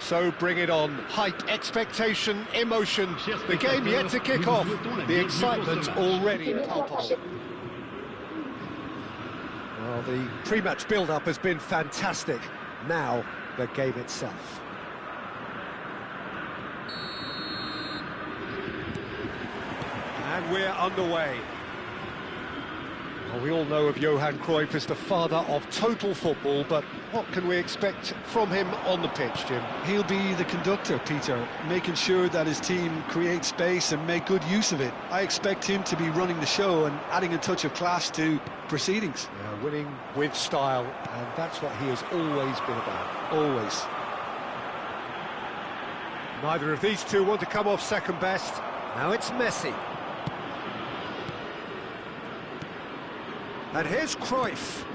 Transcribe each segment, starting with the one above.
So bring it on. Hype, expectation, emotion. The game yet to kick off. The excitement already palpable. Well, the pre-match build-up has been fantastic. Now, the game itself. And we're underway. Well, we all know of Johan Cruyff as the father of total football, but what can we expect from him on the pitch, Jim? He'll be the conductor, Peter, making sure that his team create space and make good use of it. I expect him to be running the show and adding a touch of class to proceedings. Yeah, winning with style, and that's what he has always been about. Always. Neither of these two want to come off second best. Now it's Messi. And here's Cruyff.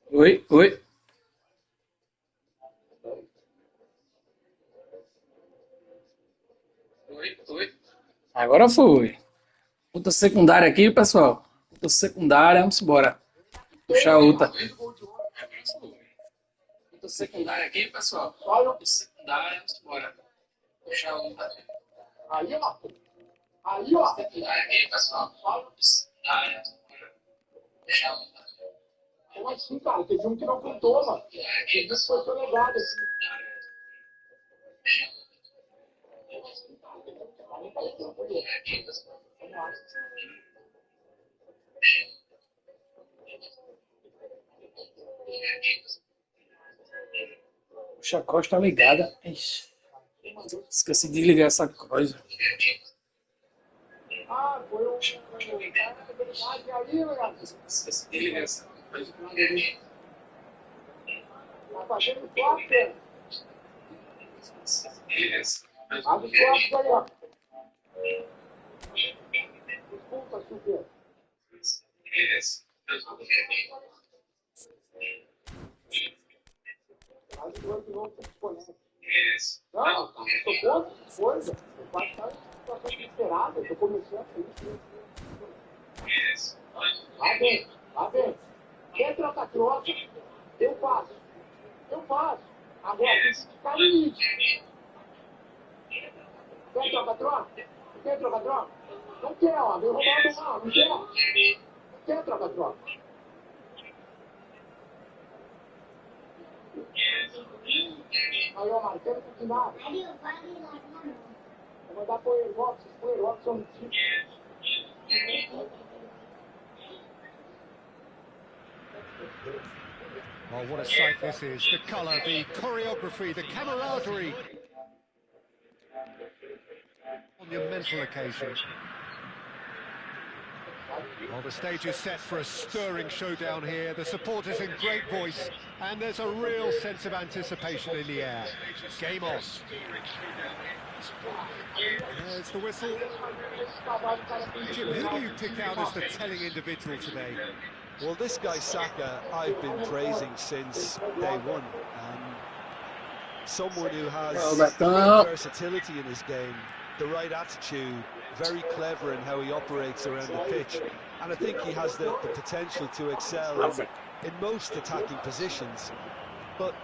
Oi, oi. Oi, oi. Agora foi. Luta secundária aqui, pessoal. Luta secundária, vamos embora. Puxar a luta. Luta secundária aqui, pessoal. Luta secundária, vamos embora. Puxar a luta. Aí, ó. Secundária aqui, pessoal. Luta secundária, vamos embora. Puxar a luta. Como assim, cara? Teve um que não contou, mano. Teve um que foi legado, assim. Puxa, a cross tá ligada. Ixi. Esqueci de ligar essa coisa. Ah, foi um... aí, galera. Esqueci de ligar essa coisa. Tá fazendo foto, velho. Abre o foto aí, ó. Desculpa, super. Mas o outro não se desconecta. Não, eu tô contra essa coisa. Eu faço uma situação desesperada. Eu tô começando isso. Lá dentro. Quer trocar troca? Eu faço. Agora tem que ficar no limite. Quer trocar troca? Não quer, ó. Vem roubando mal, não quer? Não quer trocar troca. Aí, ó, Mário, quero continuar. Vou mandar pro Airbox, são tipo. Oh, what a sight this is. The colour, the choreography, the camaraderie. Monumental occasion. Well, the stage is set for a stirring showdown here. The supporters in great voice, and there's a real sense of anticipation in the air. Game on. There's the whistle. Jim, who do you pick out as the telling individual today? Well, this guy Saka, I've been praising since day one. Someone who has great versatility in his game, the right attitude, very clever in how he operates around the pitch, and I think he has the potential to excel in most attacking positions. But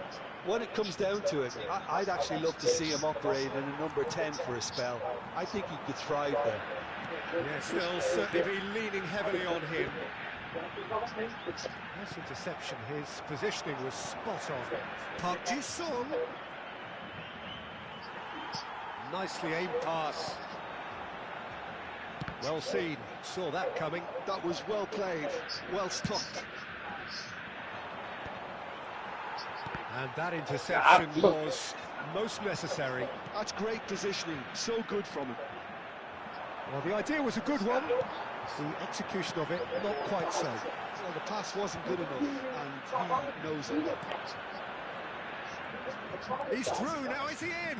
When it comes down to it, I'd actually love to see him operate in a number 10 for a spell. I think he could thrive there. Yes, they'll certainly be leaning heavily on him. Nice interception, his positioning was spot on. Park Ji-sung. Nicely aimed pass. Well seen, saw that coming. That was well played, well stopped. And that interception was most necessary. That's great positioning, so good from him. Well, the idea was a good one. The execution of it, not quite so. Well, the pass wasn't good enough, and he knows it. He's through, now is he in?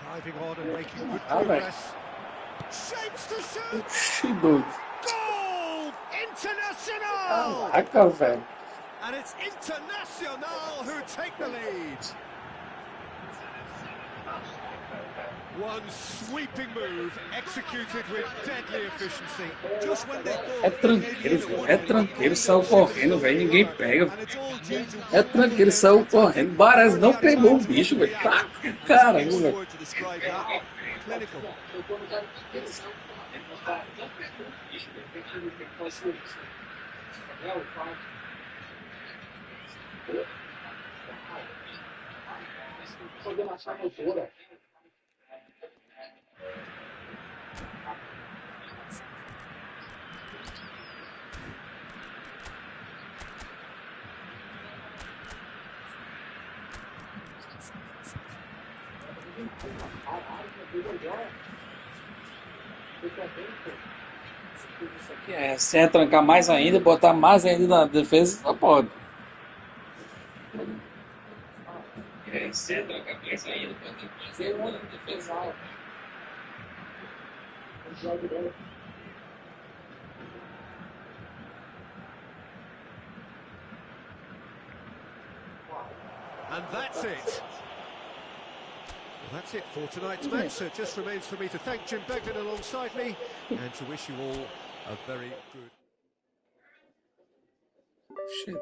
Driving on and making good progress. Shapes to shoot! Oxi, doido. Goal! International! Caraca, velho. And it's International who take the lead. One sweeping move, executed with deadly efficiency. Just when they É tranqueiro, velho. É tranqueiro, saiu correndo, velho. Ninguém pega. É tranqueiro, saiu correndo. Barás não pegou o bicho, velho. Tá, caramba, velho. Poder achar a motora. Isso aqui é, se é trancar mais ainda, botar mais ainda na defesa, só pode. Se é trancar mais ainda, botar mais ainda na defesa. And that's it. Well, that's it for tonight's match. So it just remains for me to thank Jim Beglin alongside me and to wish you all a very good... Shit.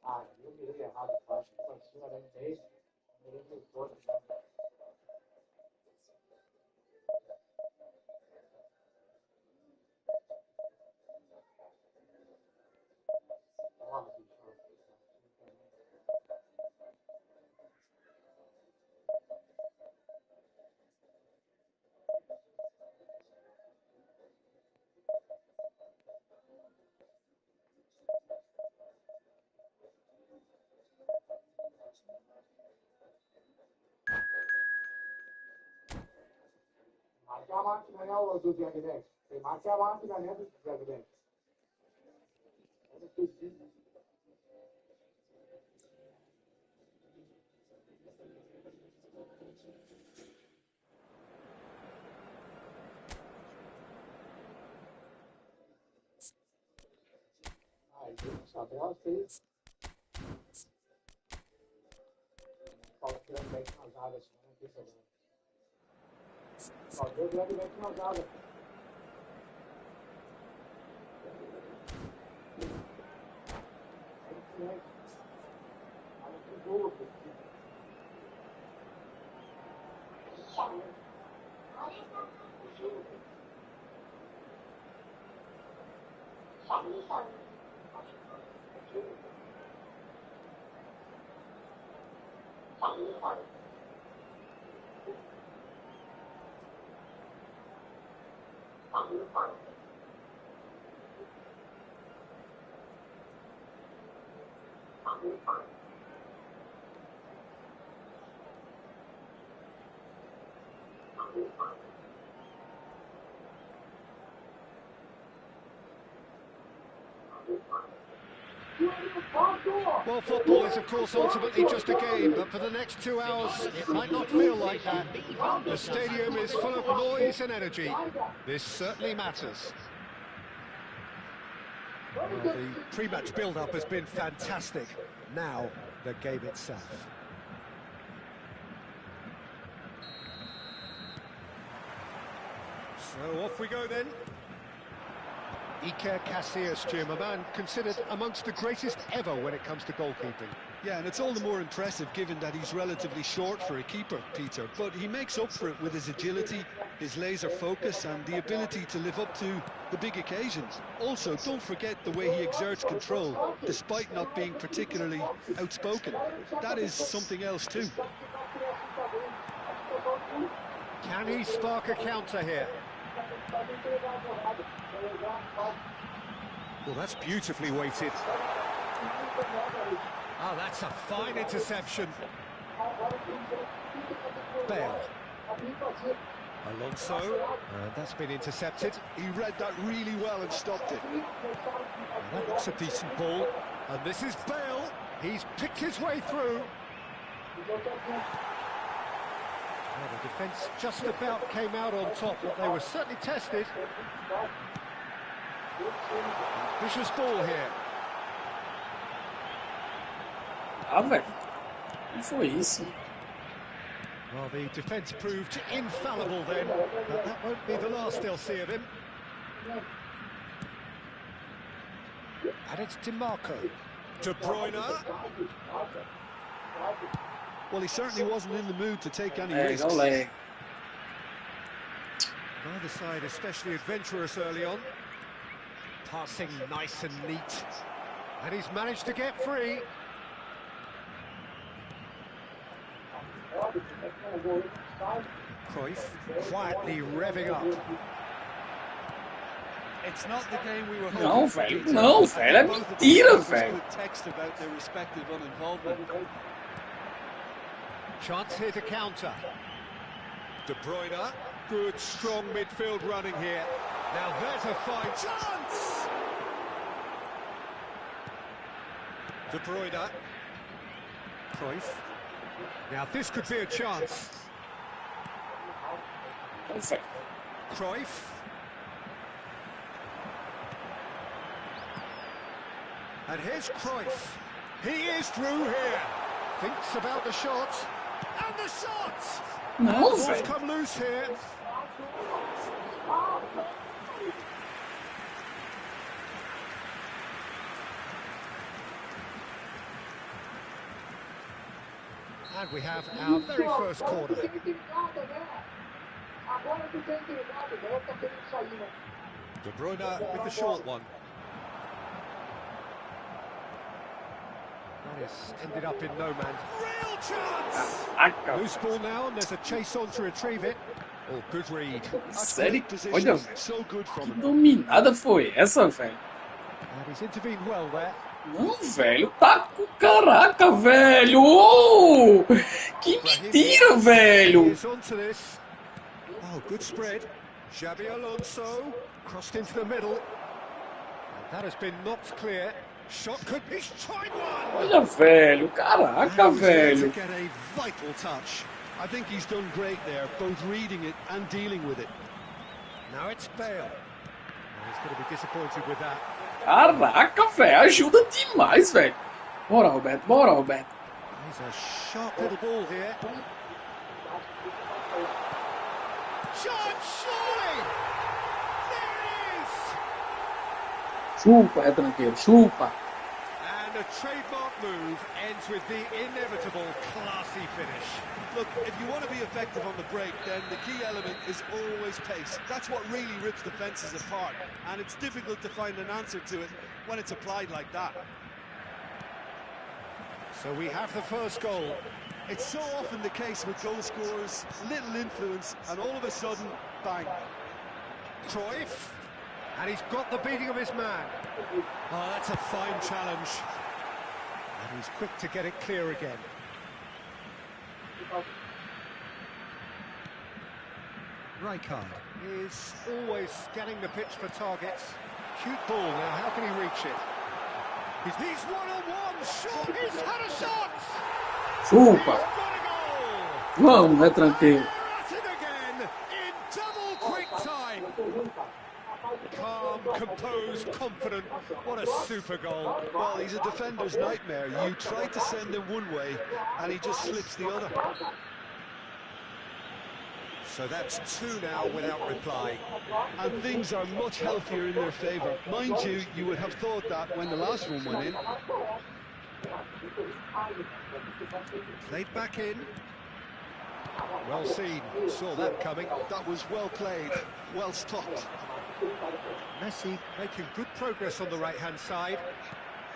Ah, eu mirei errado, acho que foi cima da M10, mirei por fora. Marcar a máquina, né, o do Zé. Tem marcar a máquina, né, do Zé. Isabel fez. Falta o grande back na zaga, assim, não tem problema. Faltou o grande back na zaga. Olha que gol, Well, football is, of course, ultimately just a game, but for the next 2 hours, it might not feel like that. The stadium is full of noise and energy. This certainly matters. Well, the pre-match build-up has been fantastic. Now, the game itself. So off we go then. Iker Casillas, Jim, a man considered amongst the greatest ever when it comes to goalkeeping. Yeah, and it's all the more impressive given that he's relatively short for a keeper, Peter. But he makes up for it with his agility, his laser focus and the ability to live up to the big occasions. Also, don't forget the way he exerts control, despite not being particularly outspoken. That is something else too. Can he spark a counter here? Well, that's beautifully weighted. Oh, that's a fine interception. Bale. Alonso. That's been intercepted. He read that really well and stopped it. That looks a decent ball. And this is Bale. He's picked his way through. Well, the defence just about came out on top, but they were certainly tested. Vicious ball here. Ah, velho. Não foi isso. Well, the defence proved infallible then, but that won't be the last they'll see of him. And it's Dimarco. De Bruyne. Well, he certainly wasn't in the mood to take any Leg, risks. oh leg. Neither side especially adventurous early on. Passing nice and neat. And he's managed to get free. Cruyff quietly revving up. It's not the game we were hoping Não, for, velho. Peter. Não, velho. É Both of the mentira, players velho. could text about their respective uninvolvement. Chance here to counter. De Bruyne. Good, strong midfield running here. Now there's a fine chance! De Bruyne. Cruyff. Now this could be a chance. Perfect. Cruyff. And here's Cruyff. He is through here. Thinks about the shot. And the shot! Não, Ball's velho. come loose here. And we have our very first corner. De Bruyne with the short one. That has ended up in no man. Real chance! Caraca. Loose ball now, and there's a chase on to retrieve it. Oh, good read. Sério? Position, Olha, velho. so good from Que him. dominada foi essa, velho? And he's intervened well there. Não, velho. Tá com caraca, velho. Oh, que mentira, velho. He's on to this. Oh, good spread. Xabi Alonso crossed into the middle. And that has been knocked clear. Shot could be tried one. Olha, velho. Caraca, He was there to velho. get a vital touch. I think he's done great there, both reading it and dealing with it. Now it's Bale. And he's going to be disappointed with that. Caraca, velho. Ajuda demais, velho. Bora, Roberto. Bora, Roberto. He's a sharp little ball here. Shot, surely! There it is! Chupa, retranqueiro. Chupa. And a trademark move ends with the inevitable classy finish. Look, if you want to be effective on the break, then the key element is always pace. That's what really rips defences apart, and it's difficult to find an answer to it when it's applied like that. So we have the first goal. It's so often the case with goal scorers, little influence, and all of a sudden, bang. Cruyff, and he's got the beating of his man. Oh, that's a fine challenge. And he's quick to get it clear again. Rijkaard is always scanning the pitch for targets. Cute ball now, how can he reach it? He's one-on-one, shot, he's had a shot! Chupa. He's got a goal! Vamos, retranqueiro. At it again, in double quick time! Calm, composed, confident, what a super goal. Well, he's a defender's nightmare. You try to send him one way, and he just slips the other. So that's two now without reply. And things are much healthier in their favour. Mind you, you would have thought that when the last one went in. Played back in. Well seen, saw that coming. That was well played, well stopped. Messi making good progress on the right-hand side.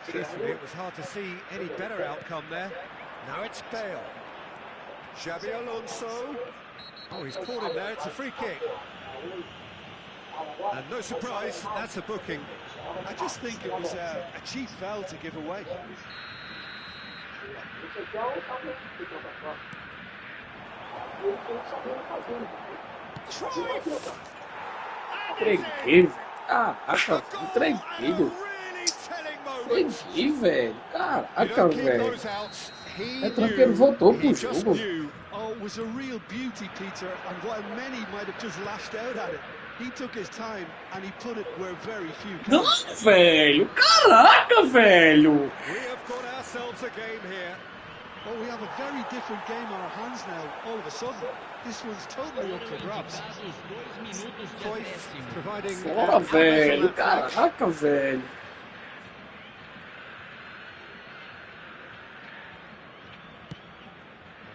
Truthfully, it was hard to see any better outcome there. Now it's Bale. Xabi Alonso. Oh, he's caught him there, it's a free kick. And no surprise, that's a booking. I just think it was a cheap foul to give away. Entreguei, caraca, entreguei. Entreguei, velho. Caraca, velho. É tranquilo, voltou pro jogo. Oh, it was a real beauty, Peter, and while many might have just lashed out at it, he took his time and he put it where very few can. Não, velho. Caraca, velho. We have got ourselves a game here. Well, we have a very different game on our hands now, all of a sudden. This one's totally up for grabs. Cruyff providing... Fora, velho. Caraca, velho.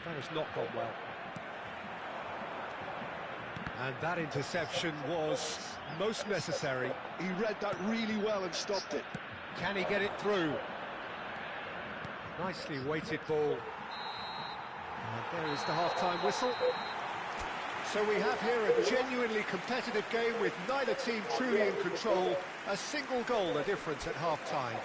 That has not gone well. And that interception was most necessary. He read that really well and stopped it. Can he get it through? Nicely weighted ball. And there is the half-time whistle. So we have here a genuinely competitive game with neither team truly in control. A single goal the difference at half-time.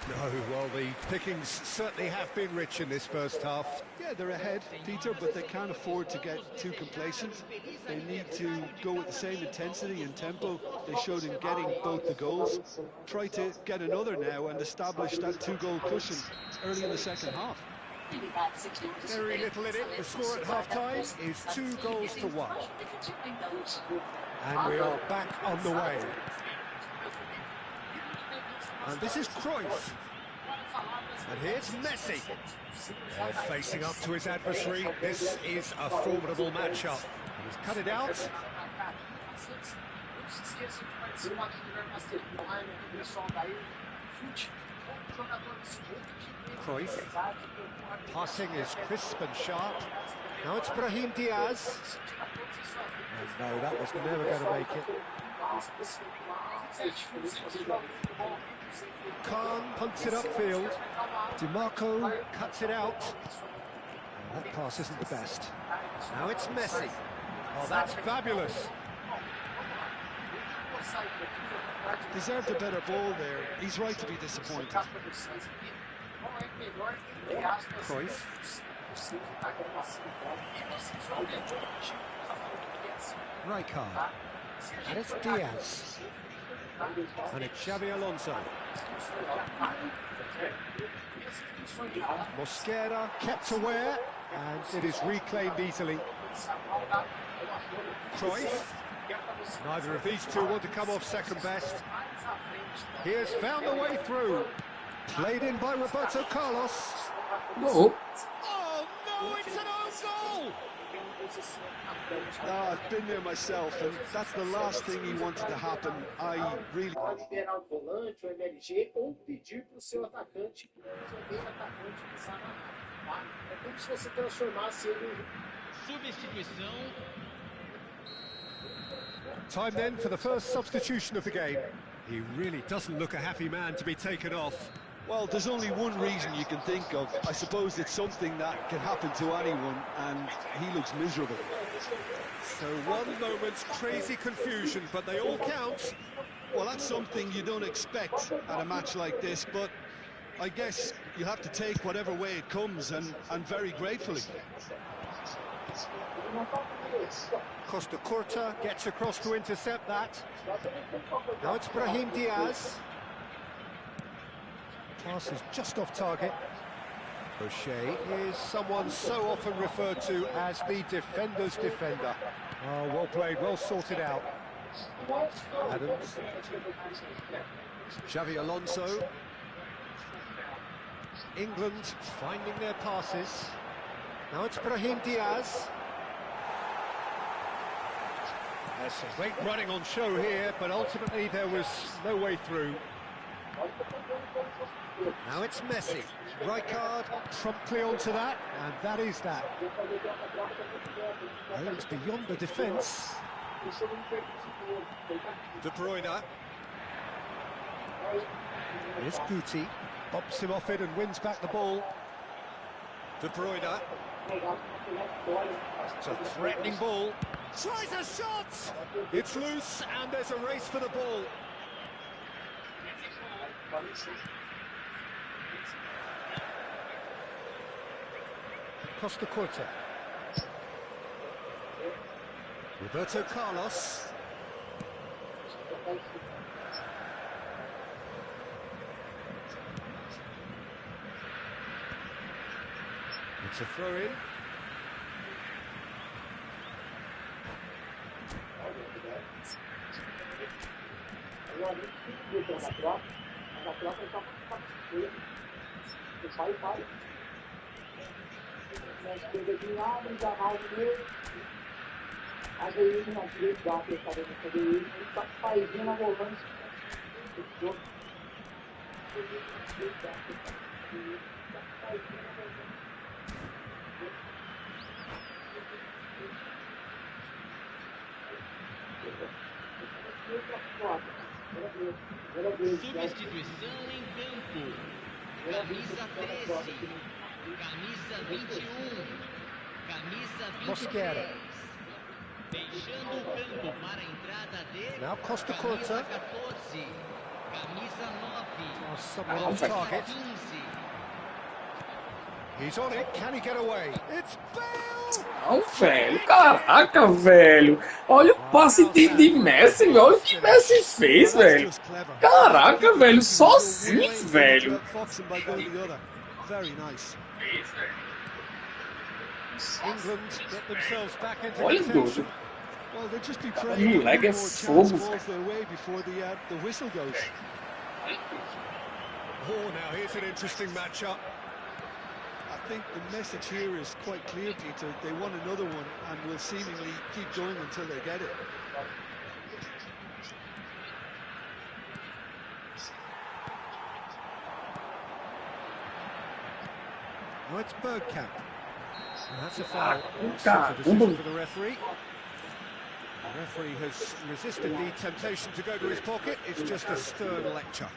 No, well, the pickings certainly have been rich in this first half. Yeah, they're ahead, Peter, but they can't afford to get too complacent. They need to go with the same intensity and tempo they showed in getting both the goals. Try to get another now and establish that two-goal cushion early in the second half. Very little in it. The score at half-time is 2-1. And we are back on the way. And this is Cruyff. And here's Messi. Facing up to his adversary. This is a formidable matchup. He's cut it out. Cruyff. Passing is crisp and sharp. Now it's Brahim Diaz. And no, that was never going to make it. Khan punts it upfield. DiMarco cuts it out. Oh, that pass isn't the best. Now it's Messi. Oh, that's fabulous. Deserved a better ball there. He's right to be disappointed. Cruyff. Rijkaard. And it's Diaz. And it's Xabi Alonso. Mosquera kept aware, and it is reclaimed easily. Cruyff. Neither of these two want to come off second best. He has found the way through. Played in by Roberto Carlos. No. Oh no, it's an own goal! I've been there myself, and that's the last thing he wanted to happen. I really... Pode liberar o volante, o MLG, ou pedir para o seu atacante, também atacante, pisar na área. É como se você transformasse ele em... Substituição. Time then for the first substitution of the game. He really doesn't look a happy man to be taken off. Well, there's only one reason you can think of. I suppose it's something that can happen to anyone, and he looks miserable. So one moment's crazy confusion, but they all count. Well, that's something you don't expect at a match like this, but I guess you have to take whatever way it comes, and very gratefully. Costa Curta gets across to intercept that. Now it's Brahim Diaz. Pass is just off target. O'Shea is someone so often referred to as the defender's defender. Oh, well played, well sorted out. Adams. Xabi Alonso. England finding their passes. Now it's Brahim Diaz. There's some great running on show here, but ultimately there was no way through. Now it's Messi. Rijkaard promptly onto that, and that is that. Well, it's beyond the defence. De Bruyne. Here's Guti. Bops him off it and wins back the ball. De Bruyne. It's a threatening ball. Tries a shot! It's loose and there's a race for the ball. Costa Curta. Roberto Carlos. It's a throw-in. Substituição em campo. Camisa 13. Camisa 21. Camisa 23. Deixando o campo para a entrada de Now Costa camisa Curta. 14. Camisa 9. Someone on target. 15. He's on it. Can he get away? It's Bale! Não, velho. Caraca, velho. Olha o passe de Messi, velho. Olha o que Messi fez, velho. Caraca, velho. Sozinho, velho. Very nice. England get themselves back into Olha, contention. doido. Well, they'll just be praying Moleque é more chance fogo, falls velho. their way before the whistle goes. Oh, now here's an interesting matchup. I think the message here is quite clear, Peter. They want another one and will seemingly keep going until they get it. Now it's Bergkamp. And that's a foul. Caramba. It's a decision for the referee. The referee has resisted the temptation to go to his pocket. It's just a stern lecture.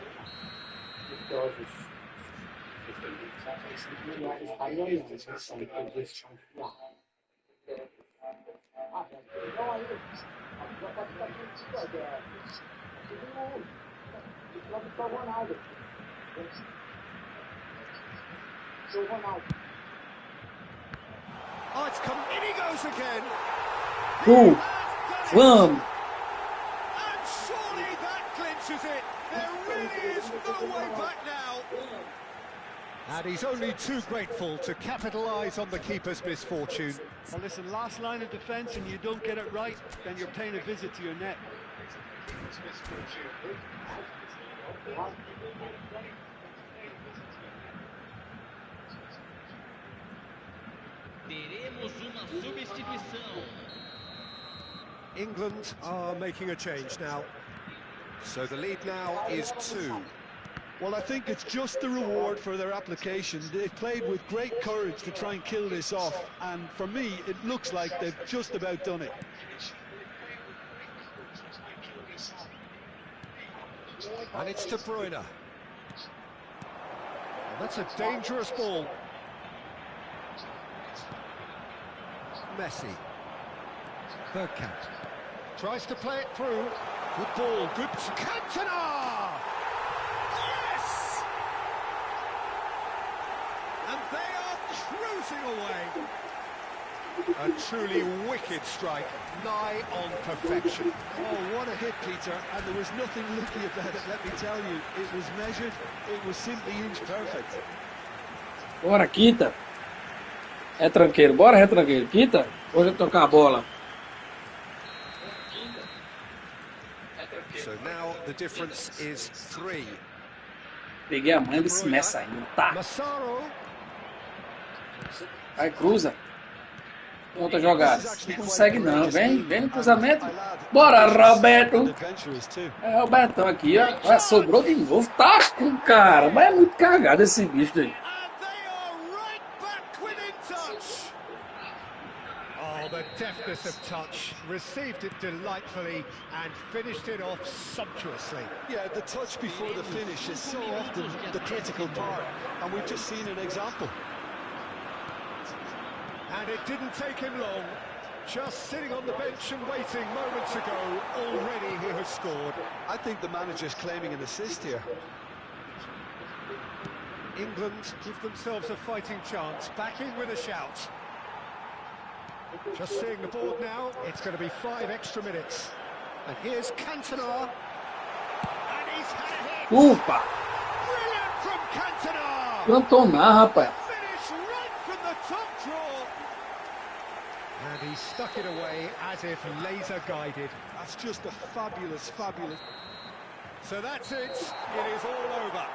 Oh, it's come in, he goes again. Vamos. And surely that clinches it. There really is no way back now. And he's only too grateful to capitalise on the keeper's misfortune. Well, listen, last line of defence and you don't get it right, then you're paying a visit to your net. Teremos uma substituição. England are making a change now. So the lead now is 2. Well, I think it's just the reward for their application. They played with great courage to try and kill this off, and for me, it looks like they've just about done it. And it's De Bruyne. And that's a dangerous ball. Messi. Bergkamp. Tries to play it through. Good ball, good... Cantona! Yes! And they are cruising away. A truly wicked strike, nigh on perfection. Oh, what a hit, Peter, and there was nothing lucky about it, let me tell you. It was measured, it was simply inch perfect. Bora, quita. Retranqueiro. Bora, retranqueiro. Quita. Hoje tocar a bola. So now the difference is 3. Peguei a mãe desse Messi aí. Tá. Massaro. Vai, cruza. Outra jogada. Não consegue não. Vem no cruzamento. Bora, Roberto. É o Betão aqui, ó. Ah, sobrou de novo. Tá com cara. Mas é muito cagado esse bicho aí. Oh, the deftness of touch, received it delightfully and finished it off sumptuously. Yeah, the touch before the finish is so often the critical part, and we've just seen an example. And it didn't take him long. Just sitting on the bench and waiting moments ago, already he has scored. I think the manager's claiming an assist here. England give themselves a fighting chance, back in with a shout. Just seeing the board now, it's going to be 5 extra minutes. And here's Cantona. And he's had a hit. Opa! Brilliant from Cantona. Cantona, rapaz. Finish right from the top draw. And he stuck it away as if laser guided. That's just a fabulous. So that's it. It is all over.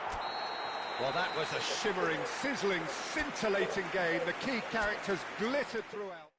Well, that was a shimmering, sizzling, scintillating game. The key characters glittered throughout.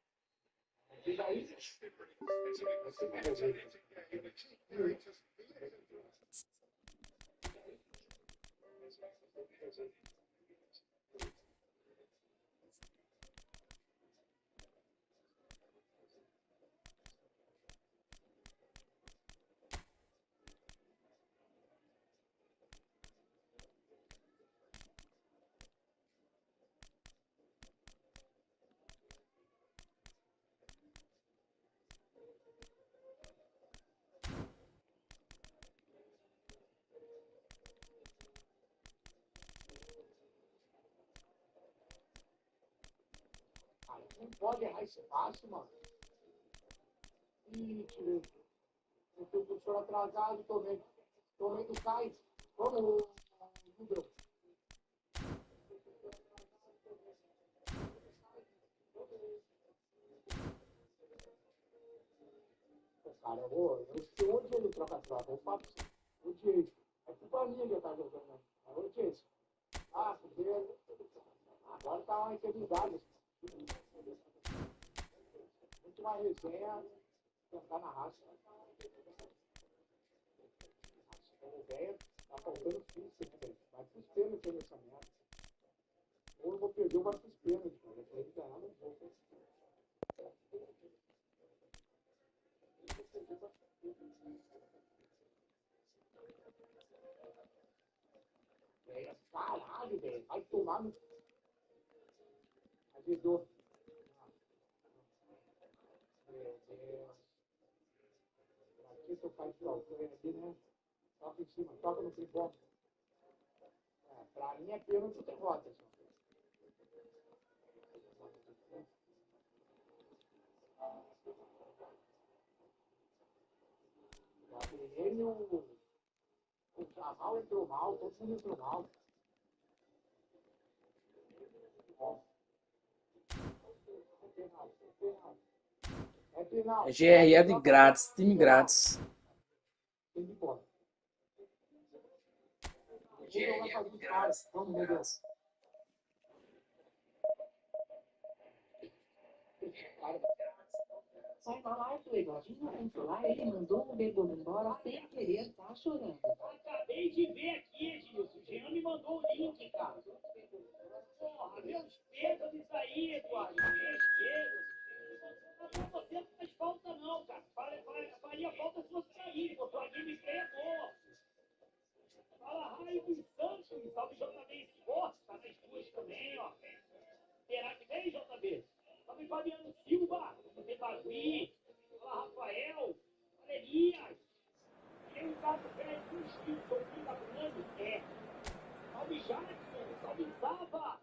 Não pode errar espaço, mano. Ih, tirei. Eu fui pro senhor atrasado, tomei do Caio. Vamos, não deu. Cara, eu sei onde ele troca a troca. Eu faço odiei. É culpa minha que eu tava jogando. Eu odiei. Ah, porque agora tá uma eternidade. Muito mais resenha, tentar na raça. Como velho, tá faltando físico, velho. Vai pros pênaltis nessa merda. Ou eu vou perder ou vai pros pênaltis, velho. Eu vou ganhar no jogo. Caralho, velho. Vai tomar no. Ajudou. Meu Deus. Aqui seu pai de altura aqui, né? Toca em cima, toca no tribom. É, pra mim é pênalti de derrota, senhor. Ele e o Jamal entrou mal, todo mundo entrou mal. É penal. GR é de grátis, time grátis. Tem de bola. GR é de grátis. Vamos, meu Deus. Sai da live do Jogatina, entrou lá, ele mandou o Bebom embora sem querer, tá chorando. Acabei de ver aqui, Edilson. O Jean me mandou o link, cara. Porra, meus pesos isso aí, Eduardo. Meus pesos. Não, você não faz falta não, cara. Faria falta se você sair, pô. Tua gameplay é boa. Fala raio dos Santos. Salve JB Esporte. Tá nas duas também, ó. Será que vem, JB? Salve Fabiano Silva. Tem Bagui. Fala Rafael. Valerias. Tem um gato velho com os filhos. Sou filho da Brando. É. Salve Jackson. Salve Zava.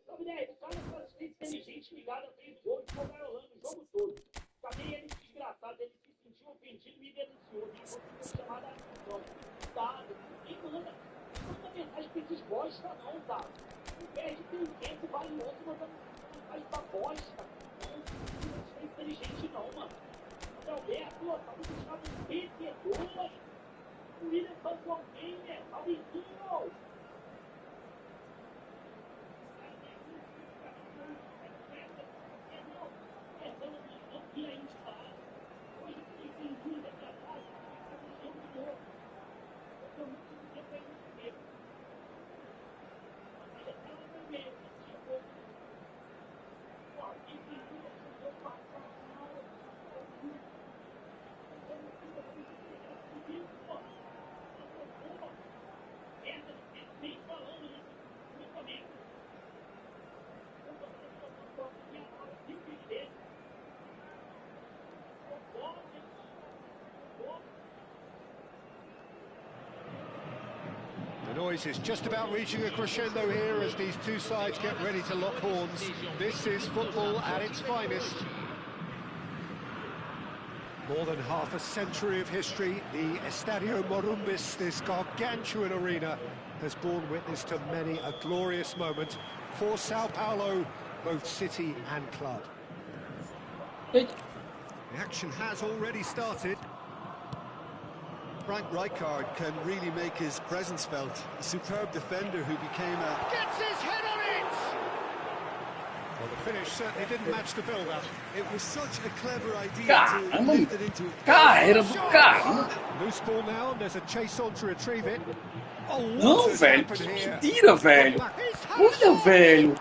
Salve, né? O cara foi assistente inteligente ligado a 3 gols e ficou garolando o jogo todo. Chamei ele de desgraçado. Ele se sentiu ofendido e me denunciou. Nem conseguiu chamar da atenção. Cuidado. Nem manda mensagem pra esses bosta não, tá? Não perde tempo valioso mandando mensagem pra bosta. Não é inteligente não, mano. Alberto, salve Gustavo Perdedor. O William salvou alguém, né? Salve Zinho. boys. It's just about reaching a crescendo here as these two sides get ready to lock horns. This is football at its finest. More than half a century of history, the Estadio Morumbis, this gargantuan arena, has borne witness to many a glorious moment for Sao Paulo, both city and club. The action has already started. Frank Rijkaard can really make his presence felt. A superb defender who became a... Gets his head on it! Well, the finish certainly didn't match the build-up. It was such a clever idea Caramba, to lift it into... Carreira do cara. Loose ball now, and there's a chase on to retrieve it. Oh, Não, what has velho, happened que here? mentira, velho. Olha, velho.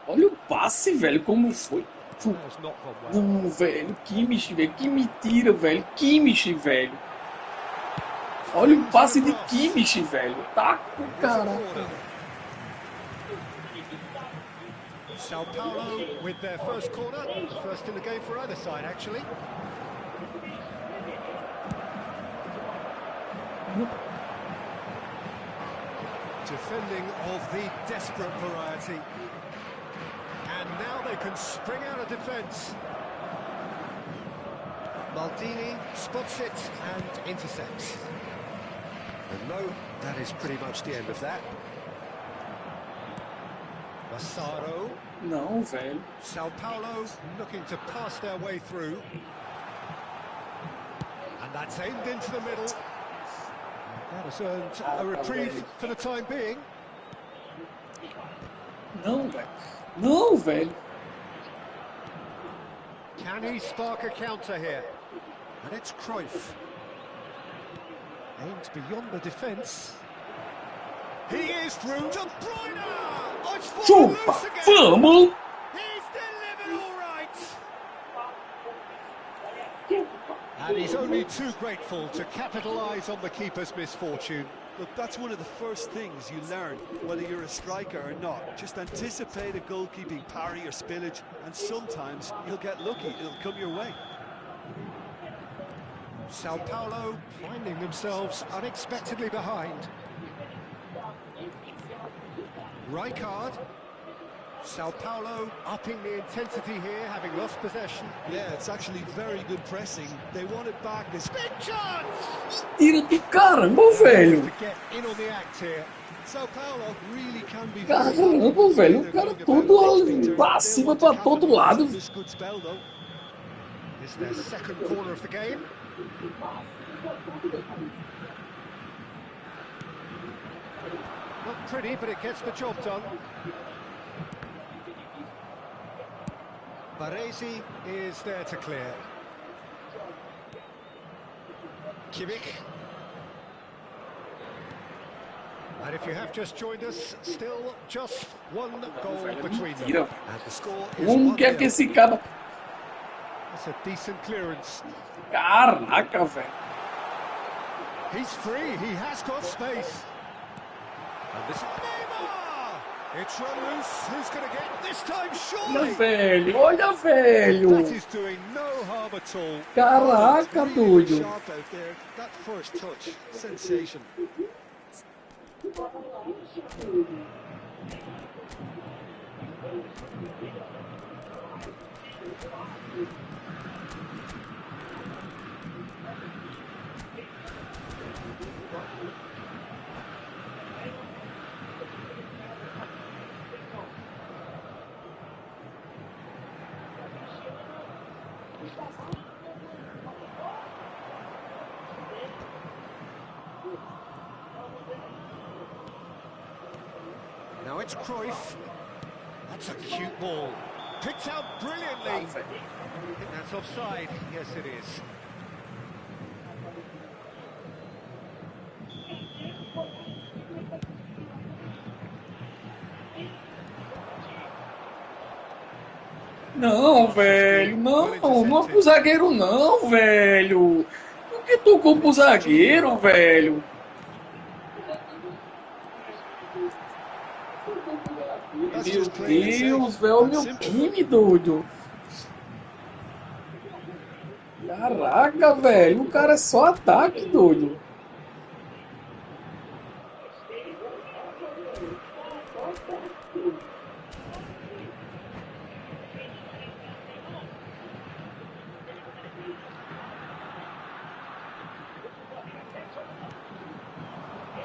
Olha o passe, velho, como foi. Has not gone well. Não, velho, Kimmich, velho, que mentira, velho, Kimmich, velho. Olha o passe de Kimmich, velho. Tá com caraca. Sao Paulo with their first corner, the first in the game for either side, actually. Defending of the desperate variety. And now they can spring out of defence. Maldini spots it and intercepts. And no, that is pretty much the end of that. Massaro. Não, velho. Sao Paulo looking to pass their way through. And that's aimed into the middle. That has earned a reprieve for the time being. Não, velho. Não, velho. Can he spark a counter here? And it's Cruyff. Aimed beyond the defence. He is through. De Bruyne! Oh, it's fallen Chupa, loose again. vamos. He's delivered all right. And he's only too grateful to capitalise on the keeper's misfortune. Look, that's one of the first things you learn, whether you're a striker or not. Just anticipate a goalkeeping parry or spillage, and sometimes you'll get lucky. It'll come your way. Sao Paulo finding themselves unexpectedly behind. Rijkaard. Sao Paulo upping the intensity here, having lost possession. Yeah, it's actually very good pressing. They want it back. This Big chance! Tira do caramba, velho. To get in on the act here. Sao Paulo really can be. Caramba, velho. O cara todo pra cima, pra todo lado. This good spell, though. It's their second corner of the game. Not pretty, but it gets the job done. Baresi is there to clear. Kimmich. And if you have just joined us, still just one goal between them. Mentira. And the score is Como que é que 1-0. esse cara... That's a decent clearance. Caraca, velho. He's free, he has got space. And this is Neymar! It's run loose, who's going to get this time, Olha, surely? velho. Olha, velho. That is doing no harm at all. Caraca, Really doido. sharp out there. That first touch, sensation. Now it's Cruyff. That's a cute ball. Picked out brilliantly. I think that's offside. Yes, it is. Não, velho. Não, não é pro zagueiro não, velho. Por que tocou pro zagueiro, velho? Meu Deus, velho, olha o meu time, doido. Caraca, velho, o cara é só ataque, doido.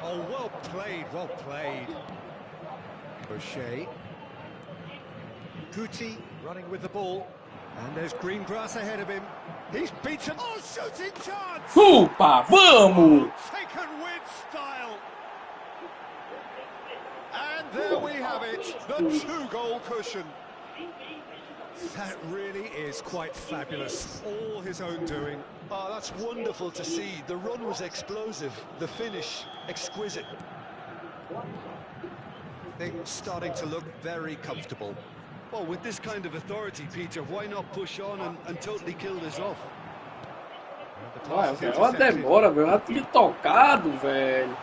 Oh, well played, well played. O'Shea. Guti running with the ball. And there's green grass ahead of him. He's beaten. Oh, shooting chance! Chupa, vamos! Taken with style. And there we have it, the 2-goal cushion. That really is quite fabulous. All his own doing. Oh, that's wonderful to see. The run was explosive, the finish exquisite. Things starting to look very comfortable. Well, with this kind of authority, Peter, why not push on and totally kill this off? Olha, velho, uma demora, velho. Ela tinha tocado, velho.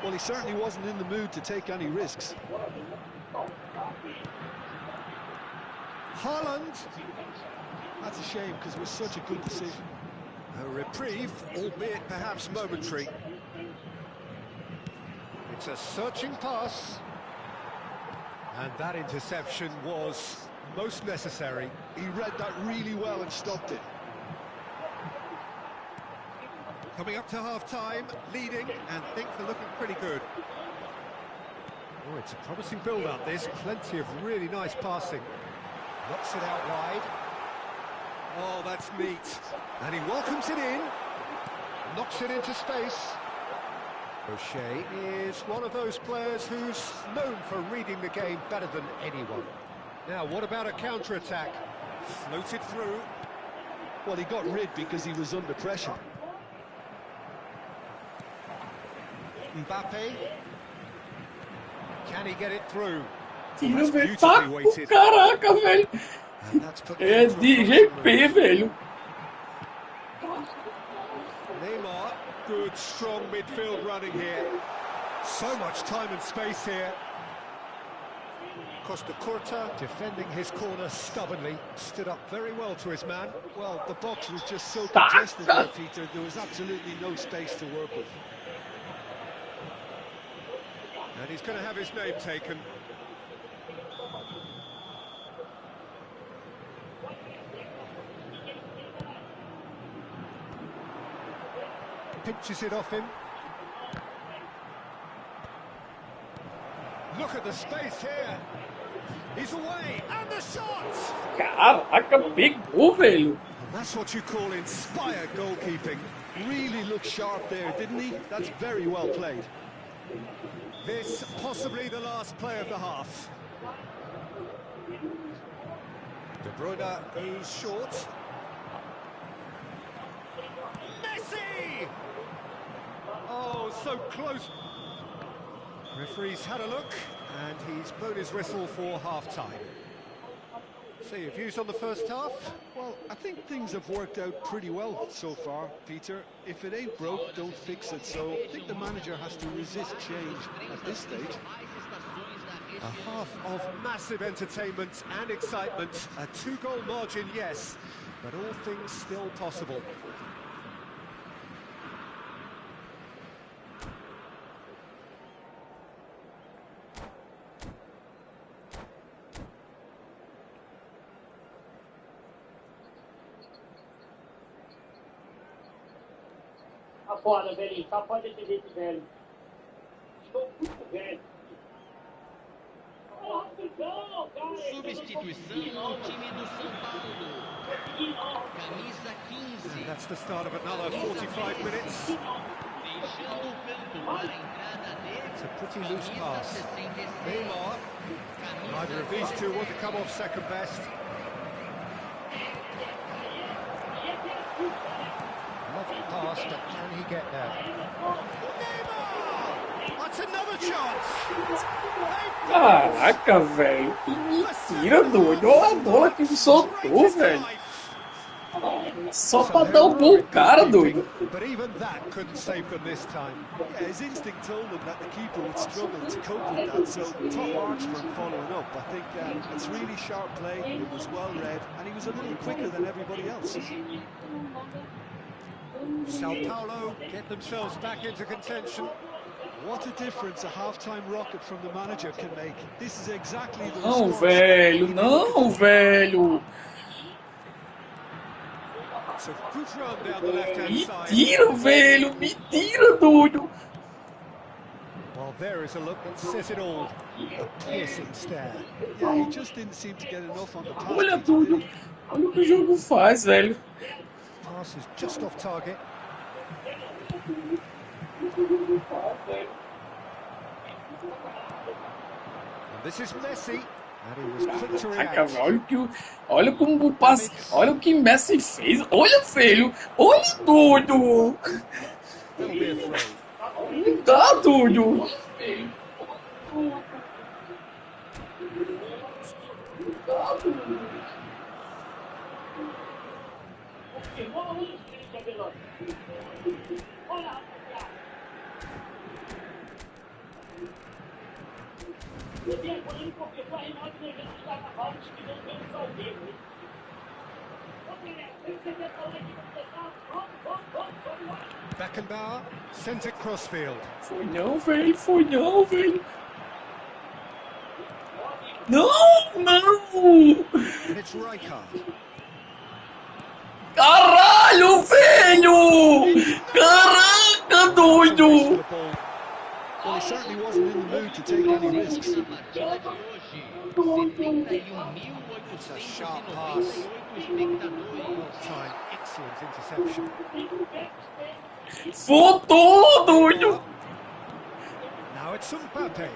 Well, he certainly wasn't in the mood to take any risks. Haaland. That's a shame, because it was such a good decision. A reprieve, albeit perhaps momentary. It's a searching pass. And that interception was most necessary. He read that really well and stopped it. Coming up to half-time, leading, and things are looking pretty good. Oh, it's a promising build-up, this. Plenty of really nice passing. Knocks it out wide. Oh, that's neat. And he welcomes it in. Knocks it into space. O'Shea is one of those players who's known for reading the game better than anyone. Now, what about a counter-attack? Floated through. Well, he got rid because he was under pressure. Mbappe. Can he get it through? Tira, velho. Tá com caraca, velho. É de GP, velho. Neymar, good, strong midfield running here. So much time and space here. Costa Curta defending his corner stubbornly, stood up very well to his man. Well, the box was just so congested there, Peter. There was absolutely no space to work with. And he's going to have his name taken. Pinches it off him. Look at the space here. He's away, and the shot! Caraca, pegou, velho. And that's what you call inspired goalkeeping. Really looked sharp there, didn't he? That's very well played. This possibly the last play of the half. De Bruyne goes short. Messi! Oh, so close. Referee's had a look, and he's blown his whistle for half-time. So your views on the first half? Well, I think things have worked out pretty well so far, Peter. If it ain't broke, don't fix it. So I think the manager has to resist change at this stage. A half of massive entertainment and excitement. A 2-goal margin, yes, but all things still possible. Tá foda, velhinho. Tá foda desse jeito, velho. Estou muito velho. Substituição no time do São Paulo. Camisa 15. And that's the start of another 45 minutes. Deixando o campo para a entrada de It's a pretty loose camisa pass. 66. Neymar. Neither of these two want to come off second best. Lovely pass, but can he get there? Neymar! That's another chance! Caraca, velho. Que mentira, doido. Olha a bola que me soltou, velho. Só pra dar o gol, cara, doido. But even that couldn't save them this time. Yeah, his instinct told him that the keeper would struggle to cope with that, so top marks for him following up. I think it's really sharp play, it was well read, and he was a little quicker than everybody else. Sao Paulo get themselves back into contention. What a difference a half-time rocket from the manager can make. This is exactly the Não, response velho, he'd be looking não, for. velho. It's a good run down the left-hand side. Mentira, velho, mentira, doido. Well, there is a look that says it all. A piercing stare. Yeah, he just didn't seem to get enough on the pass, Olha Peter, tudo. did he? Olha o que o jogo faz, velho. Pass is just off target. And this is Messi. And he was quick to Caraca, react. velho, olha como o passe, olha o que Messi fez. Olha, velho, olha tudo. That'll be a throw. Não dá, tudo. Beckenbauer sends it crossfield. Foi não, velho, foi não, velho. Não, não. And it's Rijkaard. Caralho, velho. Caraca, doido. Well, he certainly wasn't in the mood to take any risks. Na partida de hoje, 71.898 It's a sharp pass. espectadores. Well-timed, excellent interception. Voltou, doido. Now it's Mbappe.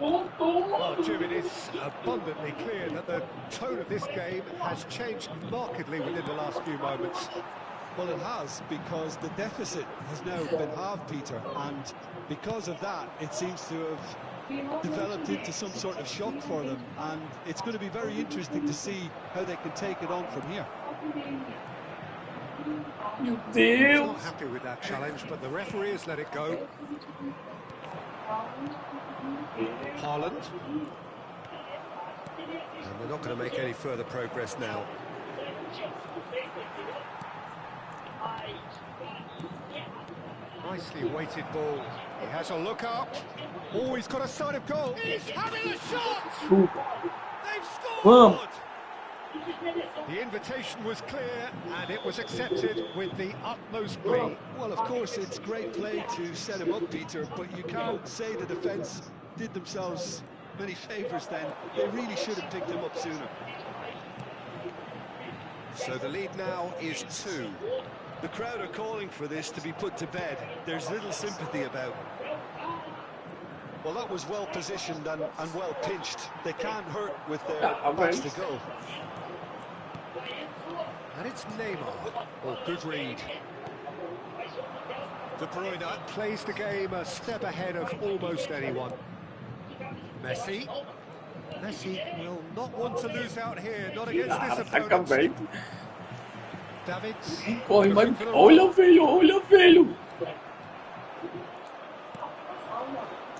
Well, Jim, it is abundantly clear that the tone of this game has changed markedly within the last few moments. Well, it has, because the deficit has now been halved, Peter, and because of that, it seems to have developed into some sort of shock for them, and it's going to be very interesting to see how they can take it on from here. Meu Not Deus. happy with that challenge, but the referee has let it go. Haaland. And they're not going to make any further progress now. Nicely weighted ball. He has a look up. Oh, he's got a sight of goal. He's having a shot! They've Vamos. scored! The invitation was clear and it was accepted with the utmost glee. Well, of course, it's great play to set him up, Peter, but you can't say the defence did themselves many favours then. They really should have picked him up sooner. So the lead now is 2. The crowd are calling for this to be put to bed. There's little sympathy about. Well, that was well positioned and well pinched. They can't hurt with their backs to goal. And it's Neymar. Oh, good read. De Bruyne plays the game a step ahead of almost anyone. Messi. Messi will not want to lose out here, not against this Caraca, opponent. velho. Davids. Corre, mas looking for the olha, run. velho, olha, velho.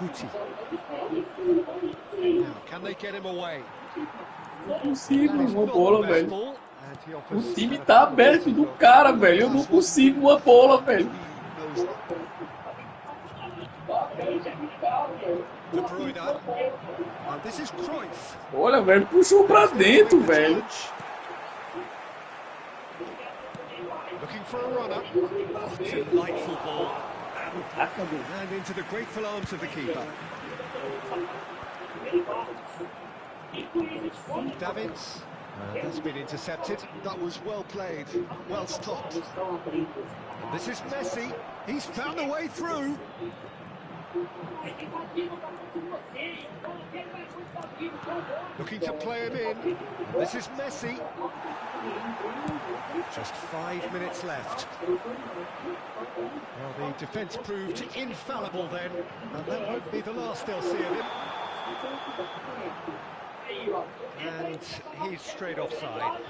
Guti. Now, can they get him away? Não consigo That is uma not bola, the best velho. ball, and he O offers time an tá affordable aberto do goal. cara, velho. Eu não consigo uma bola, velho. De Bruyne. And this is Cruyff. Olha, velho, puxou pra dentro, velho. Looking for a runner. Oh, delightful ball. Caraca, velho. And into the grateful arms of the keeper. Davids. That's been intercepted. That was well played, well stopped. And this is Messi. He's found a way through. Looking to play him in. And this is Messi. Just 5 minutes left. Well, the defence proved infallible then, and that won't be the last they'll see of him. And he's straight offside.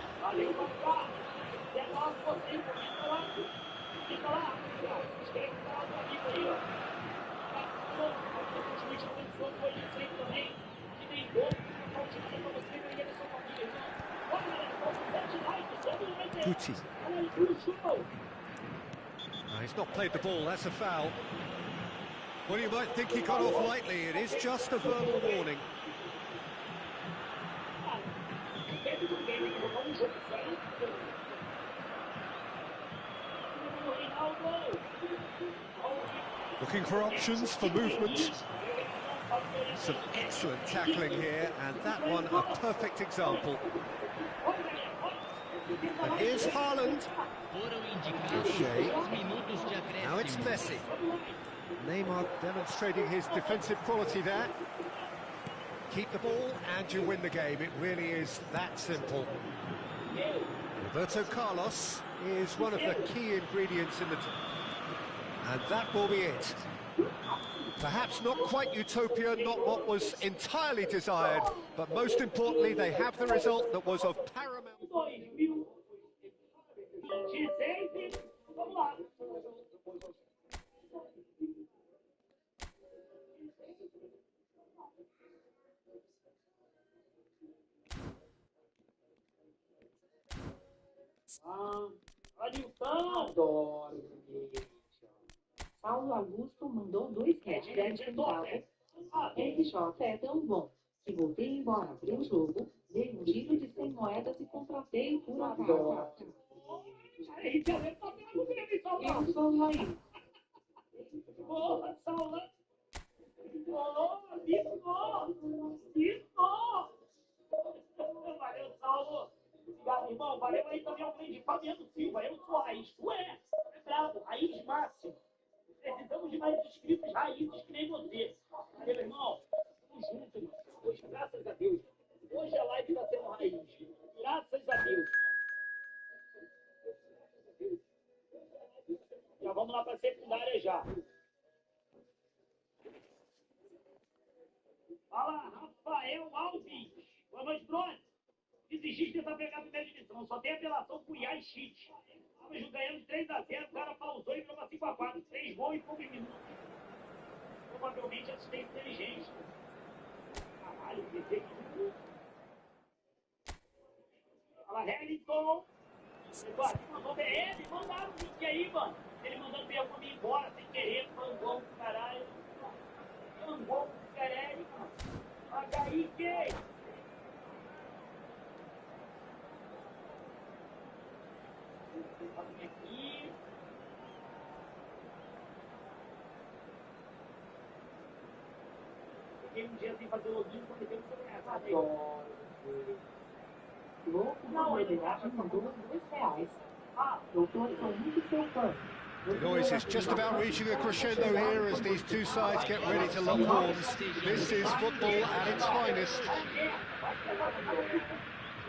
Guti. No, he's not played the ball, that's a foul. Well, you might think he got off lightly. It is just a verbal warning. Looking for options for movement. Some excellent tackling here, and that one a perfect example. And here's Haaland. Now it's Messi. Neymar demonstrating his defensive quality there. Keep the ball and you win the game. It really is that simple. Roberto Carlos is one of the key ingredients in the team. And that will be it. Perhaps not quite utopia, not what was entirely desired, but most importantly, they have the result that was of paramount. Adoro, gente. Paulo Augusto mandou 2 reais. RJ é tão bom que voltei embora para o jogo, dei um giro de 100 moedas e contratei por acaso. Eu sou o Raiz. Boa, Saulo! Boa, valeu, Saulo! Obrigado, irmão. Valeu aí também ao grande Fabiano Silva. Eu sou a Raiz. Tu é bravo, Raiz máximo. Precisamos de mais inscritos raízes que nem você. Valeu, irmão. Tamo junto, irmão. Hoje, graças a Deus. Hoje a live tá sendo raiz. Graças a Deus. Já vamos lá pra secundária já. Fala, Rafael Alves. Boa noite, Bruno. Desistir dessa pegada de primeira divisão. Só tem apelação pro Iai Chite. Estamos ganhando 3-0. O cara pausou e virou uma 5-4. 3 gols em poucos minutos. Provavelmente assistente inteligente. Caralho, pensei que... Fala, Hamilton. Eduardo, mandou BM. Mandaram o link aí, mano. Ele mandando o meu comigo embora sem querer. Mangou pro caralho. Mangou pro caralho, mano. Kaique. Aqui. Fiquei um dia sem fazer login quando eu tenho Não, ele mandou 2 reais. Doutor, sou muito seu fã. The noise is just about reaching a crescendo here as these two sides get ready to lock horns. This is football at its finest.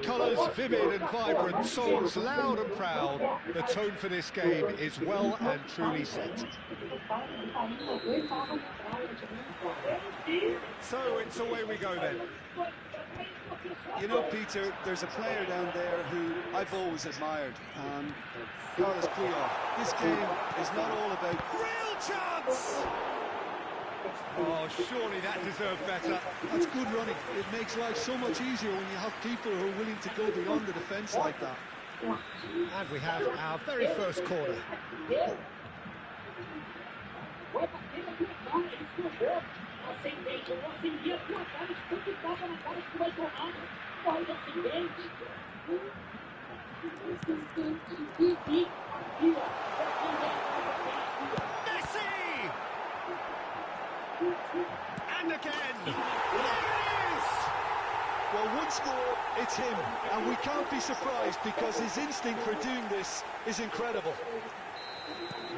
Colours vivid and vibrant, songs loud and proud. The tone for this game is well and truly set. So it's away we go then. You know, Peter, there's a player down there who I've always admired, Carlos Puyol. This game is not all about... Real chance! Oh, surely that deserved better. That's good running. It makes life so much easier when you have people who are willing to go beyond the defence like that. And we have our very first corner. Messi! And again! There it is! Well, one score, it's him, and we can't be surprised because his instinct for doing this is incredible.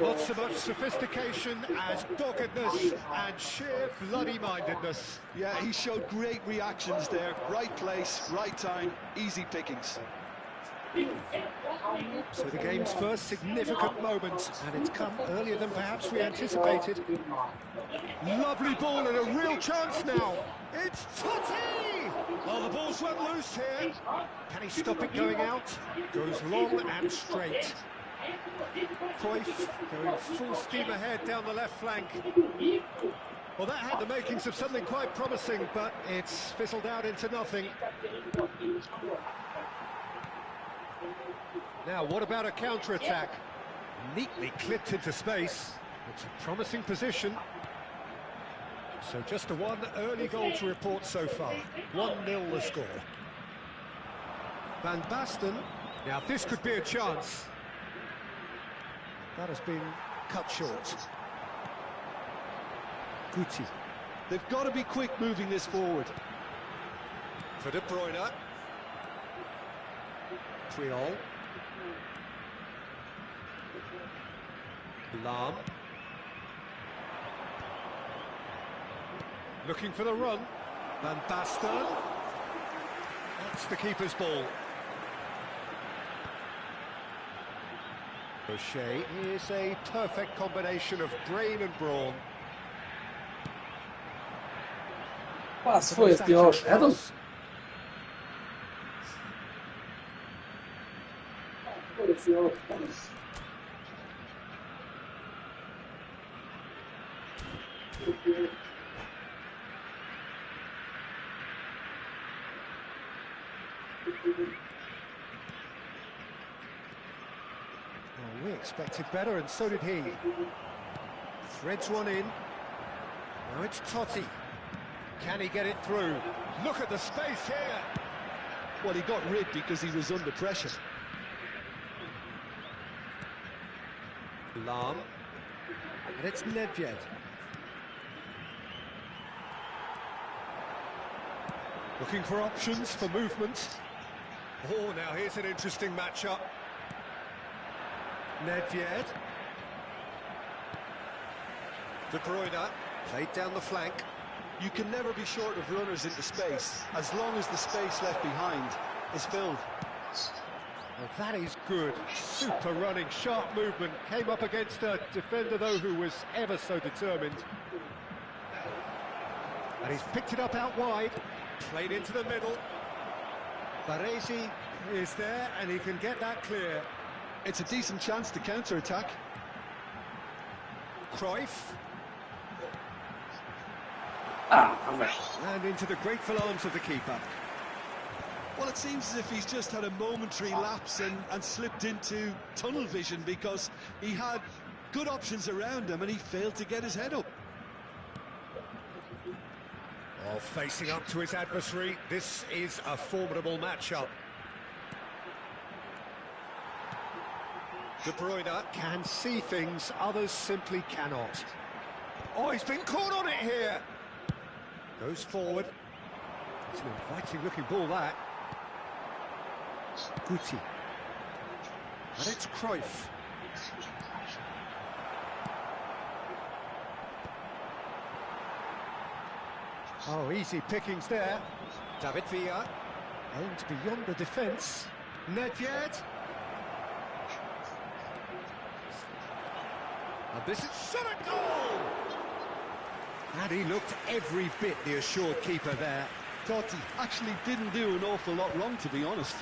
Not so much sophistication as doggedness and sheer bloody-mindedness. Yeah, he showed great reactions there. Right place, right time, easy pickings. So the game's first significant moment, and it's come earlier than perhaps we anticipated. Lovely ball and a real chance now. It's Totti! Oh, the ball's run loose here. Can he stop it going out? Goes long and straight. Cruyff going full steam ahead down the left flank. Well, that had the makings of something quite promising, but it's fizzled out into nothing. Now, what about a counter-attack? Neatly clipped into space. It's a promising position. So just the one early goal to report so far. 1-0 the score. Van Basten. Now this could be a chance. That has been cut short. Guti. They've got to be quick moving this forward. For De Bruyne. Triol. Lahm. Looking for the run. Van Basten. That's the keeper's ball. O'Shea is a perfect combination of brain and brawn. Was foi esse pior? Well, we expected better, and so did he. Threads one in. Now it's Totti. Can he get it through? Look at the space here. Well, he got rid because he was under pressure. Lahm. And it's Nedved. Looking for options for movement. Oh, now here's an interesting matchup. Nedved. De Bruyne played down the flank. You can never be short of runners into space, as long as the space left behind is filled. Well, that is good. Super running, sharp movement. Came up against a defender, though, who was ever so determined. And he's picked it up out wide. Played into the middle. Baresi is there, and he can get that clear. It's a decent chance to counter-attack. Cruyff. And into the grateful arms of the keeper. Well, it seems as if he's just had a momentary lapse and slipped into tunnel vision, because he had good options around him and he failed to get his head up. Well, facing up to his adversary, this is a formidable matchup. De Bruyne can see things others simply cannot. Oh, he's been caught on it here. Goes forward. It's an inviting looking ball, that. Guti. And it's Cruyff. Oh, easy pickings there. David Villa. Aimed beyond the defence. Nedved. And this is shot at goal! And he looked every bit the assured keeper there. Totti actually didn't do an awful lot wrong, to be honest.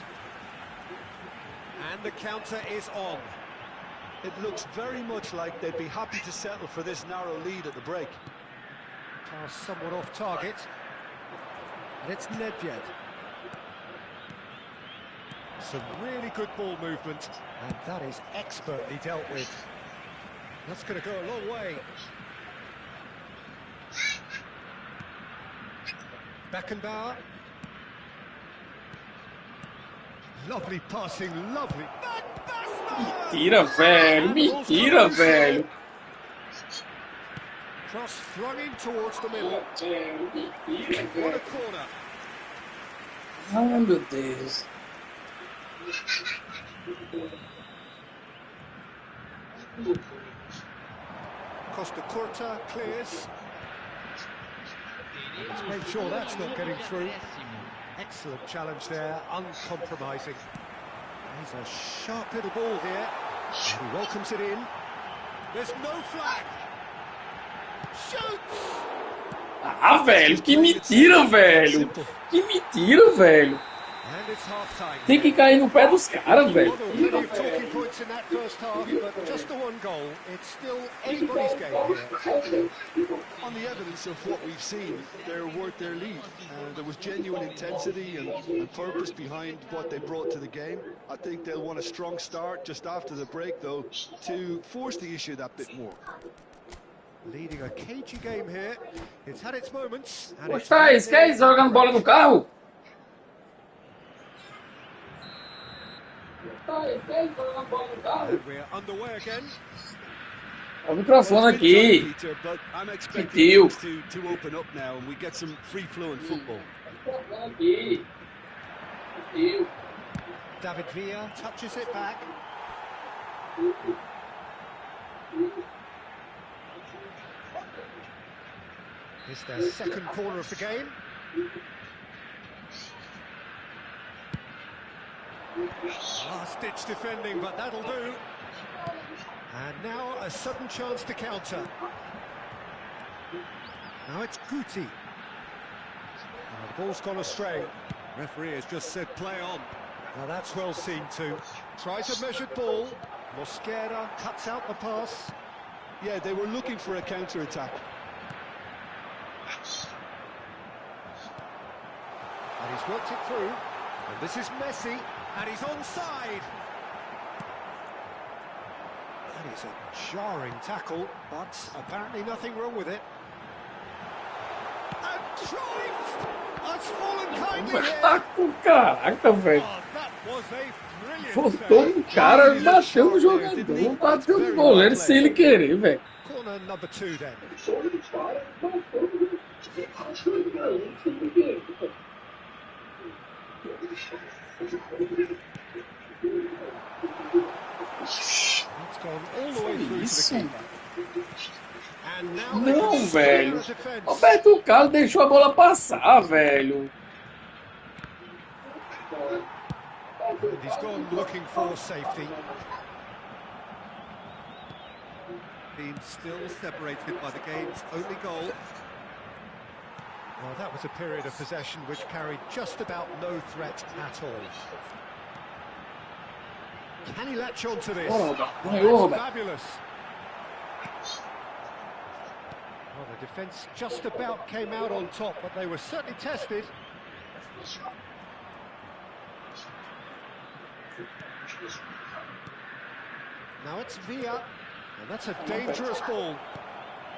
And the counter is on. It looks very much like they'd be happy to settle for this narrow lead at the break. Pass somewhat off target. And it's Nedved. Some really good ball movement. And that is expertly dealt with. That's going to go a long way. Beckenbauer. Lovely passing, lovely. Mentira, velho. Mentira, velho. Cross flung in towards the middle. What a corner. Ai, meu Deus. Costa Curta clears. Let's make sure that's not getting through. Excellent challenge there, uncompromising. He's a sharp little ball here. And he welcomes it in. There's no flag. Shoots! Ah, velho, que mentira, velho. Que mentira, velho. And it's half-time. Tem que cair no pé dos caras, velho. Plenty of talking points in that first half, but just the one goal. It's still anybody's game here. On the evidence of what we've seen, they're worth their lead. There was genuine intensity and purpose behind what they brought to the game. I think they'll want a strong start just after the break, though, to force the issue that bit more. Leading a cagey game here. It's had its moments. And Poxa, Thaís, que é isso? Jogando bola no carro? And we're underway again. Olha o microfone aqui. Que tio. To open up now and we get some free-flowing football. David Villa touches it back. It's their second corner of the game. Last-ditch defending, but that'll do. And now a sudden chance to counter. Now it's Guti. The ball's gone astray. Referee has just said play on. Now that's well seen too. Tries a measured ball. Mosquera cuts out the pass. Yeah, they were looking for a counter-attack. And he's worked it through. And this is Messi. And he's onside. That is a jarring tackle, but apparently nothing wrong with it. And Cruyff has fallen kindly here. Caraca, velho. Oh, that was a brilliant Voltou no cara, bateu no jogador, bateu no goleiro sem ele querer, velho. Corner number 2 then. It's gone all the way through to the keeper. And now Não, velho. Roberto Carlos deixou a bola passar, velho. And he's gone looking for safety. Being still separated by the game's only goal. Well, that was a period of possession which carried just about no threat at all. Can he latch on to this? That's fabulous. Well, the defence just about came out on top, but they were certainly tested. Now it's Villa, and that's a dangerous ball.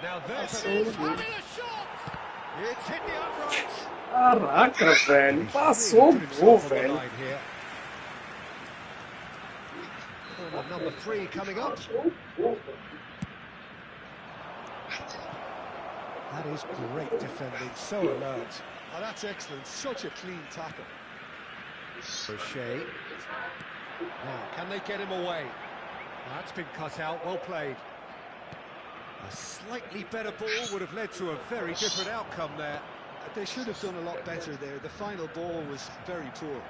Now there's a fabulous shot! It's hit the uprights. Caraca, velho. Passou o gol, velho. Corner number 3 coming up. That is great defending, so alert. Oh, that's excellent. Such a clean tackle. O'Shea. Now, can they get him away? That's been cut out, well played. A slightly better ball would have led to a very different outcome there. They should have done a lot better there. The final ball was very poor.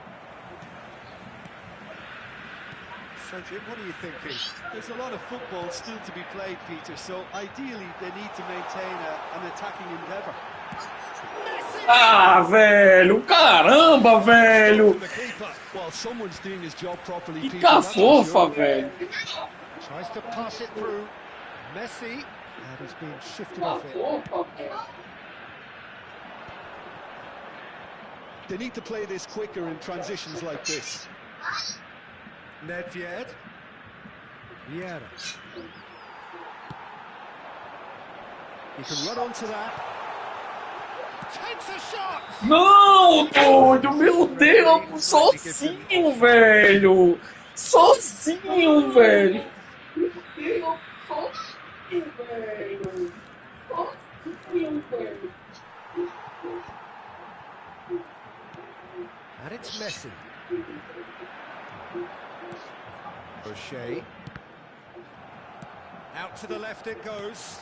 So, Jim, what are you thinking? There's a lot of football still to be played, Peter, so ideally they need to maintain an attacking endeavour. Ah, velho, caramba, velho. Well, someone's doing his job properly, Que Peter. cafofa, velho. Tries to pass it through. Messi, and he's being shifted off it. They need to play this quicker in transitions like this. Nedved. Vieira. He can run onto that. Takes a shot! Não, doido, meu Deus, sozinho, velho. Sozinho, velho. And it's Messi. O'Shea. Out to the left it goes.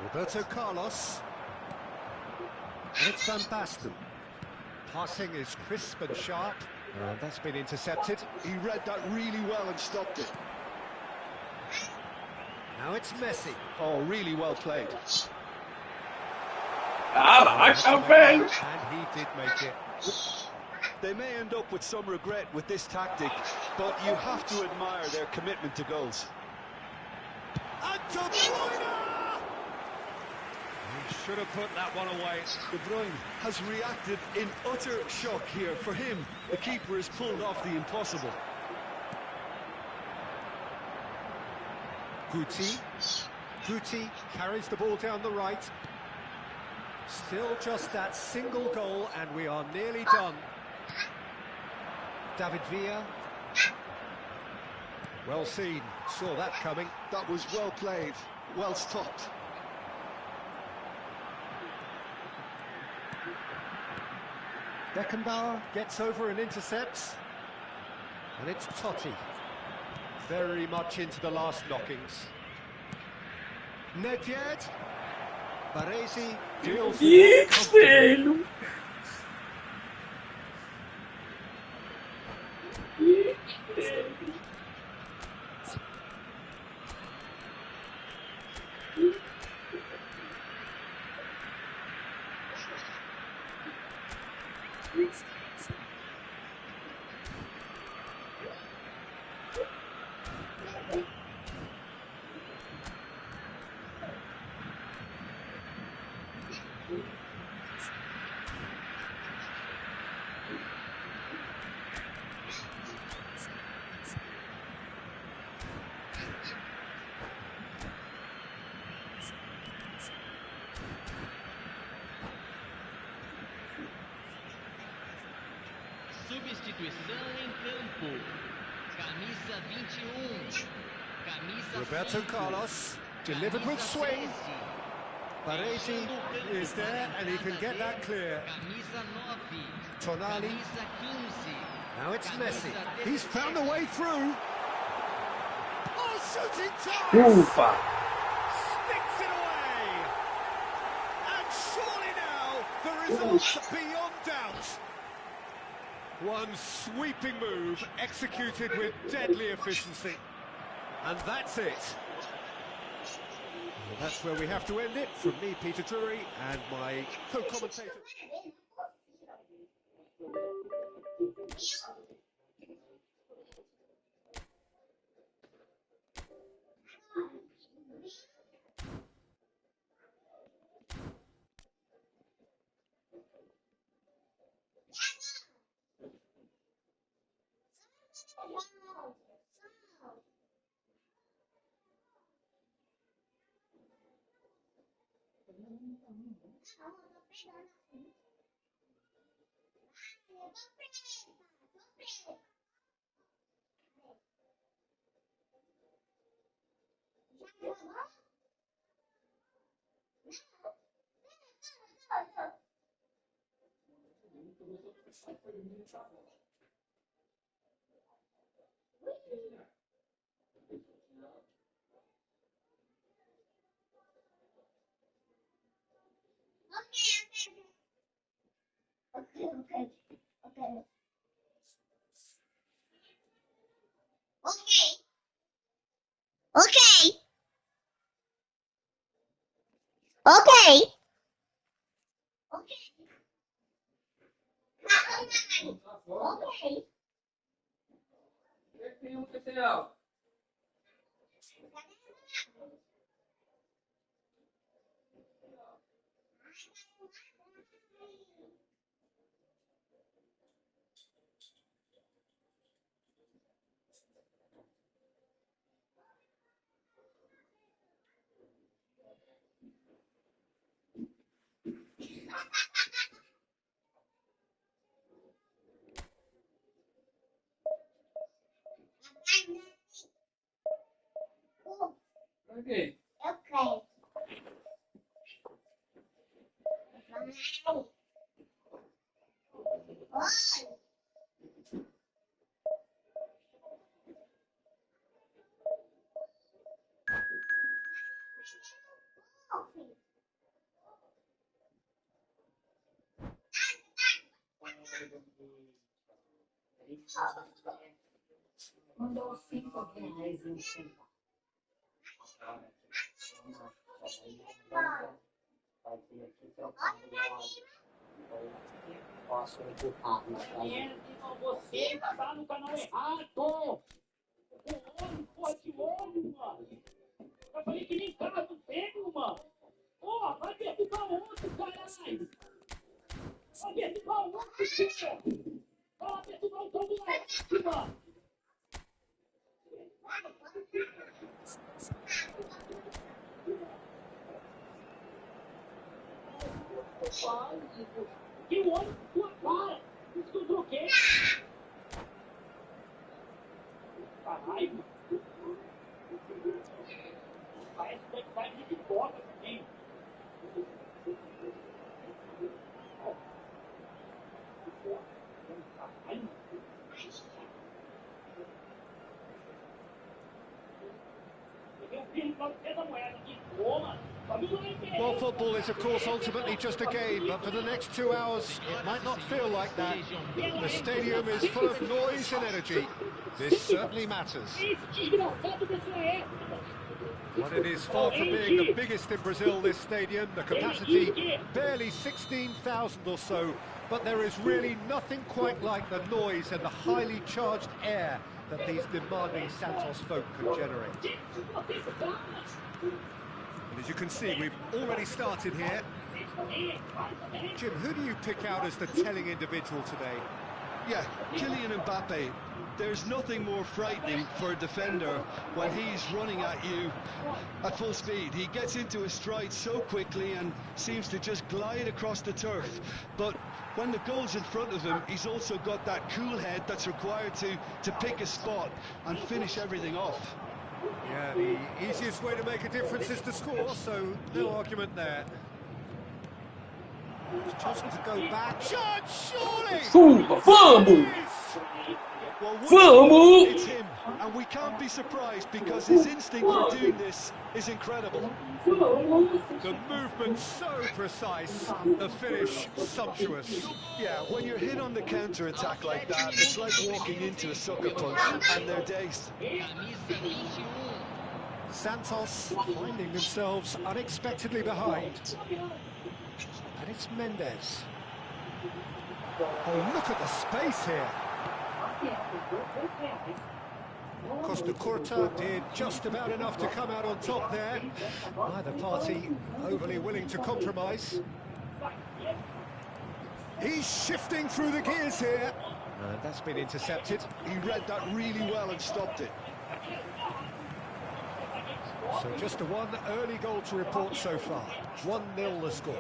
Roberto Carlos. And it's Van Basten. Passing is crisp and sharp. And that's been intercepted. He read that really well and stopped it. Now it's Messi. Oh, really well played. Caraca, velho. And he did make it. They may end up with some regret with this tactic, but you have to admire their commitment to goals. And De Bruyne! He should have put that one away. De Bruyne has reacted in utter shock here. For him, the keeper has pulled off the impossible. Guti. Guti carries the ball down the right. Still just that single goal and we are nearly done. David Villa. Well seen, saw that coming. That was well played, well stopped. Beckenbauer gets over and intercepts. And it's Totti. Very much into the last knockings. Nedved. Baresi deals with it comfortably. Substituição em campo. Camisa 21. Camisa Roberto 5. Carlos, delivered with Camisa swing. 13. Baresi is there and he can get that clear. Camisa 9. Tonali. Camisa 15. Now it's Messi. Camisa He's found a way through. Oh, shooting time! Ufa! Sticks it away! And surely now the results beyond doubt. One sweeping move executed with deadly efficiency. And that's it. Well, that's where we have to end it. From me, Peter Drury, and my co-commentator. Okay. Mandou R$ 5 e um centavo. Fazia aqui trocando de óleo. Posso empurrar isso aí. Você tá no canal errado. Com olho, porra de olho, mano. Eu falei que nem cara do pego, mano. Porra, vai perturbar outro, caralho. Vai perturbar outro, porra. Vai perturbar o tom do lado, mano. Que o olho tua cara. Isso que eu troquei. Caralho. Parece que vai de pipoca também. Well, football is, of course, ultimately just a game, but for the next 2 hours, it might not feel like that. The stadium is full of noise and energy. This certainly matters. But it is far from being the biggest in Brazil, this stadium. The capacity, barely 16,000 or so, but there is really nothing quite like the noise and the highly charged air that these demanding Santos folk can generate. And as you can see, we've already started here. Jim, who do you pick out as the telling individual today? Yeah, Kylian Mbappe. There's nothing more frightening for a defender when he's running at you at full speed. He gets into his stride so quickly and seems to just glide across the turf. But when the goal's in front of him, he's also got that cool head that's required to pick a spot and finish everything off. Yeah, the easiest way to make a difference is to score, so no argument there. He's chosen to go back. Shot, surely! Vamos! Well, it's him, and we can't be surprised because his instinct for doing this is incredible. The movement so precise, the finish sumptuous. Yeah, when you're hit on the counter-attack like that, it's like walking into a sucker punch, and they're dazed. Santos finding themselves unexpectedly behind. And it's Mendes. Oh, look at the space here. Costa Curta did just about enough to come out on top there. Neither party overly willing to compromise. He's shifting through the gears here. And that's been intercepted. He read that really well and stopped it. So just the one early goal to report so far. 1-0 the score.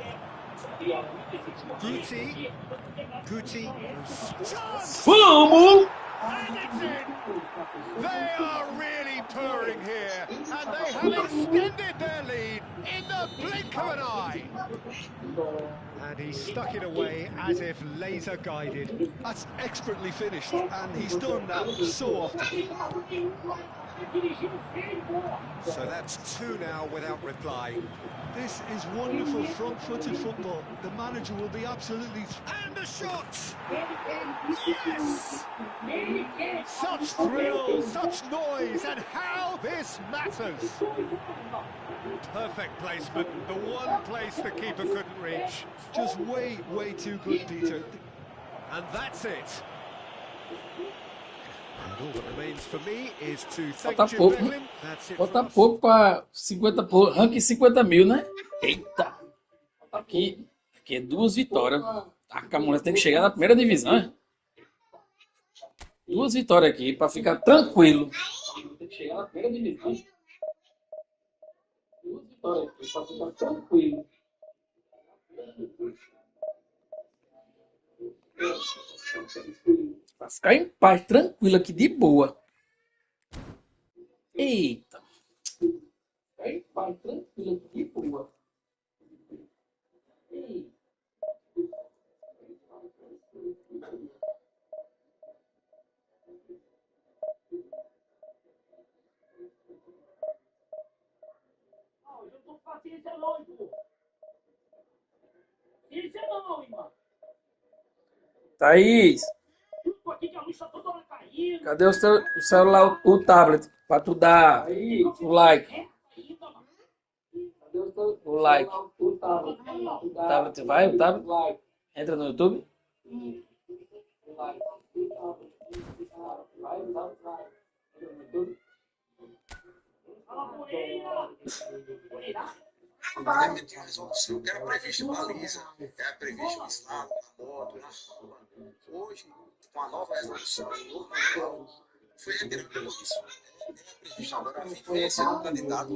Guti. Vamos! They are really purring here, and they have extended their lead in the blink of an eye. And he stuck it away as if laser guided. That's expertly finished, and he's done that so often. So that's 2 now without reply. This is wonderful front-footed football. The manager will be absolutely... And a shot! Yes! Such thrill, such noise, and how this matters! Perfect placement, the one place the keeper couldn't reach. Just way too good, Peter. And that's it. And all that remains for me is to thank Jim Beglin. That's it. Falta pouco para 50 por ranking 50 mil, né? Eita! Aqui é 2 vitórias. A Camões tem que chegar na primeira divisão, né? 2 vitórias aqui para ficar tranquilo. Tem que chegar na primeira divisão. 2 vitórias aqui para ficar tranquilo. Vai ficar em paz, tranquilo aqui, de boa. Eita. Ficar em paz, tranquilo aqui, de boa. Eita. Não, eu tô com paciência não, irmão. Paciência não, irmão. Thaís, cadê o celular, o tablet, para tu dar o like? Cadê o like? O tablet vai? O tablet? Entra no YouTube. A pandemia tem uma resolução que era prevista baliza, era previsto o slalom, na moto, na rua. Hoje, com a nova resolução, o novo manual, foi retirando isso. previsto agora a fim foi ser um candidato.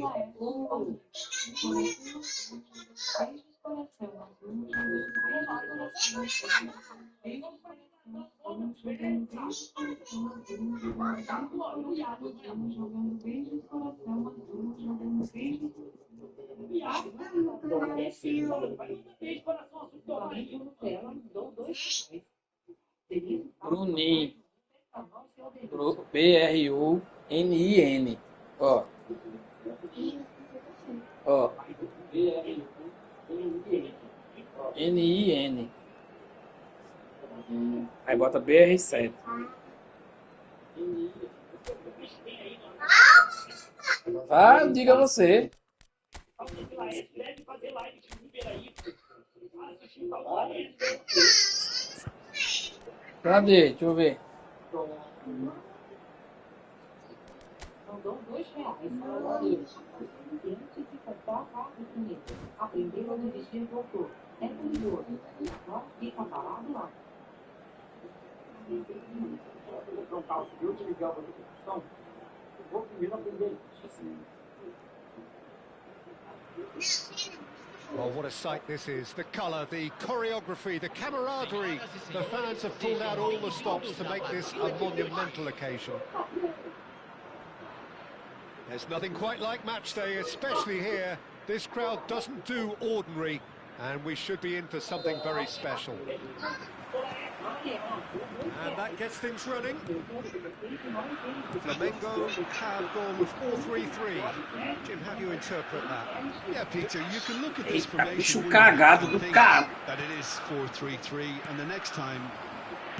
Brunin. Brunin. Ó. Ó. Nin. Aí bota BR7. Ah, diga você. Cadê? Deixa eu ver. Mandou R$2. Antes de comprar carro comigo. Aprendeu a dirigir doutor. É perigoso. Só fica parado lá. Não, carro, eu te ligava de questão. Vou primeiro aprender isso. Well, what a sight this is. The colour, the choreography, the camaraderie. The fans have pulled out all the stops to make this a monumental occasion. There's nothing quite like match day, especially here. This crowd doesn't do ordinary, and we should be in for something very special. And that gets things running. Flamengo have gone 4-3-3. Jim, how do you interpret that? Yeah, Peter, you can look at this formation Bicho cagado do cara. that it is 4-3-3, and the next time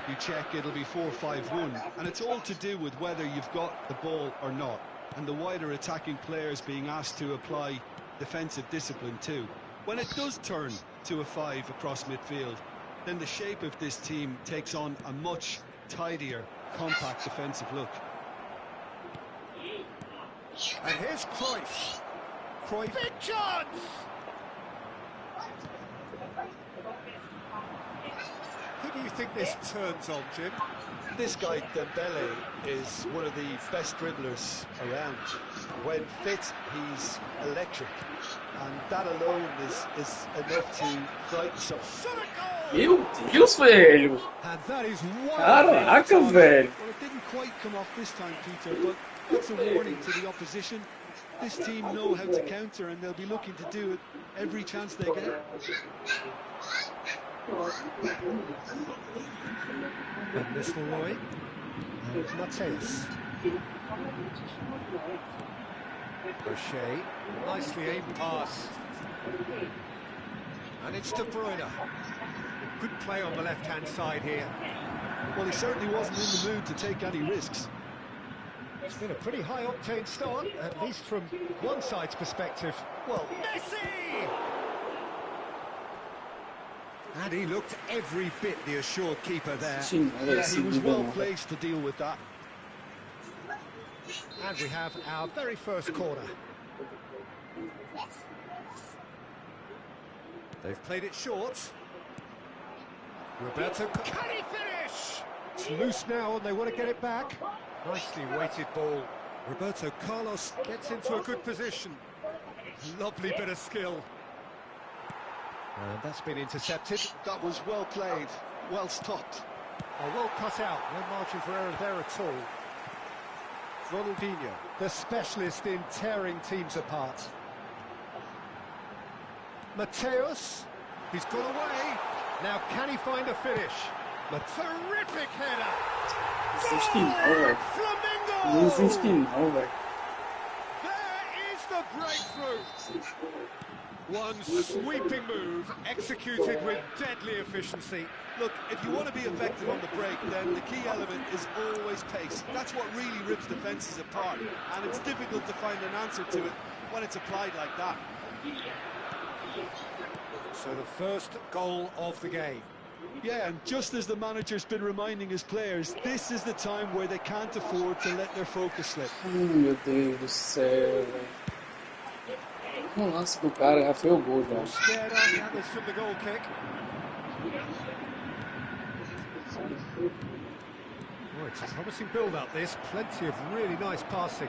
you check, it'll be 4-5-1, and it's all to do with whether you've got the ball or not, and the wider attacking players being asked to apply defensive discipline too. When it does turn to a 5 across midfield, then the shape of this team takes on a much tidier, compact defensive look. And here's Cruyff. Cruyff, big chance! Who do you think this turns on, Jim? This guy, Dembele, is one of the best dribblers around. When fit, he's electric. And that alone is enough to frighten some. Meu Deus, velho. And that is Caraca, velho. Well, it didn't quite come off this time, Peter, but that's a warning to the opposition. This team know how to counter, and they'll be looking to do it every chance they get. And Nistelrooy. And Mateus. O'Shea. Nicely aimed pass. And it's De Bruyne. Good play on the left-hand side here. Well, he certainly wasn't in the mood to take any risks. It's been a pretty high-octane start, at least from one side's perspective. Well, Messi! And he looked every bit the assured keeper there. Yeah, he was well placed to deal with that. And we have our very first corner. They've played it short. Roberto, can he finish? It's loose now and they want to get it back. Nicely weighted ball. Roberto Carlos gets into a good position. Lovely bit of skill. And that's been intercepted. That was well played, well stopped. Well cut out, no margin for error there at all. Ronaldinho, the specialist in tearing teams apart. Mateus, he's got away. Now can he find a finish? A terrific header. Flamingo! There is the breakthrough. One sweeping move, executed with deadly efficiency. Look, if you want to be effective on the break, then the key element is always pace. That's what really rips defences apart, and it's difficult to find an answer to it when it's applied like that. So the first goal of the game. Yeah, and just as the manager's been reminding his players, this is the time where they can't afford to let their focus slip. Meu Deus do céu, velho. No lance do cara já foi o gol já. Scared are the others from the goal kick. Oh, it's a promising build-up, this. Plenty of really nice passing.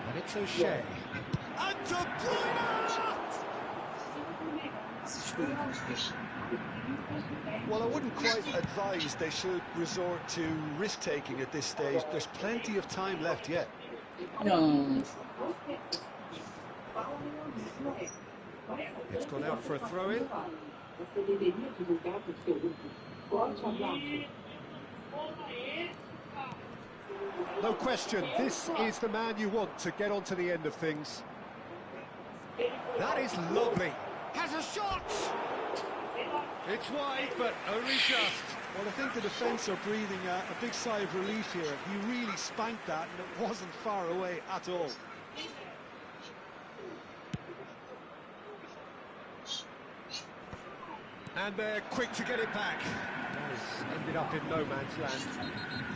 And it's O'Shea. And De Bruyne! Well, I wouldn't quite advise they should resort to risk-taking at this stage. There's plenty of time left yet. Não. It's gone out for a throw-in. Você deveria divulgar para o seu grupo. Forte abraço. No question, this is the man you want to get onto the end of things. That is lovely. Has a shot! It's wide, but only just. Well, I think the defence are breathing a big sigh of relief here. He really spanked that, and it wasn't far away at all. And they're quick to get it back. Has ended up in no man's land.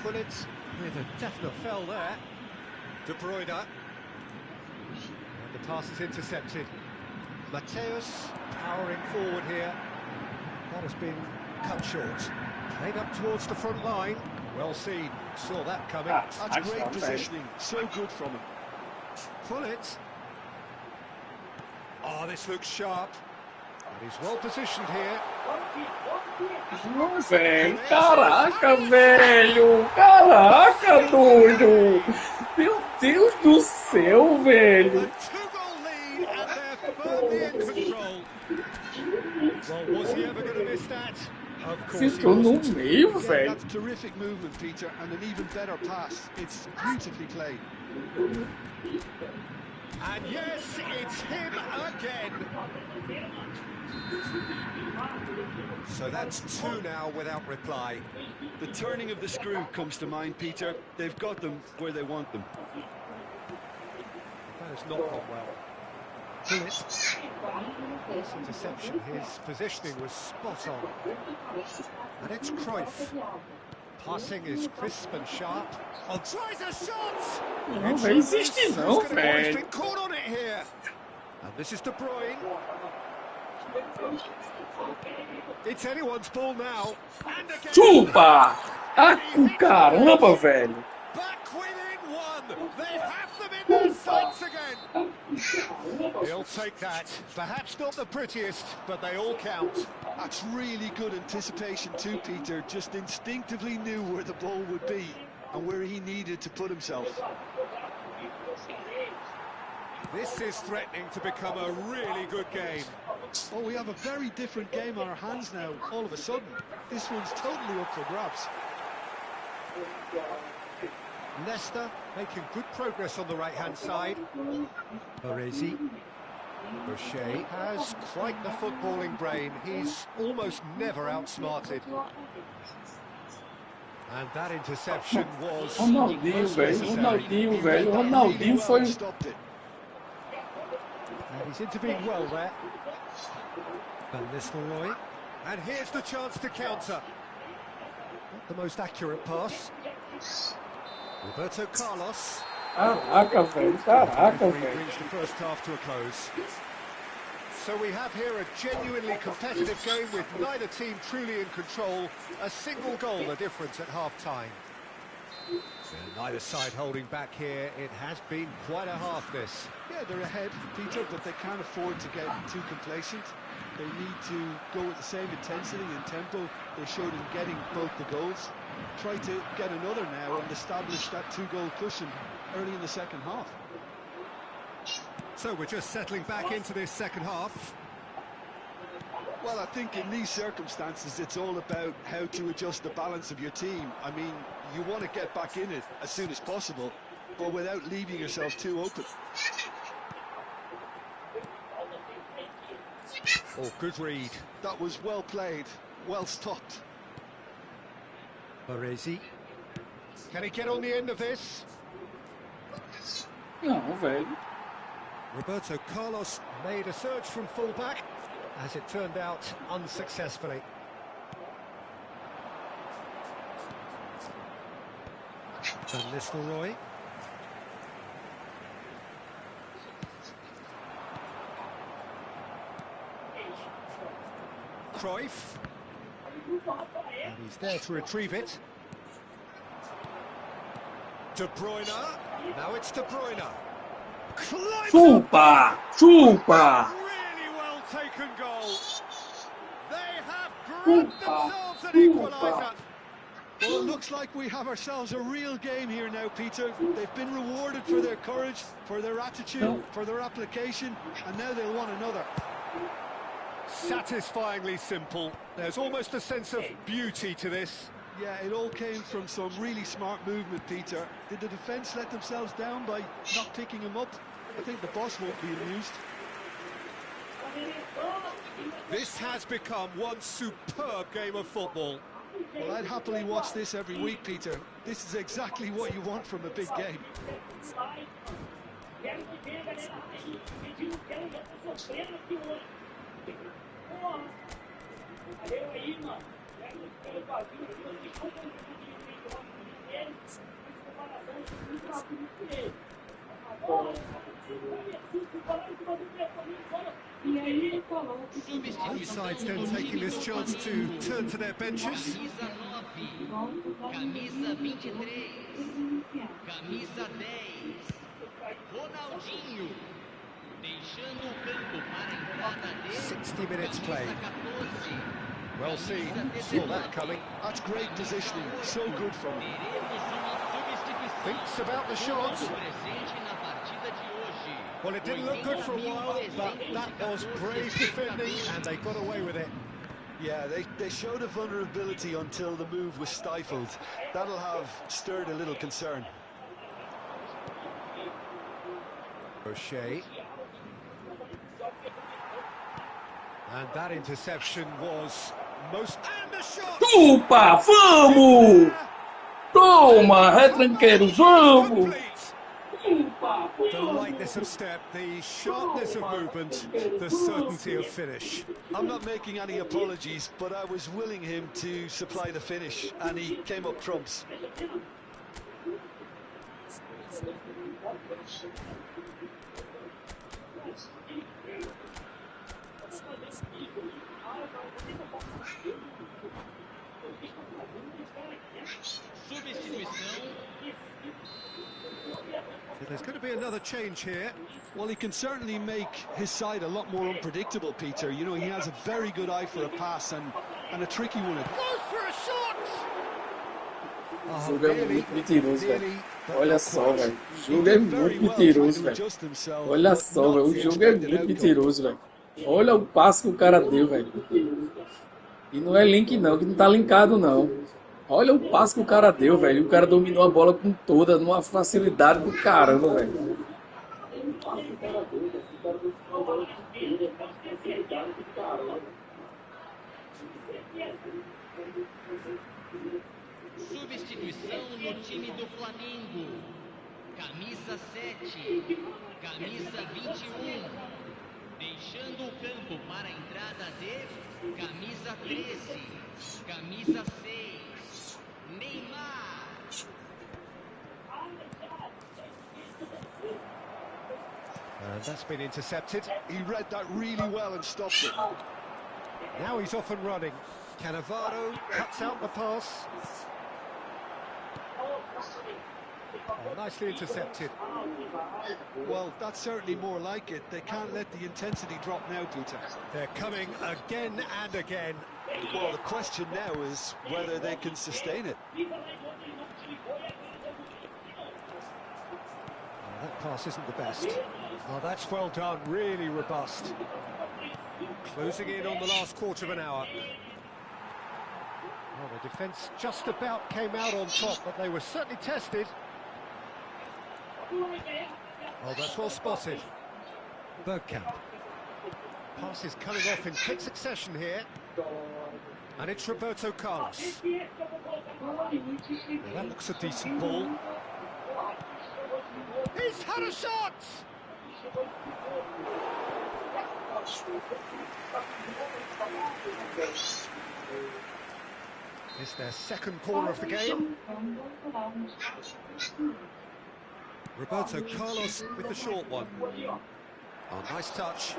Bullets with a definite fell there. De Bruyne. And the pass is intercepted. Mateus powering forward here. That has been cut short. Played up towards the front line. Well seen. Saw that coming. That's great positioning. So good from him. Bullets. Oh, this looks sharp. And he's well positioned here. Não, velho. Caraca, velho. Caraca, doido. Meu Deus do céu, velho. A two-goal lead, and they're firmly in control. Well, was he ever going to miss that? Of course he Entrou no wasn't. meio, Yeah, velho. that's terrific movement, Peter, and an even better pass. It's beautifully played. And yes, it's him again. So that's two now without reply. The turning of the screw comes to mind, Peter. They've got them where they want them. That has not gone well. Bullet. This interception, his positioning was spot on. And it's Cruyff. Passing is crisp and sharp. Oh, tries a shot! Não vai existir não, He's velho. been caught on it here. And this is De Bruyne. It's anyone's ball now. And again. Chupa! Ah, com caramba, velho. Back within one. They have them in their sights again. He'll take that. Perhaps not the prettiest, but they all count. That's really good anticipation too, Peter. Just instinctively knew where the ball would be and where he needed to put himself. This is threatening to become a really good game. Oh, we have a very different game on our hands now, all of a sudden. This one's totally up for grabs. Leicester making good progress on the right-hand side. Baresi. O'Shea has quite the footballing brain. He's almost never outsmarted. And that interception was Ronaldinho, velho. Ronaldinho, velho. Ronaldinho foi. Stopped it. And he's intervened well there. Van Nistelrooy. And here's the chance to counter. Not the most accurate pass. Roberto Carlos. Caraca, velho. Caraca, Referee velho. brings the first half to a close. So we have here a genuinely competitive game with neither team truly in control. A single goal the difference at half-time. And neither side holding back here. It has been quite a half, this. Yeah, they're ahead, Peter, but they can't afford to get too complacent. They need to go with the same intensity and tempo they showed in getting both the goals. Try to get another now and establish that two-goal cushion early in the second half. So we're just settling back into this second half. Well, I think in these circumstances, it's all about how to adjust the balance of your team. I mean, you want to get back in it as soon as possible, but without leaving yourself too open. Oh, good read. That was well played, well stopped. Baresi. Can he get on the end of this? Não, velho. Roberto Carlos made a surge from full-back, as it turned out unsuccessfully. Van Nistelrooy. Cruyff. And he's there to retrieve it. De Bruyne. Now it's De Bruyne. Chupa! Chupa! Really well taken goal. They have grabbed themselves an equaliser. Well, it looks like we have ourselves a real game here now, Peter. They've been rewarded for their courage, for their attitude, for their application, and now they'll want another. Satisfyingly simple. There's almost a sense of beauty to this. Yeah, it all came from some really smart movement, Peter. Did the defence let themselves down by not picking him up? I think the boss won't be amused. This has become one superb game of football. Well, I'd happily watch this every week, Peter. This is exactly what you want from a big game. Both sides then taking this chance to turn to their benches. Camisa 23, camisa 10, Ronaldinho, deixando o campo para a entrada dele. 60 minutes played. Camisa 14. Well seen, saw that coming. That's great positioning, so good from him. Thinks about the shot. Well, it didn't look good for a while, but that was brave defending, and they got away with it. Yeah, they showed a vulnerability until the move was stifled. That'll have stirred a little concern. O'Shea. And that interception was most... And the shot! Chupa! Vamos! Toma, retranqueiro, vamos! The lightness of step, the sharpness of movement, the certainty of finish. I'm not making any apologies, but I was willing him to supply the finish, and he came up trumps. There's going to be another change here. Well, he can certainly make his side a lot more unpredictable, Peter. You know, he has a very good eye for a pass and a tricky one. Goes for a shot! O jogo é muito mentiroso, velho. Olha só, velho. O jogo é muito mentiroso, velho. Olha só, velho. O jogo é muito mentiroso, velho. Olha o passo que o cara deu, velho. E não é link não, que não tá linkado não. Olha o passo que o cara deu, velho. O cara dominou a bola com toda, numa facilidade do caramba, velho. Substituição no time do Flamengo. Camisa 7, camisa 21. Deixando o campo para a entrada de camisa 13, camisa 6, Neymar. And that's been intercepted. He read that really well and stopped it. Now he's off and running. Cannavaro cuts out the pass. Oh, nicely intercepted. Well, that's certainly more like it. They can't let the intensity drop now, Peter. They're coming again and again. Well, the question now is whether they can sustain it. That pass isn't the best. Oh, that's well done, really robust. Closing in on the last quarter of an hour. Well, the defence just about came out on top, but they were certainly tested. Oh, that's well spotted. Bergkamp. Pass is coming off in quick succession here. And it's Roberto Carlos. Well, that looks a decent ball. He's had a shot! It's their second corner of the game. Roberto Carlos with the short one. Oh, nice touch.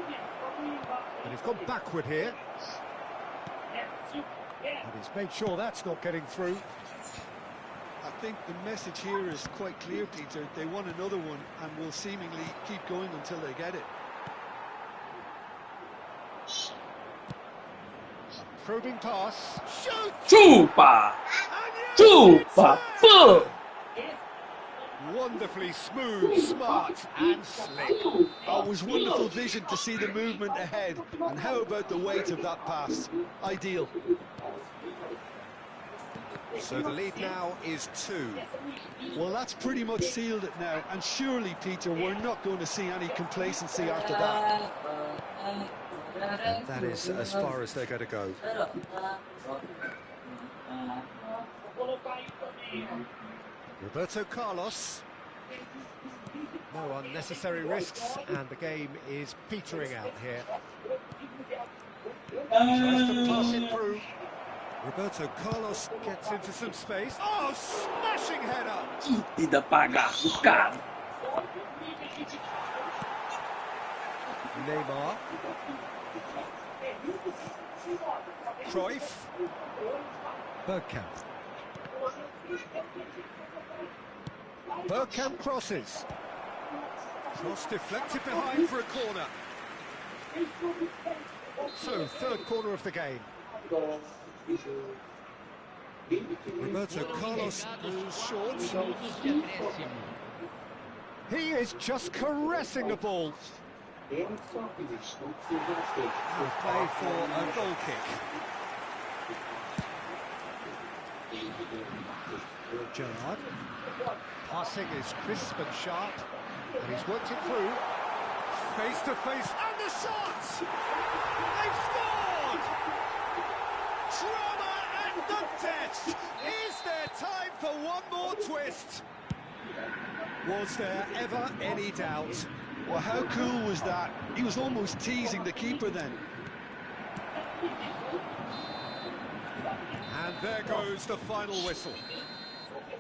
And he's gone backward here. And he's made sure that's not getting through. think the message here is quite clear, Peter. They want another one and will seemingly keep going until they get it. Probing pass. Shoot! Chupa! Chupa! Pô! Wonderfully smooth, smart and slick. Oh, it was wonderful vision to see the movement ahead. And how about the weight of that pass? Ideal. So the lead now is 2. Well, that's pretty much sealed it now. And surely, Peter, we're not going to see any complacency after that. And that is as far as they're going to go. Roberto Carlos. No unnecessary risks, and the game is petering out here. Tries to pass it through. Roberto Carlos gets into some space. Oh, smashing header! E da pagar do cara. Neymar. Cruyff. Bergkamp. Bergkamp crosses. Cross deflected behind for a corner. So, third corner of the game. Roberto Carlos moves short. He is just caressing the ball. Play for a goal kick. Gerrard. Passing is crisp and sharp, and he's worked it through. Face to face, and the shot! They've scored! Drama at the death! Is there time for one more twist? Was there ever any doubt? Well, how cool was that? He was almost teasing the keeper then. And there goes the final whistle.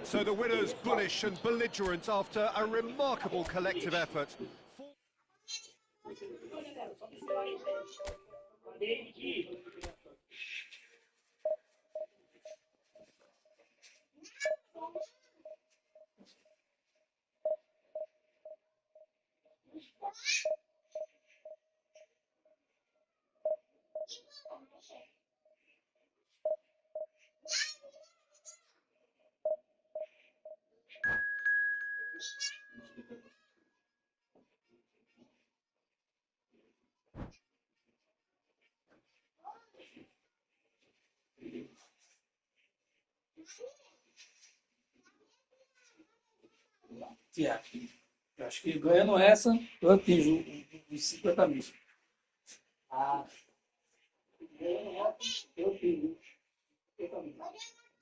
So the winners bullish and belligerent after a remarkable collective effort. Tiago, eu acho que ganhando essa, eu atinjo os 50 mil.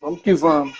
Vamos que vamos.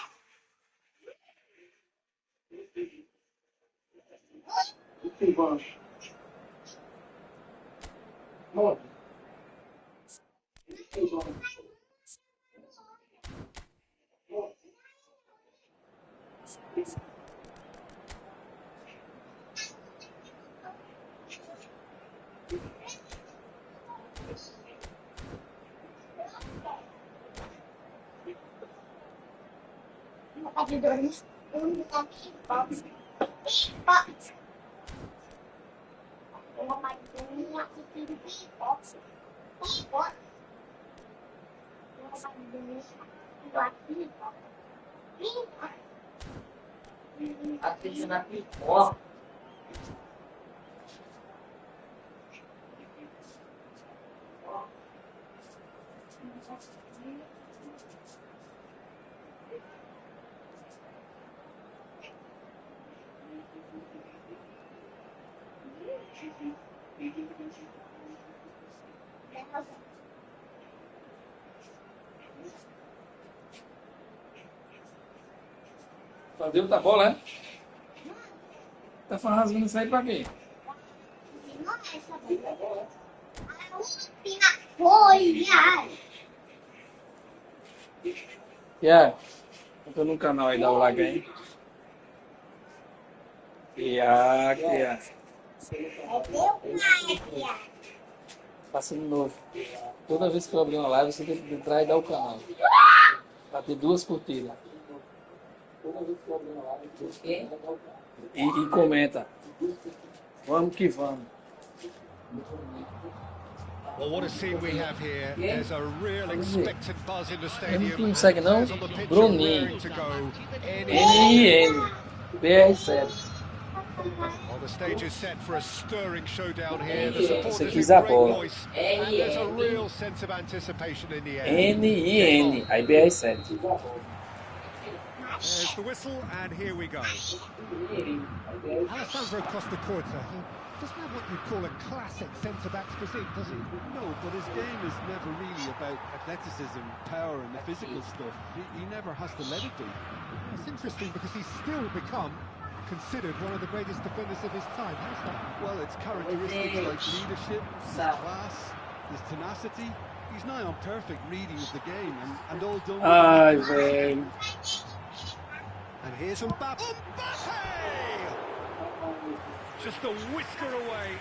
Fazer outra bola, né? Tá rasgando isso aí pra quê? Yeah. Entra no canal aí, dá o like aí. Yeah. Passa de novo. Toda vez que eu abrir uma live, você tem que entrar e dar o canal. Pra ter 2 curtidas. E comenta. Vamos que vamos. Well, what a scene we have here. There's a real expectant buzz in the stadium. Não segue não? Players on the pitch are Bruninho. raring to go. NIN. BR7. Well, the stage is set for a stirring showdown here. The supporters quis in a great bola. voice. And there's a real sense of anticipation in the air. NIN. Aí BR7. There's the whistle, and here we go. Alessandro Costa Curta, he doesn't have what you'd call a classic centre-back's physique, does he? No, but his game is never really about athleticism, power and the physical stuff. He never has to let it be. It's interesting because he's still become considered one of the greatest defenders of his time. How's that? Well, it's characteristics like leadership, his class, his tenacity. He's nigh on perfect reading of the game and all done with Ai, velho. And here's Mbappe. Just a whisker away.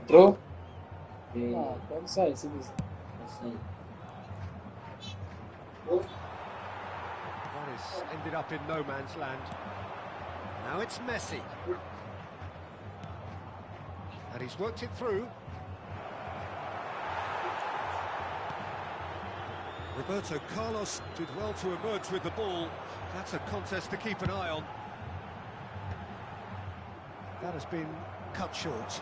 Entrou? Pode sair, se quiser. That has ended up in no man's land. Now it's Messi. And he's worked it through. Roberto Carlos did well to emerge with the ball. That's a contest to keep an eye on. That has been cut short.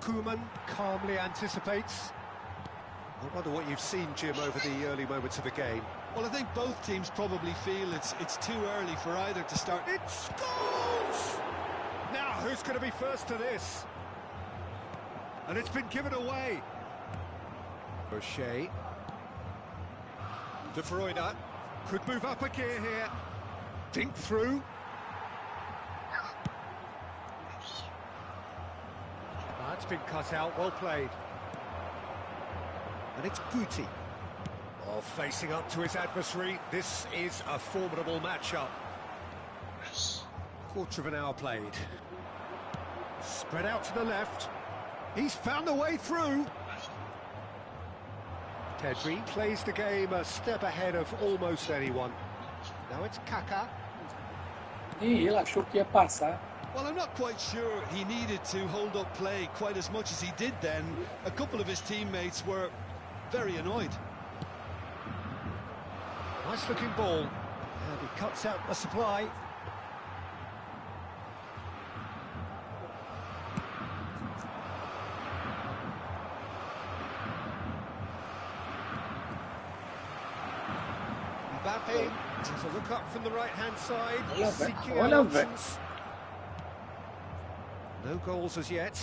Koeman calmly anticipates. I wonder what you've seen, Jim, over the early moments of the game. Well, I think both teams probably feel it's too early for either to start. It scores! Now, who's going to be first to this? And it's been given away. O'Shea. De Bruyne could move up a gear here. Dink through. That's been cut out, well played. And it's Guti. Oh, facing up to his adversary. This is a formidable matchup. Quarter of an hour played. Spread out to the left. He's found the way through. Pedri plays the game a step ahead of almost anyone. Now it's Kaká. E ele achou que ia passar. Well, I'm not quite sure he needed to hold up play quite as much as he did then. A couple of his teammates were very annoyed. Nice looking ball. And he cuts out the supply. Mbappe has a look up from the right-hand side. He's seeking out options. No goals as yet.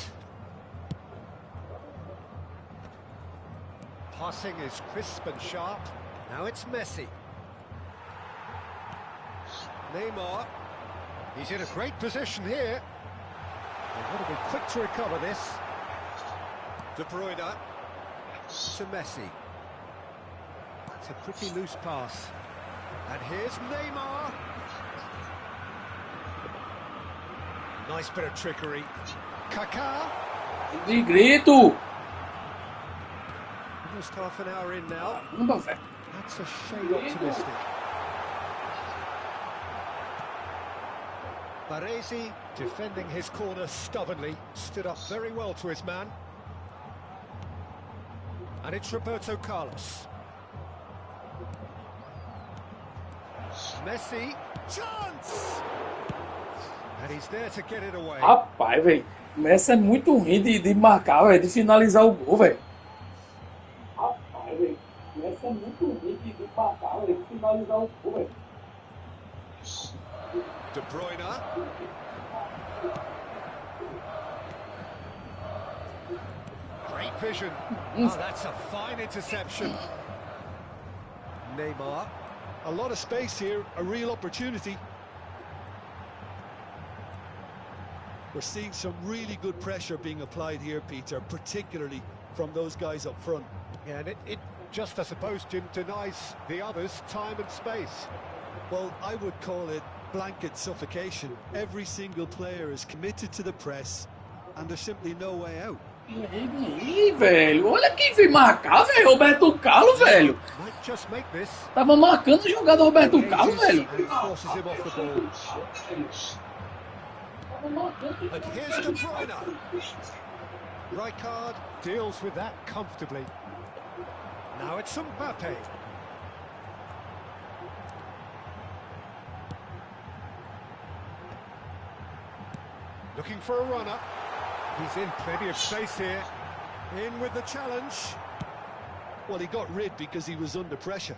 Passing is crisp and sharp. Now it's Messi. Neymar. He's in a great position here. They've got to be quick to recover this. De Bruyne to Messi. It's a pretty loose pass. And here's Neymar. Nice bit of trickery. Kaká. De grito! Almost half an hour in now. Caramba, velho. That's a shade optimistic. Baresi defending his corner stubbornly, stood up very well to his man. And it's Roberto Carlos. Messi, chance! And he's there to get it away. Rapaz, velho. O Messi é muito ruim de marcar, velho, de finalizar o gol, velho. Rapaz, velho. O Messi é muito ruim de marcar, velho, de finalizar o gol, velho. De Bruyne. Great vision. Oh, that's a fine interception. Neymar. A lot of space here, a real opportunity. We're seeing some really good pressure being applied here, Peter, particularly from those guys up front. Yeah, and it just, I suppose, Jim, denies the others time and space. Well, I would call it blanket suffocation. Every single player is committed to the press, and there's simply no way out. Ih, velho, olha quem veio marcar, velho, Roberto Carlos, velho. Tava marcando o jogador Roberto Carlos, velho. And here's De Bruyne. Rijkaard deals with that comfortably. Now it's Mbappe. Looking for a runner. He's in plenty of space here. In with the challenge. Well, he got rid because he was under pressure.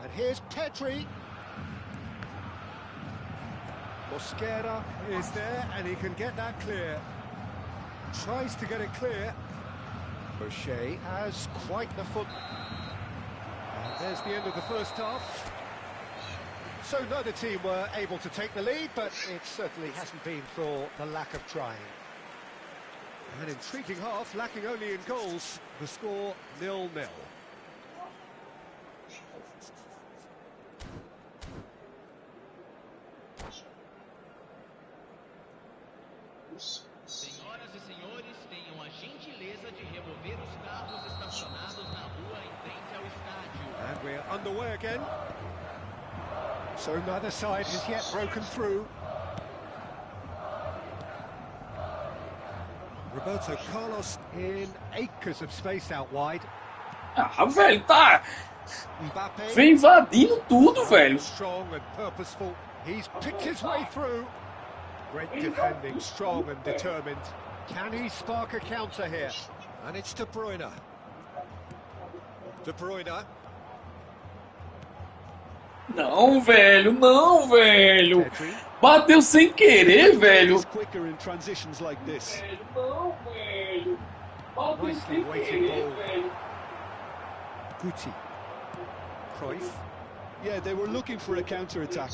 And here's Pedri. Mosquera is there, and he can get that clear. Tries to get it clear. Boucher has quite the foot. And there's the end of the first half. So neither team were able to take the lead, but it certainly hasn't been for the lack of trying. An intriguing half, lacking only in goals. The score 0-0. Senhoras e senhores, tenham a gentileza de remover os carros estacionados na rua em frente ao estádio. And we're underway again. So neither side has yet broken through. Roberto Carlos in acres of space out wide. Ah, velho, tá. Mbappe. Vem invadindo tudo, velho. Strong and purposeful. He's picked his way through. Great defending, strong and determined. Can he spark a counter here? And it's De Bruyne. De Bruyne. Não, velho, não, velho. Bateu sem querer, velho. Não, velho. Bateu sem querer, velho. Guti. Cruyff. Yeah, they were looking for a counter-attack.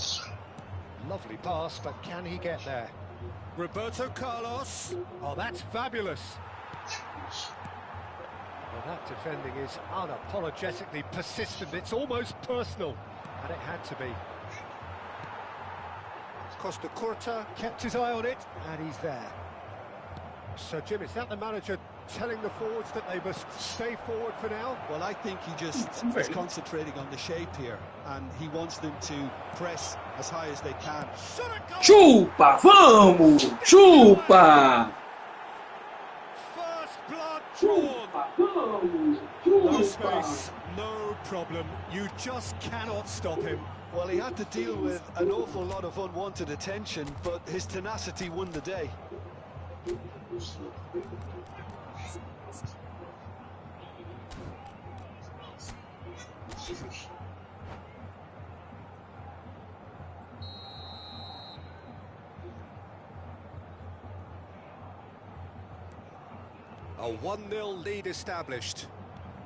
Lovely pass, but can he get there? Roberto Carlos. Oh, that's fabulous. Well, that defending is unapologetically persistent. It's almost personal. And it had to be. Costa Curta kept his eye on it, and he's there. So, Jim, is that the manager telling the forwards that they must stay forward for now? Well, I think he just is concentrating on the shape here, and he wants them to press as high as they can. Chupa, vamos! Chupa! First blood drawn. No space, no problem. You just cannot stop him. Well, he had to deal with an awful lot of unwanted attention, but his tenacity won the day. A 1-0 lead established.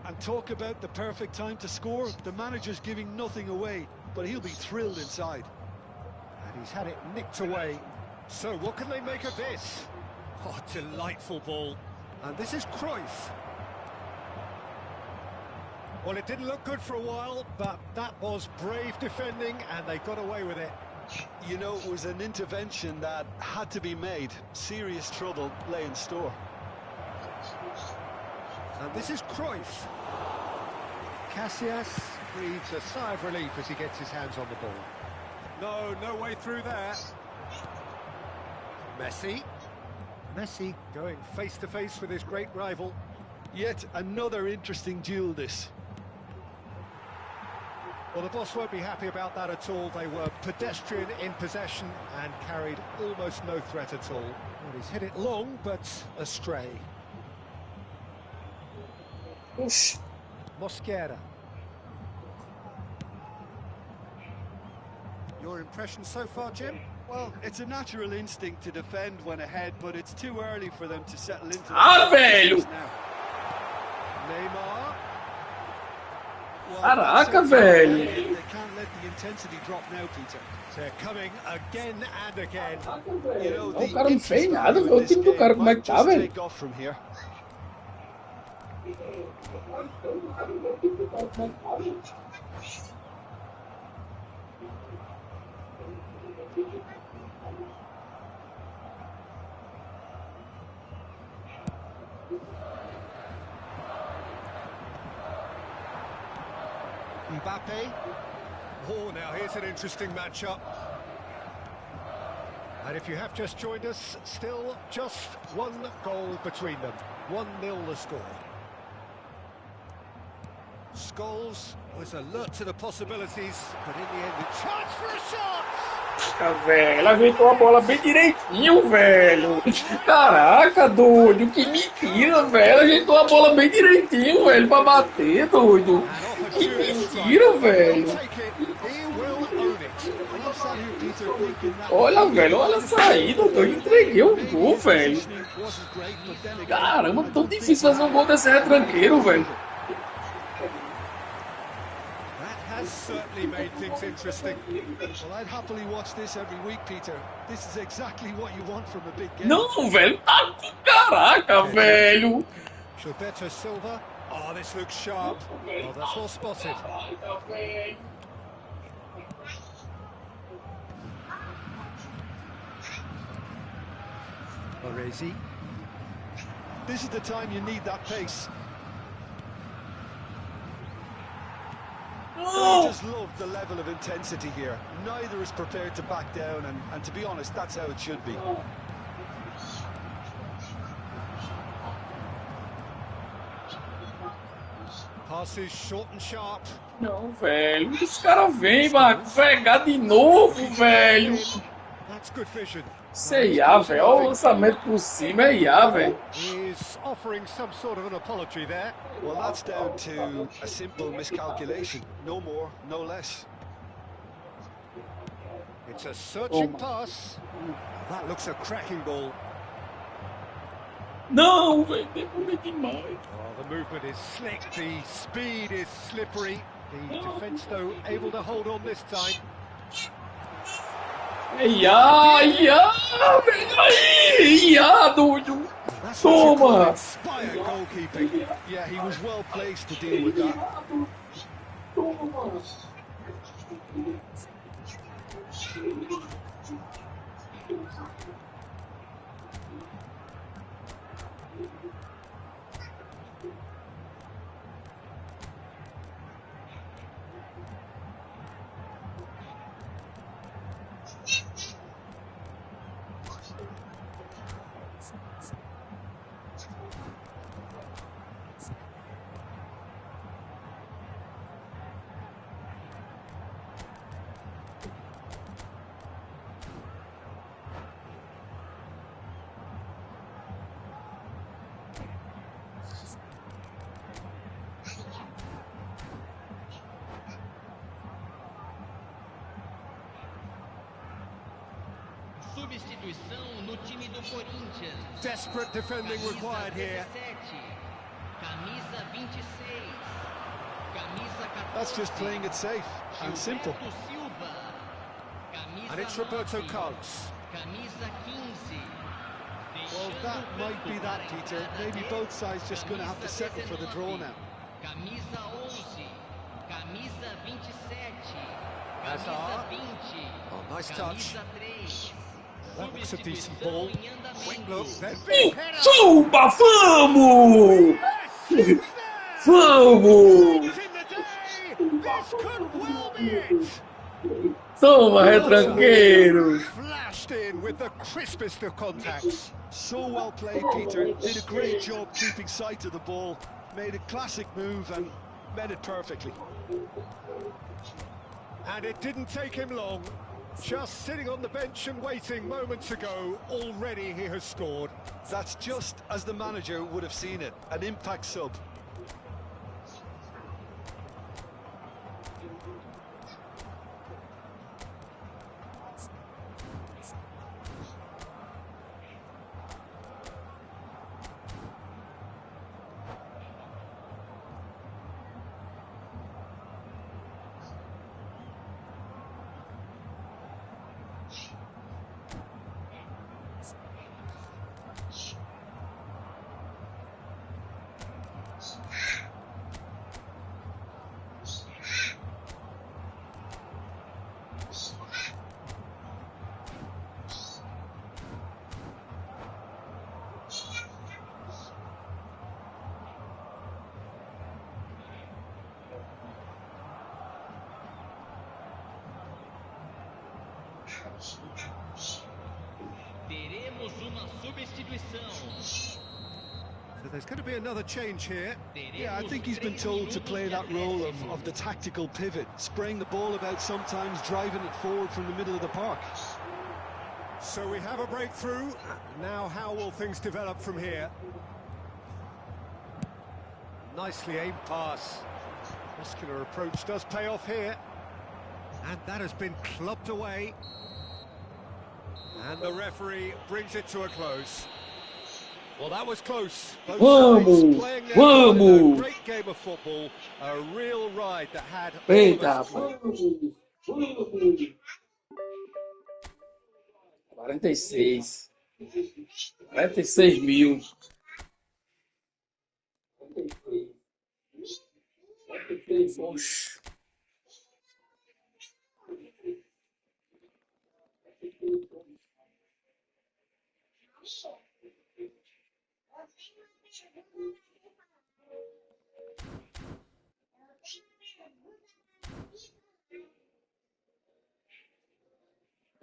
And talk about the perfect time to score. The manager's giving nothing away, but he'll be thrilled inside. And he's had it nicked away. So what can they make of this? Oh, delightful ball. And this is Cruyff. Well, it didn't look good for a while, but that was brave defending, and they got away with it. You know, it was an intervention that had to be made. Serious trouble lay in store. And this is Cruyff. Casillas breathes a sigh of relief as he gets his hands on the ball. No way through there. Messi. Messi going face-to-face with his great rival. Yet another interesting duel, this. Well, the boss won't be happy about that at all. They were pedestrian in possession and carried almost no threat at all. Well, he's hit it long, but astray. Oxi. Mosquera. Your impression so far, Jim? Well, it's a natural instinct to defend when ahead, but it's too early for them to settle into velho! now. Neymar. Caraca, velho! They can't let the intensity drop now, Peter. They're coming again and again. You know, O cara não fez nada, velho. O time do cara como é que tá, velho? Take off from here. Mbappe. Oh, now here's an interesting matchup. And if you have just joined us, still just one goal between them. 1-0 the score. Scholes was alert to the possibilities, but in the end, a chance for a shot! Velho, ajeitou a bola bem direitinho, velho. Caraca, doido, que mentira, velho. Ajeitou a bola bem direitinho, velho, pra bater, doido. Que mentira, velho. Olha, velho, olha a saída, eu entreguei um gol, velho. Caramba, tão difícil fazer um gol desse retranqueiro, velho. Has certainly made things interesting. Well, I'd happily watch this every week, Peter. This is exactly what you want from a big game. Não, velho, tá com caraca, velho. Gilberto Silva. Oh, this looks sharp. Oh, that's well spotted. Baresi. This is the time you need that pace. I just love the level of intensity here. Neither is prepared to back down, and to be honest, that's how it should be. Passes short and sharp. Não, velho, os caras vêm, mano, pegar de novo, velho. That's good vision. Isso é IA, velho. Olha o lançamento por cima, é IA, velho. He's offering some sort of an apology there. Well, that's down to a simple miscalculation. No more, no less. It's a searching pass. That looks a cracking ball. Não, velho, demorei demais. Oh, the movement is slick, the speed is slippery. The defence, though, able to hold on this time. Ia, velho, aí, ia, doido. Toma. Goalkeeping. Yeah, he was well placed to deal with that. Substituição no time do Corinthians. Desperate defending required here. Camisa 26. Camisa 14. That's just playing it safe and simple. And it's Roberto Carlos. Camisa 15. Well, that might be that, Peter. Maybe both sides just going to have to settle for the draw now. Camisa 11. Camisa 27. Hazard. Camisa 20. Oh, nice touch. Camisa 3. That looks a decent ball. Quick look, then Chupa, vamos! Vamos! Toma, retranqueiro! Flashed in with the crispest of contacts. So well played, Peter. Did a great job keeping sight of the ball. Made a classic move and met it perfectly. And it didn't take him long. Just sitting on the bench and waiting moments ago, already he has scored. That's just as the manager would have seen it, an impact sub. Teremos uma substituição. So there's going to be another change here. Yeah, I think he's been told to play that role of the tactical pivot, spraying the ball about sometimes, driving it forward from the middle of the park. So we have a breakthrough. Now how will things develop from here? Nicely aimed pass. Muscular approach does pay off here. And that has been clubbed away. And the referee brings it to a close. Well, that was close. Both sides playing their part in a great game of football. A real ride that had all of us glued. 46. 46 mil. Oxe.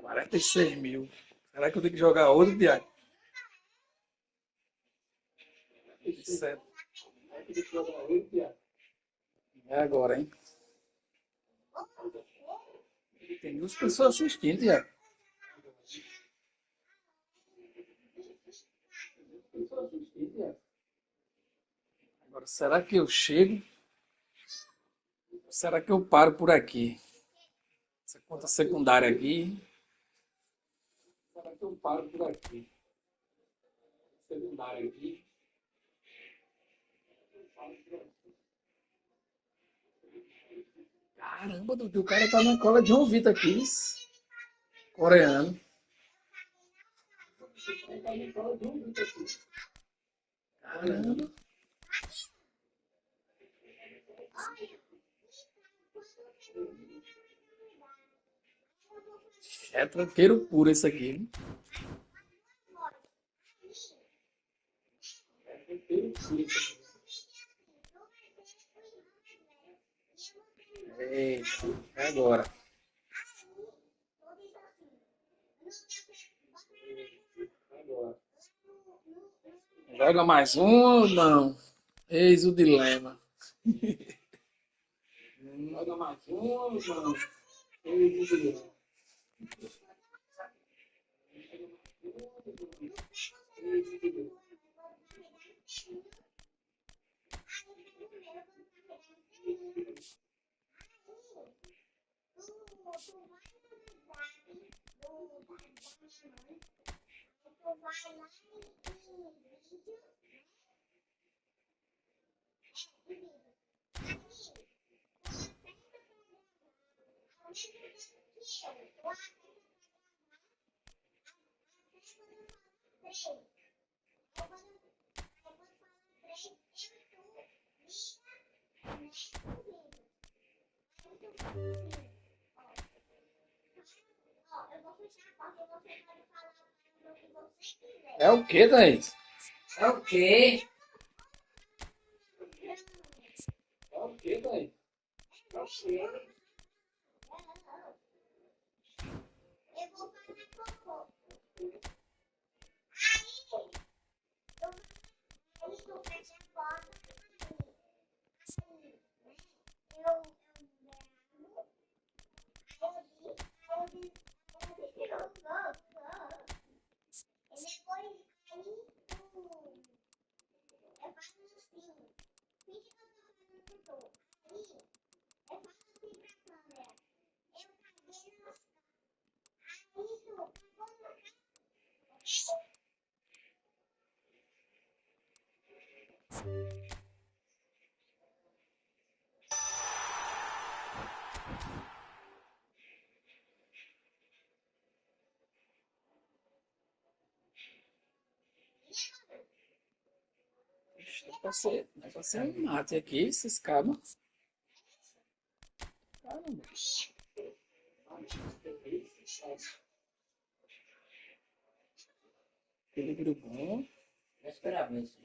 R$46.000. Será que eu tenho que jogar outro, Diago? 47. É agora, hein? Tem 2 pessoas assistindo, Diago. Agora, será que eu chego? Será que eu paro por aqui? Essa conta secundária aqui. Será que eu paro por aqui? Secundária aqui. Caramba, Dudu, o cara tá na cola de um Vitor aqui. Coreano. Caramba. É tranqueiro puro esse aqui. Eita, é agora. Joga mais um ou não? Eis o dilema. Joga mais um ou não? Eis o dilema. É o que, Thaís? É o quê? É o que, Thaís? É o quê? Vai ser um mate aqui, esses cabos. Caramba. Equilíbrio bom. Eu esperava isso.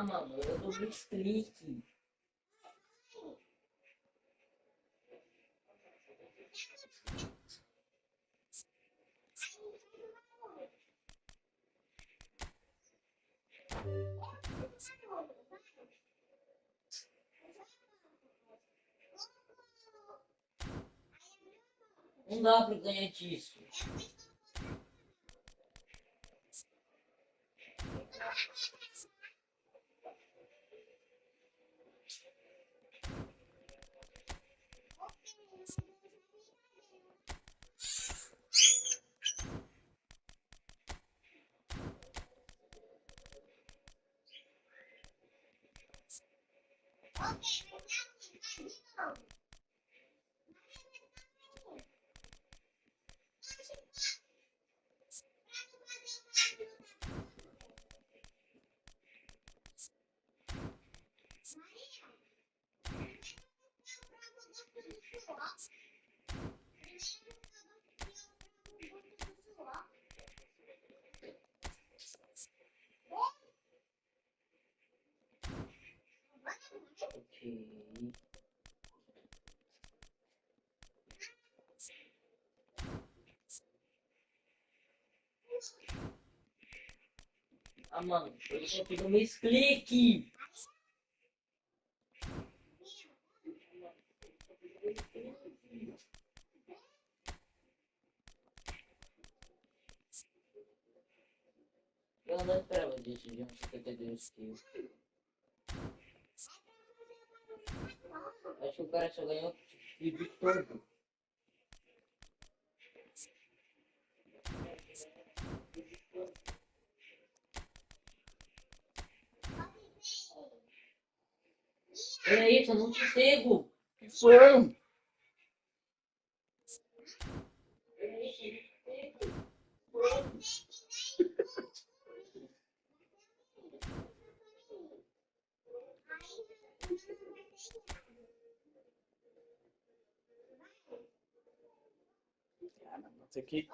Mano, eu tô muito triste. Não dá pra ganhar disso. Ah, mano, eu só fico no clique. Eu não esperava disso de um 52 quilos. Acho que o cara só ganhou de todo. Olha isso, eu não te sigo. Que foi? Vou ter que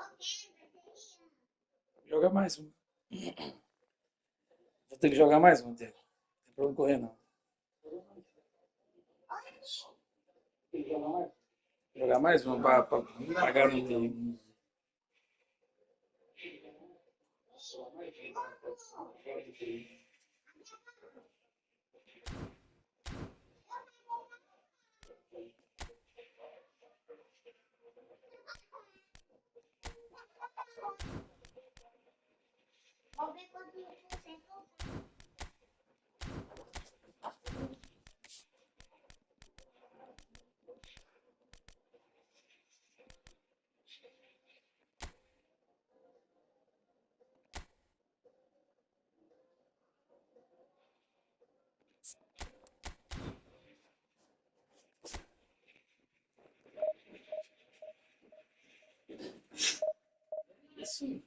jogar mais um. Vou ter que jogar mais um, Diego. Não tem pra não correr, não. Jogar mais um pra garantir. Isso.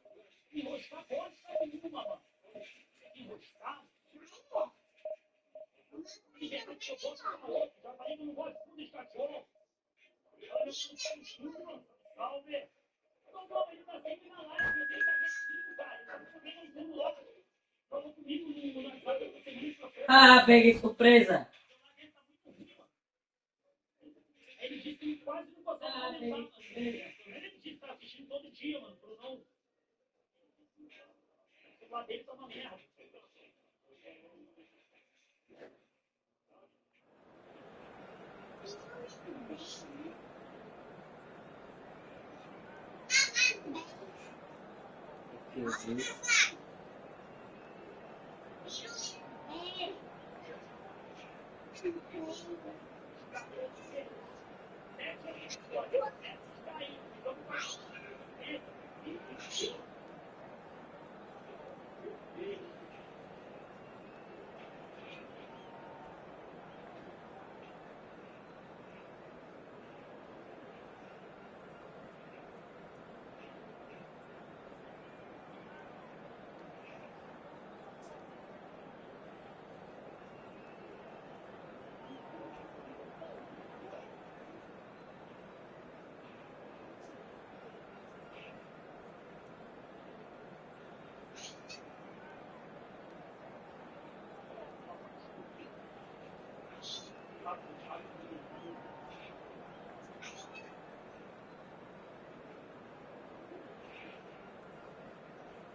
Ah, peguei surpresa. Ele está assistindo todo dia, mano. Falou, não. O celular dele tá uma merda.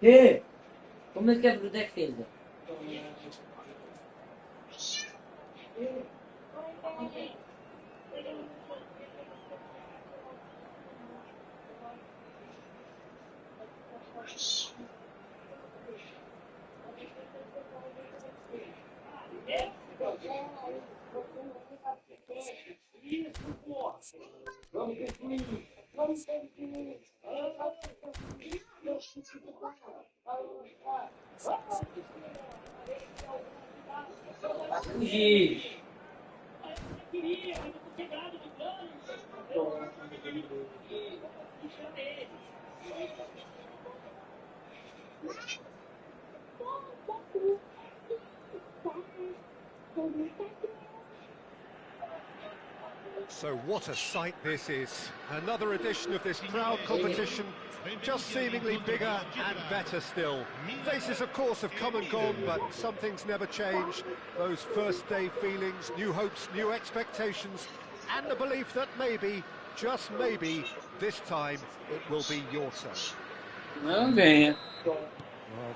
E come che è defesa? Fugir. So what a sight this is. Another edition of this proud competition, just seemingly bigger and better still. Faces, of course, have come and gone, but some things never change. Those first day feelings, new hopes, new expectations, and the belief that maybe, just maybe, this time it will be your turn. Okay. Well,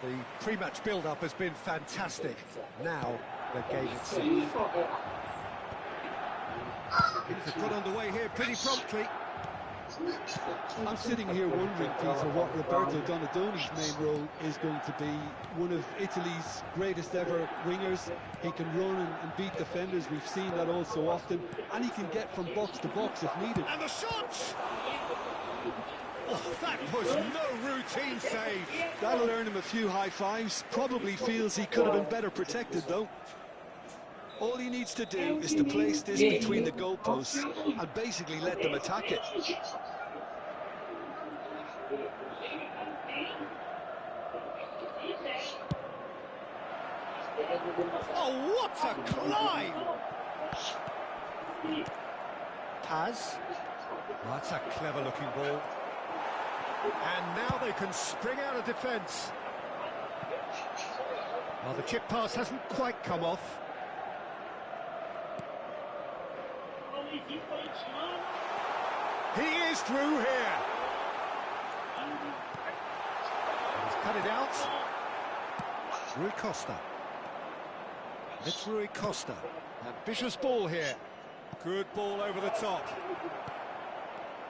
the pre-match build-up has been fantastic. Now, the game itself. It's got underway here pretty promptly. I'm sitting here wondering, Peter, what Roberto Donadoni's main role is going to be. One of Italy's greatest ever wingers. He can run and beat defenders. We've seen that all so often. And he can get from box to box if needed. And the shot! Oh, that was no routine save. That'll earn him a few high fives. Probably feels he could have been better protected, though. All he needs to do is to place this between the goalposts and basically let them attack it. Oh, what a climb! Paz. Oh, that's a clever-looking ball. And now they can spring out of defence. Well, the chip pass hasn't quite come off. He is through here. He's cut it out. Rui Costa. It's Rui Costa. Ambitious ball here. Good ball over the top.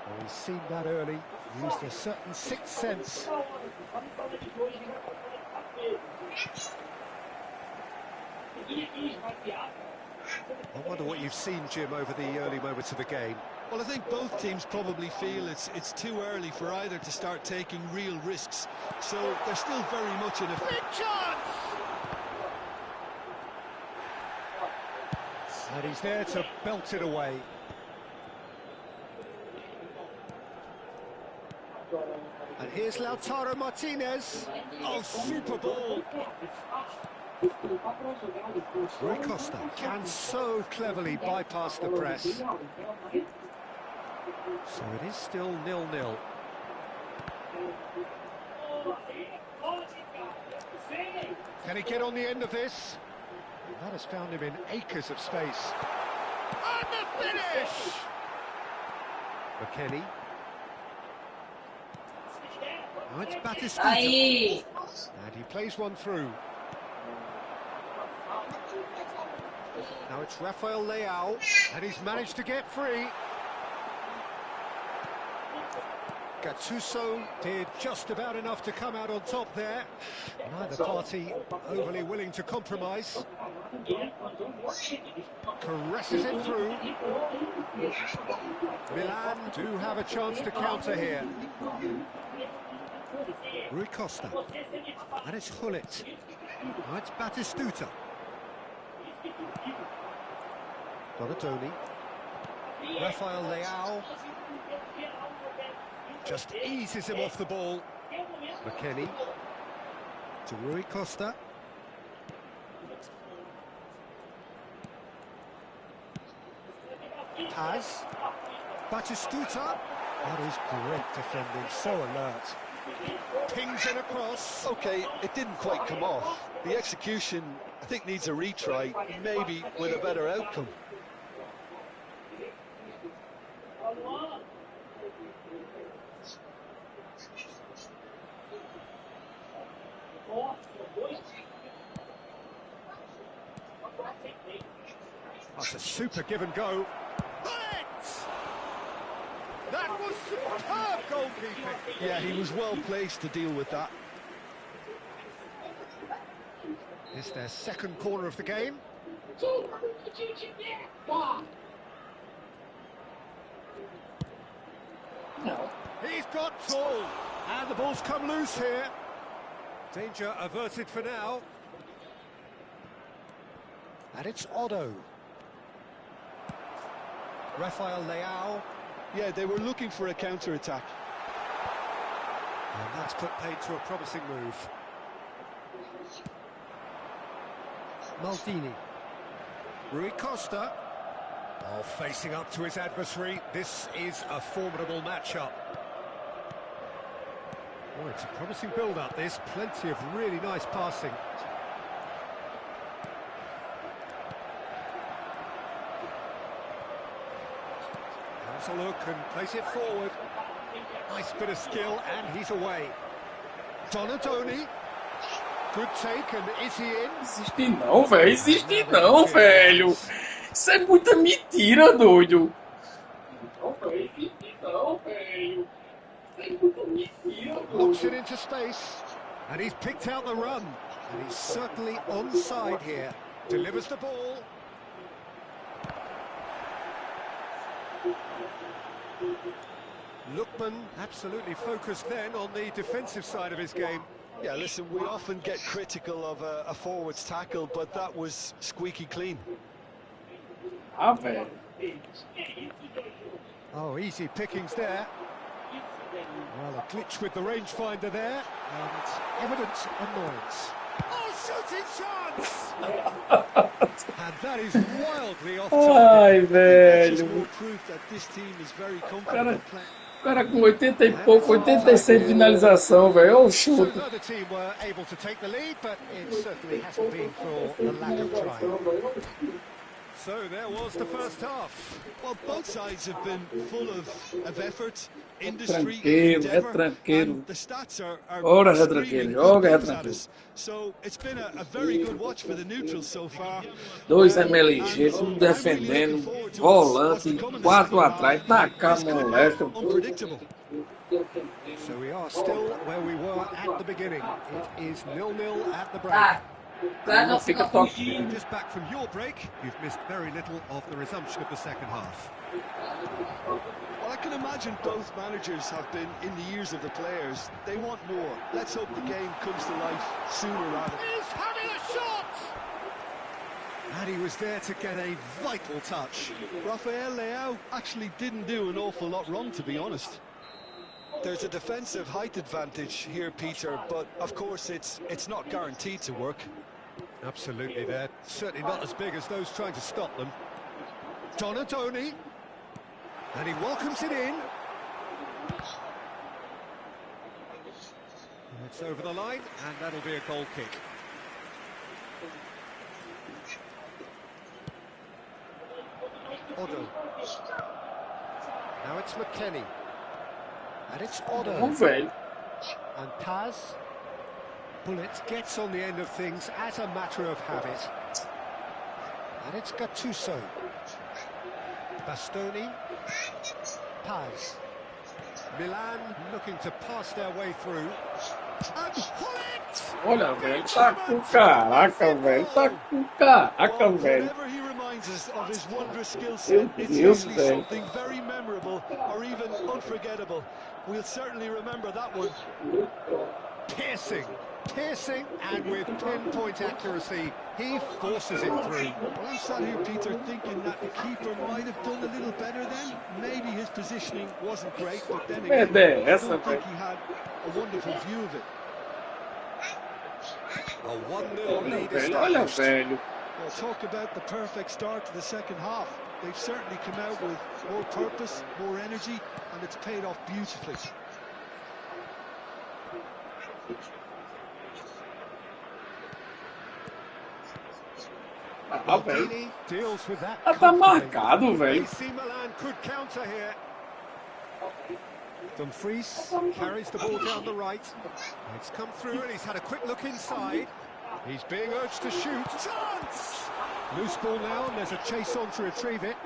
Well, he's seen that early. Used a certain sixth sense. I wonder what you've seen, Jim, over the early moments of the game. Well, I think both teams probably feel it's too early for either to start taking real risks. So they're still very much in a big chance! And he's there to belt it away. And here's Lautaro Martinez. Oh, super ball. Rui Costa can so cleverly bypass the press. So it is still 0-0. Can he get on the end of this? That has found him in acres of space. And the finish! McKennie. Now it's Batistuta. Aí! And he plays one through. Now it's Rafael Leao, and he's managed to get free. Gattuso did just about enough to come out on top there. Neither party overly willing to compromise. Caresses it through. Milan do have a chance to counter here. Rui Costa. And it's Hullet. Now it's Batistuta. Donatoni. Rafael Leao. Just eases him off the ball. McKennie. To Rui Costa. Taz. Batistuta. That is great defending, so alert. Pings it across. Okay, it didn't quite come off. The execution, I think, needs a retry, maybe with a better outcome. That's a super give and go. That was superb goalkeeping. Yeah, he was well placed to deal with that. It's their second corner of the game. He's got tall, and the ball's come loose here. Danger averted for now. And it's Otto. Rafael Leao. Yeah, they were looking for a counter-attack. And that's put paid to a promising move. Maldini. Rui Costa. Oh, facing up to his adversary. This is a formidable matchup. Oh, it's a promising build-up, this. Plenty of really nice passing. Has a look and plays it forward. Nice bit of skill, and he's away. Donatoni. Good take, and is he in? Existe não, velho. Existe não, velho. Isso é muita mentira, doido. Não, velho. Existe não, velho. Isso é muita mentira, doido. Looks it into space, and he's picked out the run. And he's certainly onside here. Delivers the ball. Lookman absolutely focused then on the defensive side of his game. Yeah, listen, we often get critical of a forward's tackle, but that was squeaky clean. Ah, velho. Oh, easy pickings there. Well, a glitch with the rangefinder there, and evident annoyance. Oh, shooting chance! And that is wildly off target. Ai, velho. More proof that this team is very comfortable playing. O cara com 80 e pouco, 86 de finalização, velho. Olha o chute. So the team were able to take the lead, but it certainly hasn't been for the lack of trying. So there was the first half. Well, both sides have been full of effort, industry, Tranquilo, é endeavour, tranquilo. and the stats are Ora, é screaming tranquilo, good joga, é things at tranquilo. us. So it's been a very good watch for the neutrals so far. Dois MLG, tudo defendendo, volante, 4 atrás, tacar molesta. Unpredictable. So we are still where we were at the beginning. It is 0-0 at the break. Não fica tocando. Just back from your break, you've missed very little of the resumption of the second half. Well, I can imagine both managers have been in the ears of the players. They want more. Let's hope the game comes to life sooner rather. He's having a shot! And he was there to get a vital touch. Rafael Leao actually didn't do an awful lot wrong, to be honest. There's a defensive height advantage here, Peter, but of course it's not guaranteed to work. Absolutely, they're certainly not as big as those trying to stop them. Donatoni, and he welcomes it in. It's over the line, and that'll be a goal kick. Otto. Now it's McKennie. And it's Otto. Não, velho. And Paz. Bullet gets on the end of things as a matter of habit. And it's Gattuso. Bastoni. Paz. Milan looking to pass their way through. And Hullet! Olha, velho, tá com caraca, velho. Tá com caraca, velho. Whenever he reminds us of his wondrous skill Meu set, it's Deus, usually velho. something very memorable or even unforgettable. We'll certainly remember that one. Piercing, and with pinpoint accuracy, he forces it through. Well, I'm sat here, Peter, thinking that the keeper might have done a little better then. Maybe his positioning wasn't great, but then again, I don't think he had a wonderful view of it. A 1-0 lead Olha, established. velho. Well, talk about the perfect start to the second half. They've certainly come out with more purpose, more energy, and it's paid off beautifully. Ah, velho. Deals with that. Tá marcado, velho. AC Milan could counter here. Dumfries carries the ball down the right. It's come through and he's had a quick look inside. He's being urged to shoot. Chance! Loose ball now and there's a chase on to retrieve it.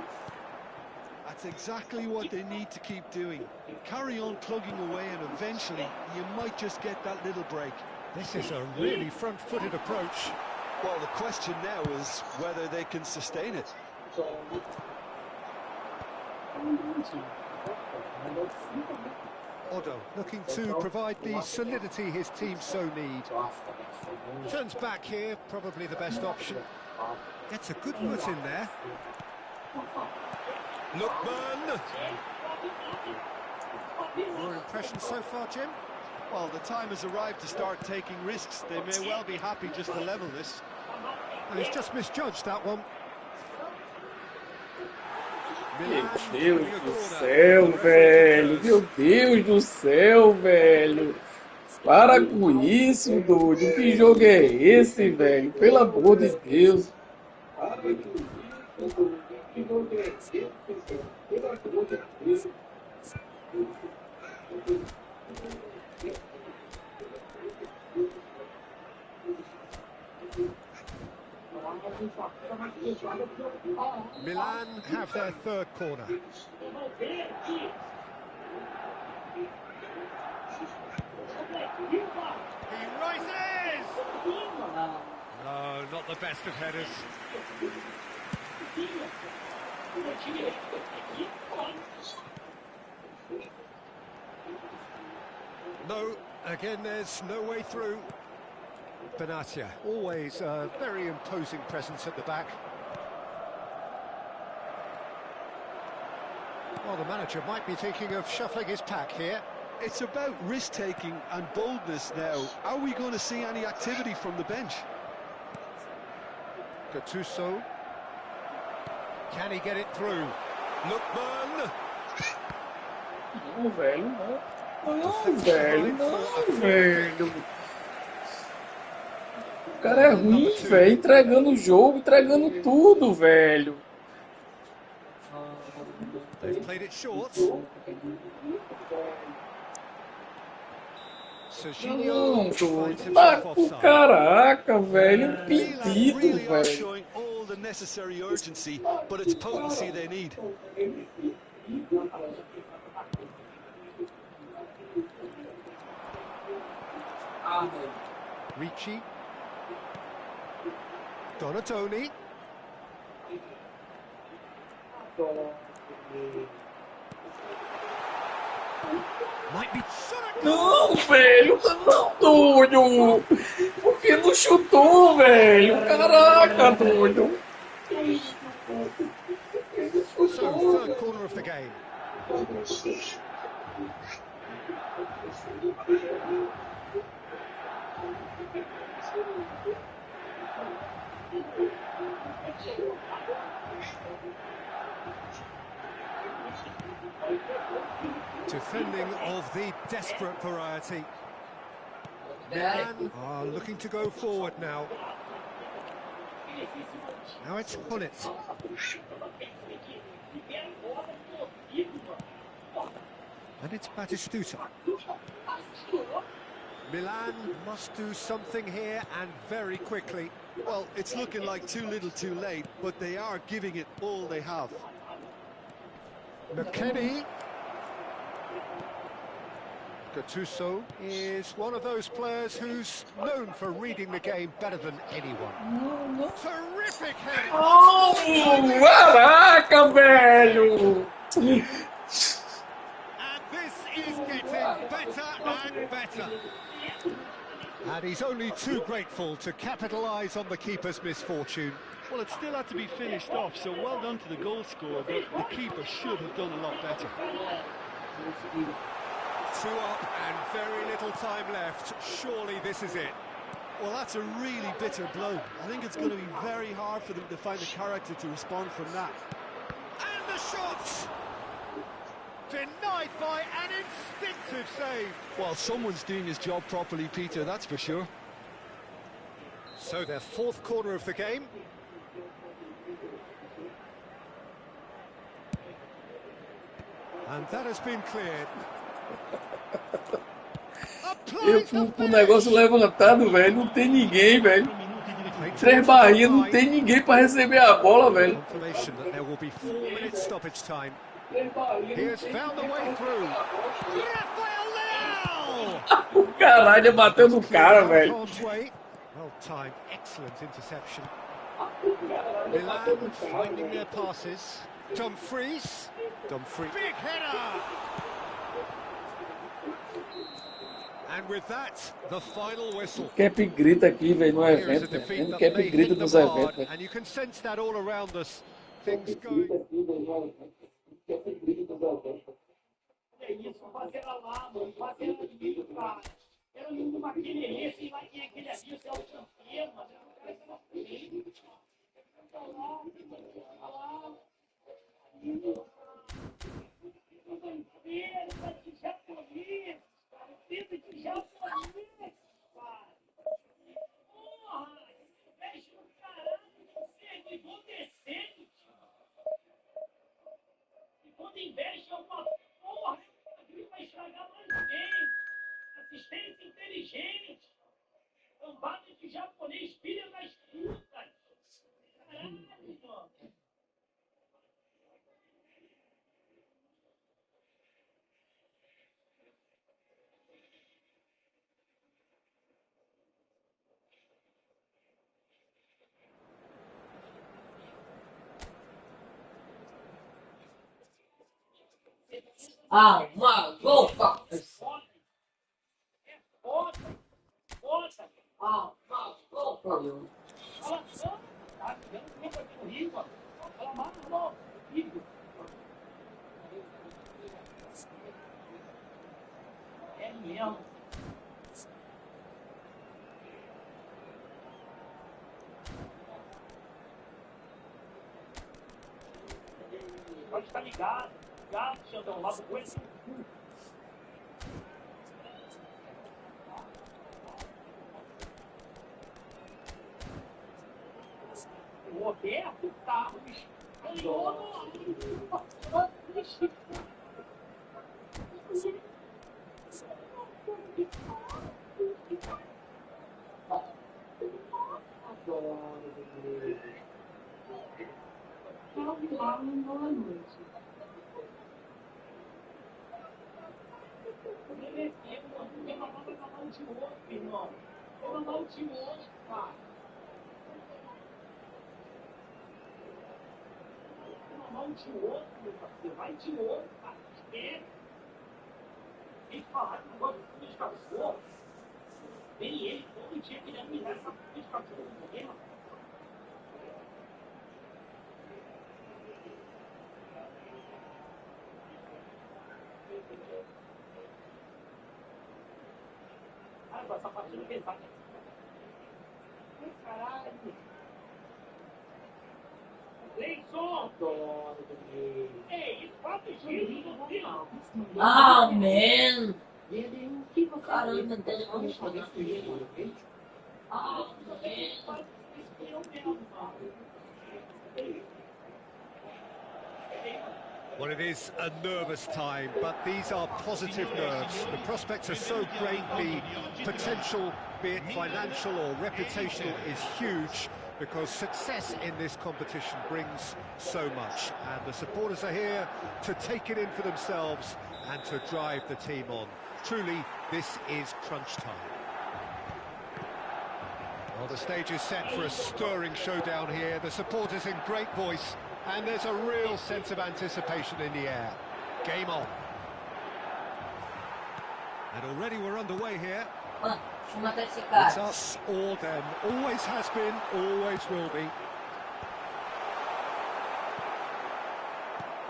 That's exactly what they need to keep doing. Carry on plugging away and eventually you might just get that little break. This is a really front-footed approach. Well, the question now is whether they can sustain it. Otto looking to provide the solidity his team so need. Turns back here, probably the best option. Gets a good foot in there. Lookman! Your impressions so far, Jim? Well, the time has arrived to start taking risks. They may well be happy just to level this. And he's just misjudged that one. Meu Deus do céu, velho. Meu Deus do céu, velho. Para com isso, doido. Que jogo é esse, velho? Pelo amor de Deus. Milan have their third corner. He rises! No, not the best of headers. No, again there's no way through. Benatia, always a very imposing presence at the back. Well, the manager might be thinking of shuffling his pack here. It's about risk-taking and boldness now. Are we going to see any activity from the bench? Gattuso. Can he get it through? Lookman! Não, velho, não. Não, velho, não, velho. O cara é ruim, velho. Entregando o jogo, entregando tudo, velho. They've played it short. Não, doido. Tá com caraca, velho. Impedido, velho. Showing all the necessary urgency, but it's potency they need. Ricci. Donatoni. Might be... Não, velho, não, doido. Por que não chutou, velho? Caraca, doido. So, third corner of the game. Defending of the desperate variety. Milan are looking to go forward now. Now it's Hullet. And it's Batistuta. Milan must do something here, and very quickly. Well, it's looking like too little too late, but they are giving it all they have. McKennie. Gattuso is one of those players who's known for reading the game better than anyone. Terrific head! Oh, caraca, velho! And this is getting better and better. And he's only too grateful to capitalise on the keeper's misfortune. Well, it still had to be finished off, so well done to the goal scorer, but the keeper should have done a lot better. 2 up and very little time left. Surely this is it. Well, that's a really bitter blow. I think it's going to be very hard for them to find the character to respond from that. And the shot! Denied by an instinctive save. Well, someone's doing his job properly, Peter, that's for sure. So their 4th corner of the game. And that has been cleared. Eu fui com o negócio levantado, velho. Não tem ninguém, velho. 3 barrinhas, não tem ninguém para receber a bola, velho. O caralho bateu no cara, velho. Well timed, excellent interception. Milan finding their passes. Dumfries. Big header! And with that, the final whistle. Cap grita aqui, velho, no evento. O Cap grita nos eventos, velho. And you can sense that all around us. Things going. É isso, fazer lá, mano, fazer ali, cara. Era um aquele esse lá que aquele ali, o céu campeão, mano. O cara estava feio. Quando investe alguma porra, vai estragar mais bem. Assistência inteligente. Cambada de japonês, filha das putas. Caralho, mano. Ah, uma gol, fuckers. Ah, uma gol, problema. É mesmo. Pode estar ligado, Xandão, lá do coisa. O Roberto tá ganhou no Boa noite. Eu não vou mandar o time hoje, irmão. Vou mandar o time hoje, cara. Vou mandar o time hoje, meu parceiro. Vai de hoje, cara. Esquece. Tem que falar que negócio de filho de cachorro. Vem ele todo dia querendo me dar essa filha de cachorro no problema. Essa partida pesada. Caralho. Leison! Ei, 4 giros no final. Ah, man! Caramba, dele não jogar. Ah, man! Well, it is a nervous time, but these are positive nerves. The prospects are so great, the potential, be it financial or reputational, is huge, because success in this competition brings so much. And the supporters are here to take it in for themselves and to drive the team on. Truly, this is crunch time. Well, the stage is set for a stirring showdown here. The supporters in great voice, and there's a real sense of anticipation in the air. Game on. And already we're underway here. It's us or them. Always has been, always will be.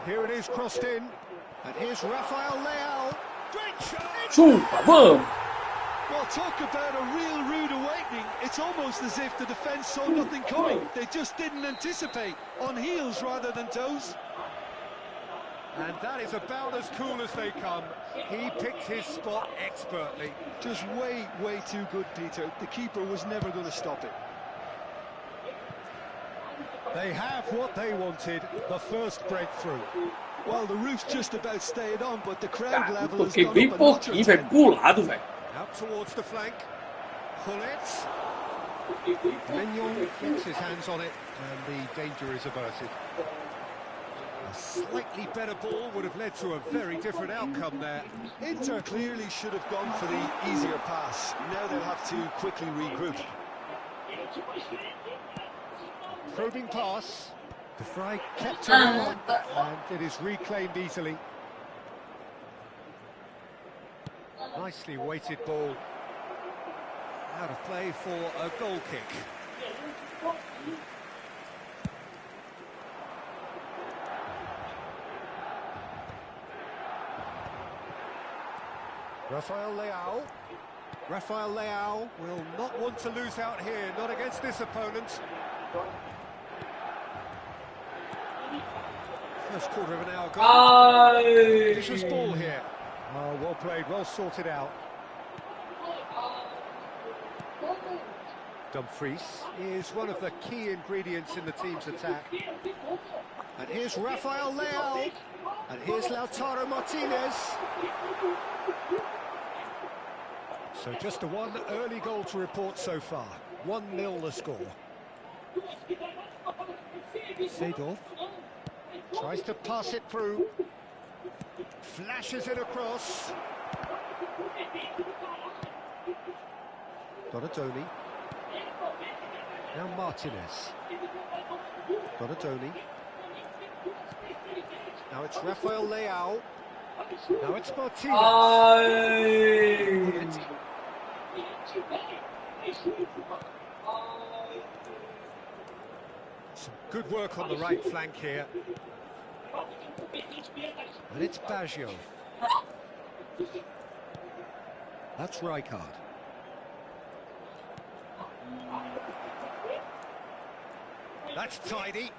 Here it is, crossed in. And here's Rafael Leao. Great shot! Well, talk about a real rude awakening. It's almost as if the defence saw nothing coming. They just didn't anticipate. On heels rather than toes. And that is about as cool as they come. He picked his spot expertly. Just way, way too good, Peter. The keeper was never going to stop it. They have what they wanted, the first breakthrough. Well, the roof's just about stayed on, but the crowd level has Toquei gone bem up a notch or pouquinho, 10. velho. Pulado, velho. Out towards the flank. Pullets. Mignon gets his hands on it, and the danger is averted. A slightly better ball would have led to a very different outcome there. Inter clearly should have gone for the easier pass. Now they'll have to quickly regroup. Probing pass. De Vrij kept it on, and it is reclaimed easily. Nicely weighted ball. Out of play for a goal kick. Rafael Leao. Rafael Leao will not want to lose out here, not against this opponent. First quarter of an hour gone. Vicious ball here. Oh, well played, well sorted out. Dumfries is one of the key ingredients in the team's attack. And here's Rafael Leao. And here's Lautaro Martinez. So just the one early goal to report so far. 1-0 the score. Seedorf tries to pass it through. Flashes it across. Donatoni. Now Martinez. Donatoni. Now it's Rafael Leao. Now it's Martinez. Some good work on the right flank here. And it's Baggio. That's Rijkaard. That's tidy.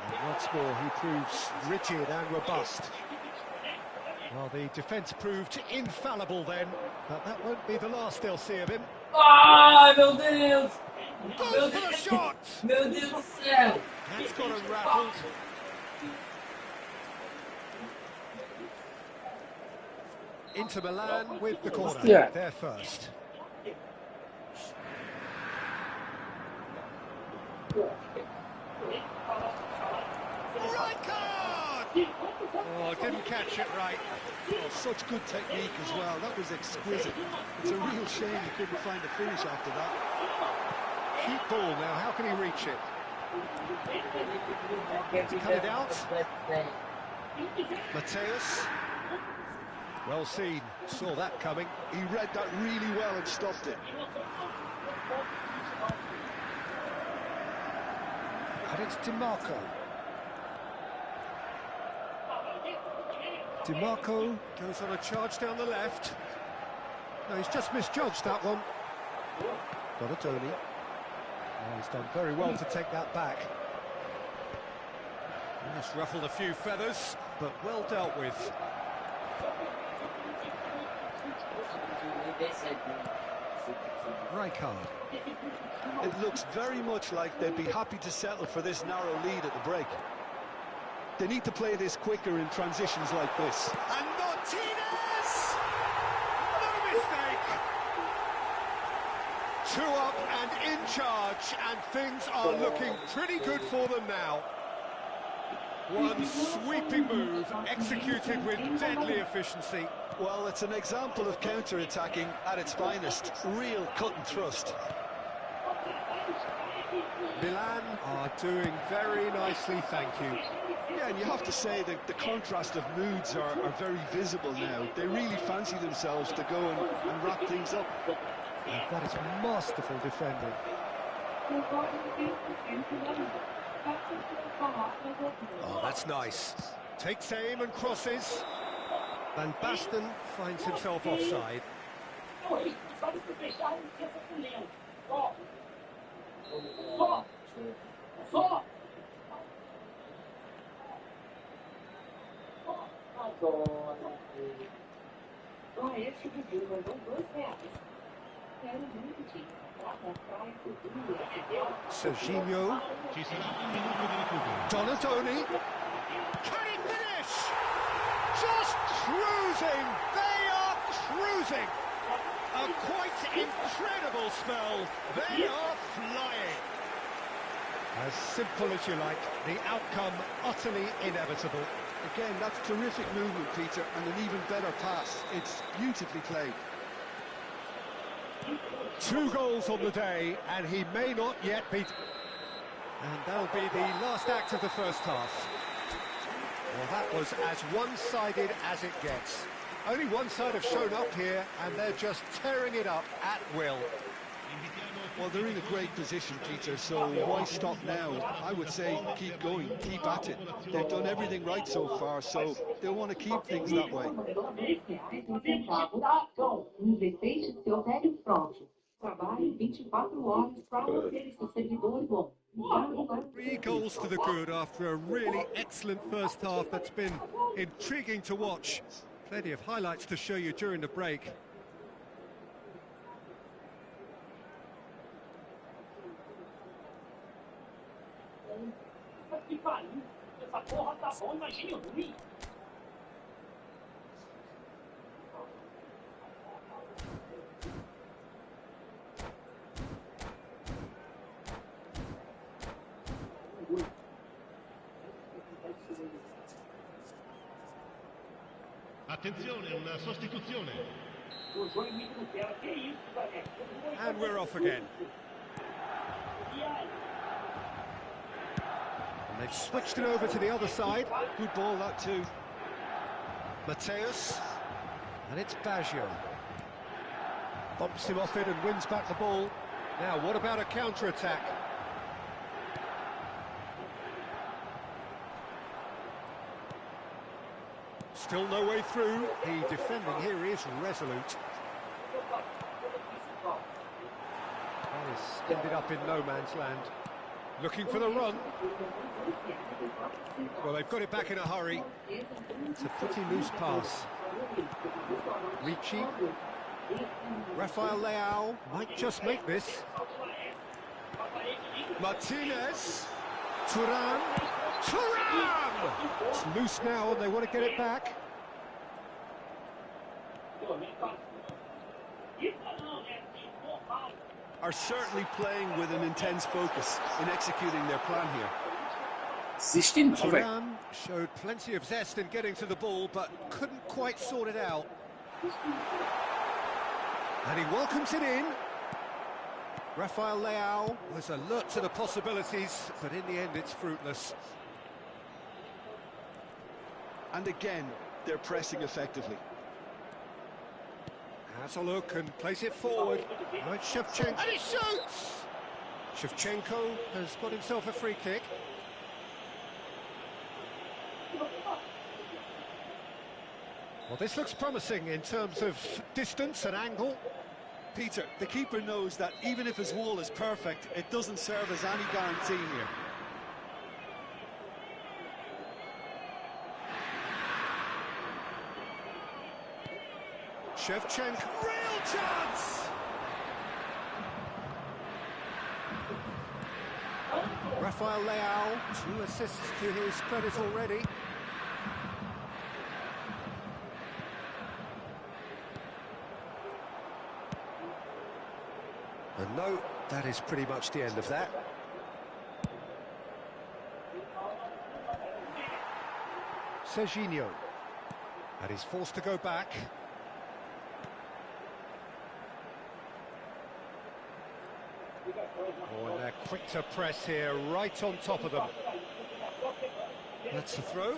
And once more he proves rigid and robust. Well, the defence proved infallible then, but that won't be the last they'll see of him. Meu Deus! Goes for the shot! Meu Deus do céu! That's got him rattled. Inter Milan with the corner. Yeah. They're first. Rijkaard! Oh, didn't catch it right. Oh, such good technique as well. That was exquisite. It's a real shame he couldn't find a finish after that. Keep ball now. How can he reach it? To cut it out. Mateus. Well seen. Saw that coming. He read that really well and stopped it. And it's DiMarco. DiMarco goes on a charge down the left. No, he's just misjudged that one. Donatoni. Oh, he's done very well to take that back. Just ruffled a few feathers, but well dealt with. Rijkaard. It looks very much like they'd be happy to settle for this narrow lead at the break. They need to play this quicker in transitions like this. And Martinez! No mistake! 2 up and in charge, and things are looking pretty good for them now. One sweeping move, executed with deadly efficiency. Well, it's an example of counter-attacking at its finest. Real cut and thrust. Milan are doing very nicely, thank you. Yeah, and you have to say that the contrast of moods are very visible now. They really fancy themselves to go and wrap things up. And that is masterful defending. Oh, that's nice. Takes aim and crosses. Van Basten finds himself offside. Serginho. Donatoni. Can he finish? Just cruising. They are cruising. A quite incredible spell. They are flying. As simple as you like, the outcome utterly inevitable. Again, that's terrific movement, Peter, and an even better pass. It's beautifully played. 2 goals on the day, and he may not yet be... And that'll be the last act of the first half. Well, that was as one-sided as it gets. Only one side have shown up here, and they're just tearing it up at will. Well, they're in a great position, Peter, so why stop now? I would say keep going, keep at it. They've done everything right so far, so they'll want to keep things that way. Trabalhe 24 horas para manter esse servidor bom. 3 goals to the good after a really excellent first half that's been intriguing to watch. Plenty of highlights to show you during the break. Attenzione, una sostituzione. And we're off again. And they've switched it over to the other side. Good ball, that too. Mateus. And it's Baggio. Bumps him off it and wins back the ball. Now, what about a counter-attack? Still no way through. The defending here is resolute. That has ended up in no man's land. Looking for the run. Well, they've got it back in a hurry. It's a pretty loose pass. Ricci. Rafael Leao might just make this. Martinez. Thuram. Thuram! It's loose now and they want to get it back. Are certainly playing with an intense focus in executing their plan here. Thuram showed plenty of zest in getting to the ball, but couldn't quite sort it out. And he welcomes it in. Rafael Leao was alert to the possibilities, but in the end it's fruitless. And again, they're pressing effectively. Has a look and plays it forward. Now it's Shevchenko. And he shoots! Shevchenko has got himself a free kick. Well, this looks promising in terms of distance and angle. Peter, the keeper knows that even if his wall is perfect, it doesn't serve as any guarantee here. Shevchenko, real chance! Rafael Leao, 2 assists to his credit already. And no, that is pretty much the end of that. Serginho. And he's forced to go back. Oh, and they're quick to press here, right on top of them. That's the throw.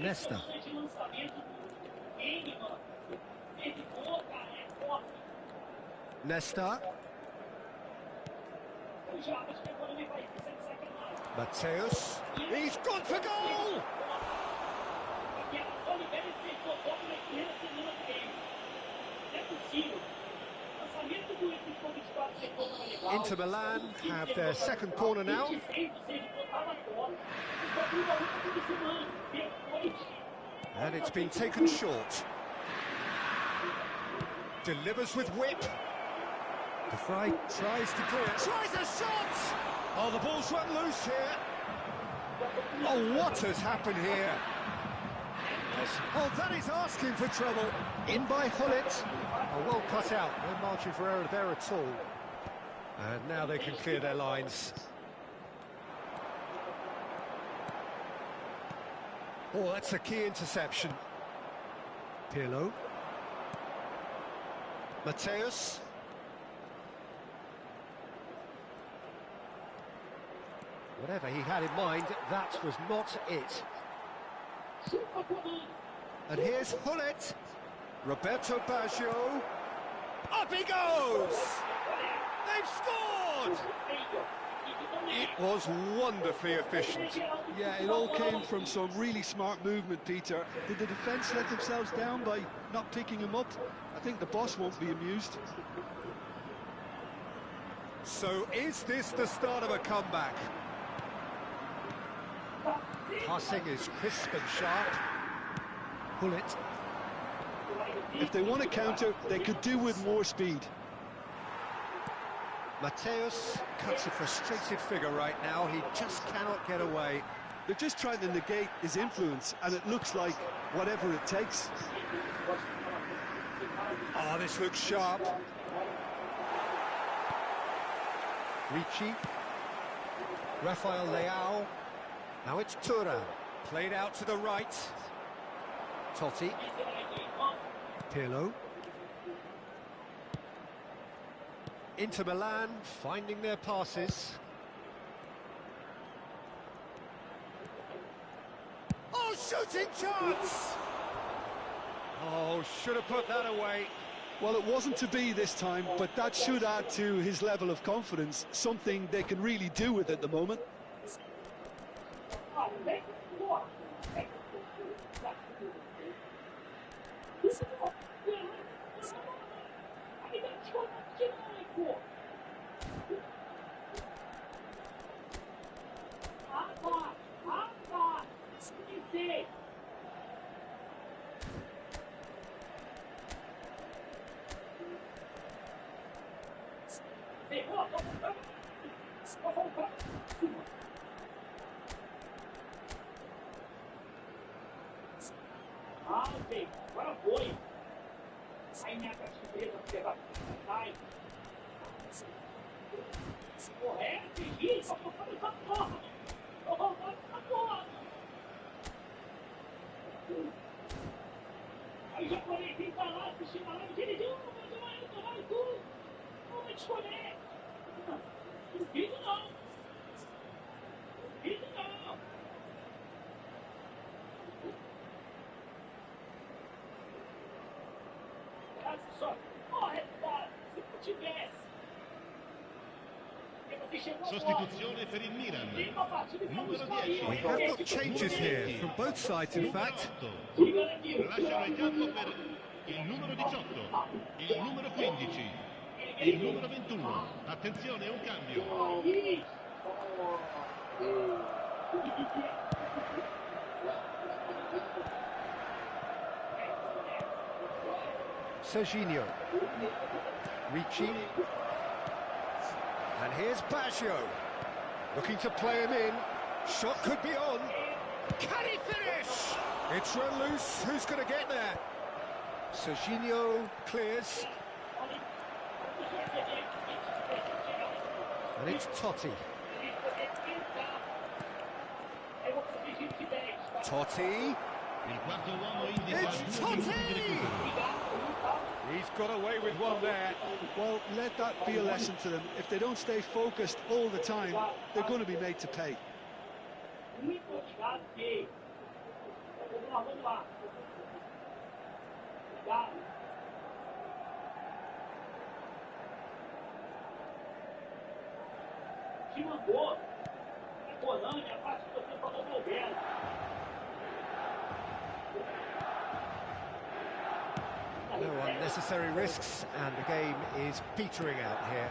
Nesta. Nesta. Mateus. He's gone for goal! Inter Milan have their second corner now. And it's been taken short. Delivers with whip. De Vrij tries to clear. Tries a shot! Oh, the ball's run loose here. Oh, what has happened here? Oh, that is asking for trouble. In by Hullet. Oh, well cut out. No margin for error there at all. And now they can clear their lines. Oh, that's a key interception. Pirlo. Mateus. Whatever he had in mind, that was not it. And here's Hullet. Roberto Baggio. Up he goes! They've scored! It was wonderfully efficient. Yeah, it all came from some really smart movement, Peter. Did the defence let themselves down by not picking him up? I think the boss won't be amused. So is this the start of a comeback? Passing is crisp and sharp. Hullet. If they want to counter, they could do with more speed. Mateus cuts a frustrated figure right now. He just cannot get away. They're just trying to negate his influence, and it looks like whatever it takes. Ah, this looks sharp. Ricci. Rafael Leao. Now it's Thuram. Played out to the right. Totti. Pirlo. Inter Milan finding their passes. Oh, shooting chance! Oh, should have put that away. Well, it wasn't to be this time, but that should add to his level of confidence, something they can really do with at the moment. Agora foi. Sai nessa surpresa, porque vai. Correto, isso, tô falando essa porra. Tô roubando essa porra. Aí já falei, tem que falar, se lá, dirigiu, mas tudo. Não vai escolher. Duvido não. Duvido não. Só corre, cara, se não tivesse. Sostituzione per il Milan. Numero 10. We have got changes here from both sides, in fact. Lasciano il campo per il numero 18, il numero 15 e il numero 21. Attenzione, un cambio. Serginho. Ricci. And here's Baggio, looking to play him in. Shot could be on. Can he finish? It's run loose. Who's going to get there? Serginho clears. And it's Totti. Totti. It's Totti! He's got away with one there. Well, let that be a lesson to them. If they don't stay focused all the time, they're going to be made to pay. No unnecessary risks, and the game is petering out here.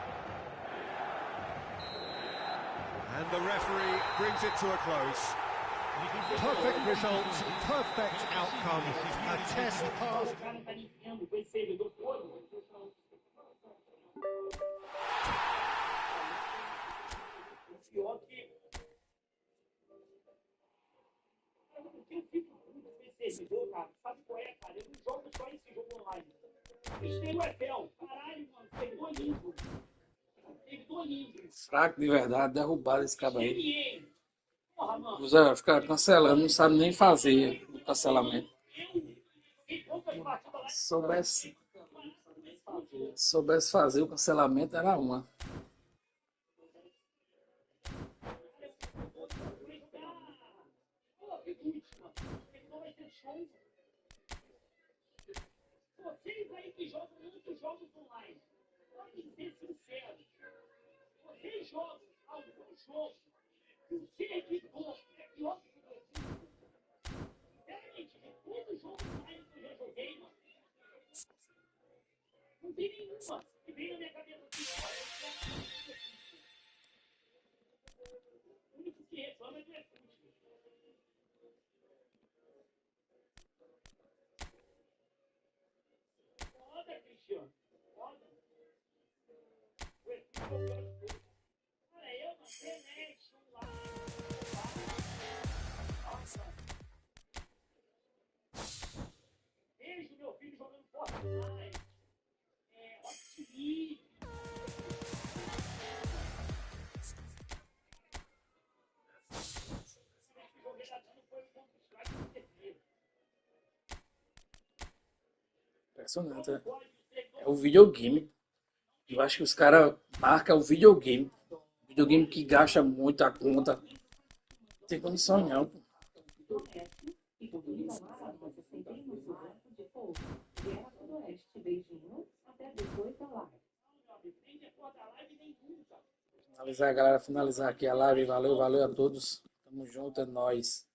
And the referee brings it to a close. Perfect result, perfect outcome, a test passed. Sabe qual é, cara? Eu não jogo só esse jogo online. Eles têm o eFootball. Caralho, mano, pegou lindo. Pegou lindo. Fraco de verdade, derrubado esse cara aí. O Zé vai ficar cancelando, não sabe nem fazer o cancelamento. Se soubesse fazer o cancelamento, era uma. Vocês aí que jogam muitos jogos online, podem ser sinceros. Vocês jogam algum jogo que o servidor é pior que o outro. Sinceramente, de todo jogo online que eu já joguei, mano, não tem nenhuma que vem na minha cabeça assim. O único que reclama é do eFootball. Foda, Cristiano. Foda. O eFootball. Cara, eu não sei, né? Lá. Vejo meu filho jogando Fortnite. Optimismo. Impressionante, né? É o videogame. Eu acho que os caras marcam o videogame. Videogame que gasta muito a conta. Não tem condição não, pô. Finalizar, galera. Finalizar aqui a live. Valeu, valeu a todos. Tamo junto, é nóis.